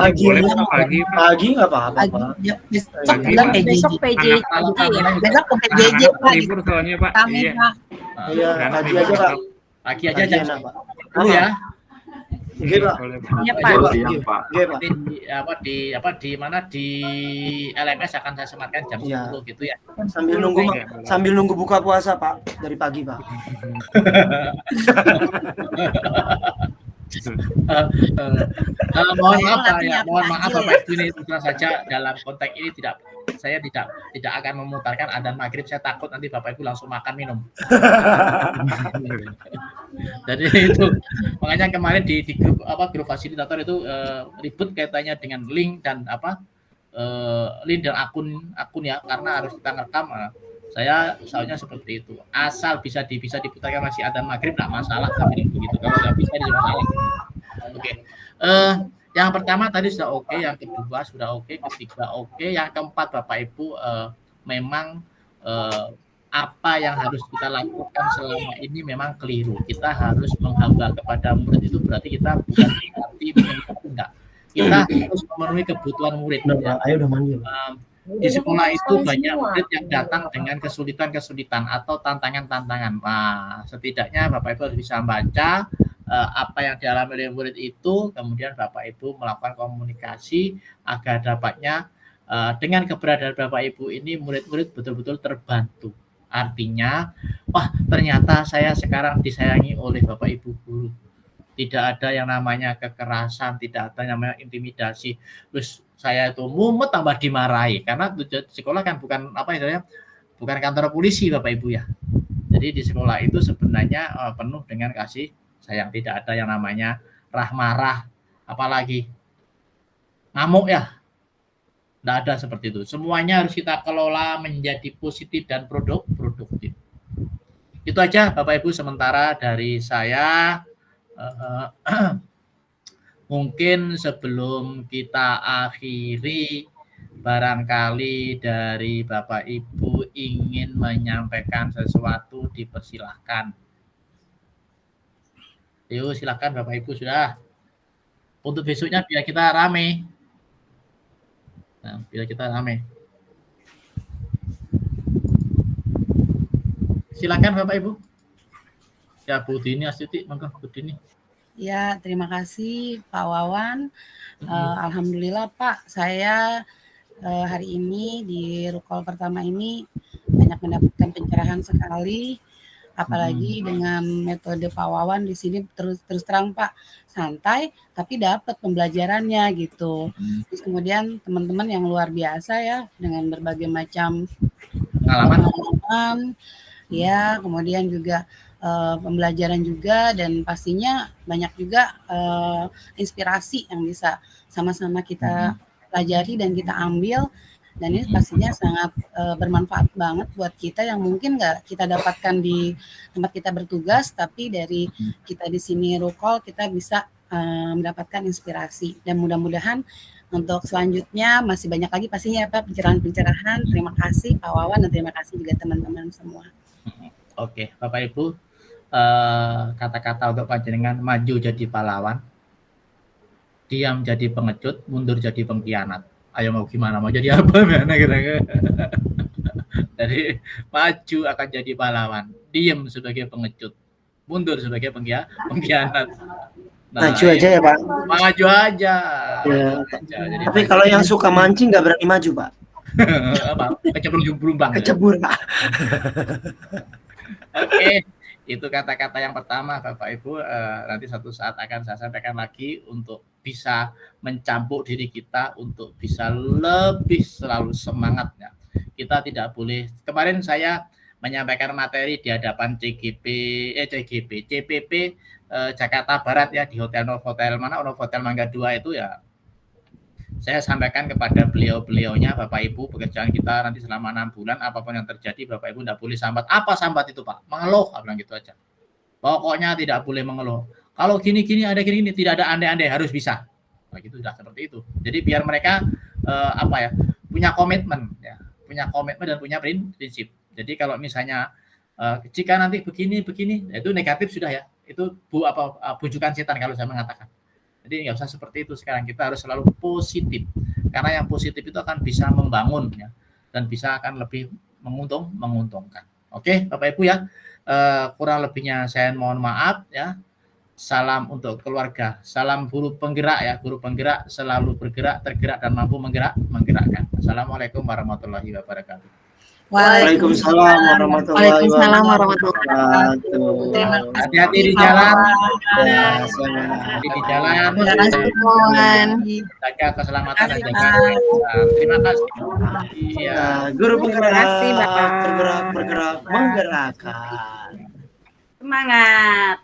Speaker 11: Pagi nggak apa-apa.
Speaker 4: Besok PJJ. Besok ke PJJ Pak.
Speaker 3: Libur soalnya Pak.
Speaker 11: Iya, pagi aja Pak.
Speaker 2: Pagi aja jam 10 ya.
Speaker 11: Oke Pak.
Speaker 12: Iya Pak.
Speaker 11: Oke Pak.
Speaker 2: Di LMS akan saya sematkan jam 10 gitu ya.
Speaker 11: Sambil nunggu buka puasa Pak dari pagi Pak.
Speaker 2: Mohon maaf Bapak Ibu, ini tentu saja dalam konteks ini saya tidak akan memutarkan adzan maghrib. Saya takut nanti Bapak Ibu langsung makan minum. Jadi itu makanya kemarin di grup fasilitator itu ribut kaitannya dengan link dan akun ya, karena harus kita ngerekam. Saya soalnya seperti itu. Asal bisa diputarkan masih adzan maghrib nggak masalah sampai begitu. Kalau nggak bisa di masalah. Oke. Yang pertama tadi sudah oke, yang kedua sudah oke, ketiga oke, yang keempat Bapak Ibu memang apa yang harus kita lakukan selama ini memang keliru. Kita harus menghamba kepada murid, itu berarti kita bukan berarti enggak. Kita harus memenuhi kebutuhan murid.
Speaker 15: Ayo udah manggil.
Speaker 2: Di sekolah itu banyak murid yang datang dengan kesulitan-kesulitan atau tantangan-tantangan. Nah, setidaknya Bapak Ibu harus bisa membaca apa yang dialami oleh murid itu, kemudian Bapak Ibu melakukan komunikasi agar dapatnya dengan keberadaan Bapak Ibu ini murid-murid betul-betul terbantu. Artinya, wah ternyata saya sekarang disayangi oleh Bapak Ibu guru. Tidak ada yang namanya kekerasan, tidak ada yang namanya intimidasi. Terus saya itu mumet tambah dimarahi, karena sekolah kan bukan bukan kantor polisi Bapak Ibu ya. Jadi di sekolah itu sebenarnya penuh dengan kasih sayang, tidak ada yang namanya marah, apalagi ngamuk ya. Tidak ada seperti itu. Semuanya harus kita kelola menjadi positif dan produktif. Itu aja Bapak Ibu sementara dari saya. Mungkin sebelum kita akhiri, barangkali dari Bapak Ibu ingin menyampaikan sesuatu, dipersilahkan. Yuk silakan Bapak Ibu sudah. Untuk besoknya biar kita rame. Nah, biar kita rame. Silakan Bapak Ibu. Ya Bu Dini Astuti, monggo Bu Dini.
Speaker 4: Ya, terima kasih Pak Wawan. Alhamdulillah Pak, saya hari ini di Rukol pertama ini banyak mendapatkan pencerahan sekali. Apalagi dengan metode Pak Wawan di sini terus terang Pak, santai tapi dapat pembelajarannya gitu. Terus kemudian teman-teman yang luar biasa ya dengan berbagai macam pengalaman ya, kemudian juga pembelajaran juga, dan pastinya banyak juga inspirasi yang bisa sama-sama kita pelajari dan kita ambil. Dan ini pastinya sangat bermanfaat banget buat kita yang mungkin nggak kita dapatkan di tempat kita bertugas, tapi dari kita di sini Rukol kita bisa mendapatkan inspirasi. Dan mudah-mudahan untuk selanjutnya masih banyak lagi pastinya Pak pencerahan-pencerahan. Terima kasih Pak Wawan dan terima kasih juga teman-teman semua.
Speaker 2: Oke, Bapak Ibu, kata-kata untuk panjenengan: maju jadi pahlawan, diam jadi pengecut, mundur jadi pengkhianat. Ayo mau gimana? Mau jadi apa? Mana kira-kira? Jadi maju akan jadi pahlawan, diem sebagai pengecut, mundur sebagai pengkhianat.
Speaker 11: Nah, maju aja ya Pak.
Speaker 2: Maju aja.
Speaker 11: Ya. Jadi tapi kalau yang suka mancing nggak berani maju Pak.
Speaker 2: Kecebur bang.
Speaker 11: Kecebur Pak.
Speaker 2: Oke, itu kata-kata yang pertama Bapak Ibu. Nanti satu saat akan saya sampaikan lagi untuk bisa mencampur diri kita untuk bisa lebih selalu semangatnya. Kita tidak boleh. Kemarin saya menyampaikan materi di hadapan CPP Jakarta Barat ya, di Hotel Novotel Mangga 2 itu ya. Saya sampaikan kepada beliau-beliaunya, Bapak Ibu, pekerjaan kita nanti selama 6 bulan, apapun yang terjadi, Bapak Ibu tidak boleh sambat. Apa sambat itu Pak? Mengeluh, bilang gitu aja. Pokoknya tidak boleh mengeluh. Kalau gini-gini, ada gini-gini, tidak ada andai-andai, harus bisa. Nah, gitu sudah seperti itu. Jadi biar mereka punya komitmen, ya, punya komitmen dan punya prinsip. Jadi kalau misalnya jika nanti begini, itu negatif sudah ya. Itu bujukan setan kalau saya mengatakan. Jadi nggak usah seperti itu sekarang. Kita harus selalu positif. Karena yang positif itu akan bisa membangun ya, dan bisa akan lebih menguntungkan. Oke, Bapak Ibu ya. Kurang lebihnya saya mohon maaf ya. Salam untuk keluarga. Salam guru penggerak ya. Guru penggerak selalu bergerak, tergerak dan mampu menggerakkan. Assalamualaikum warahmatullahi wabarakatuh.
Speaker 11: Waalaikumsalam warahmatullahi wabarakatuh.
Speaker 2: Hati-hati di jalan. Di jalan. Jaga keselamatan dan jaga. Terima kasih.
Speaker 11: Iya, guru penggerak. Bergerak, menggerakkan.
Speaker 13: Semangat.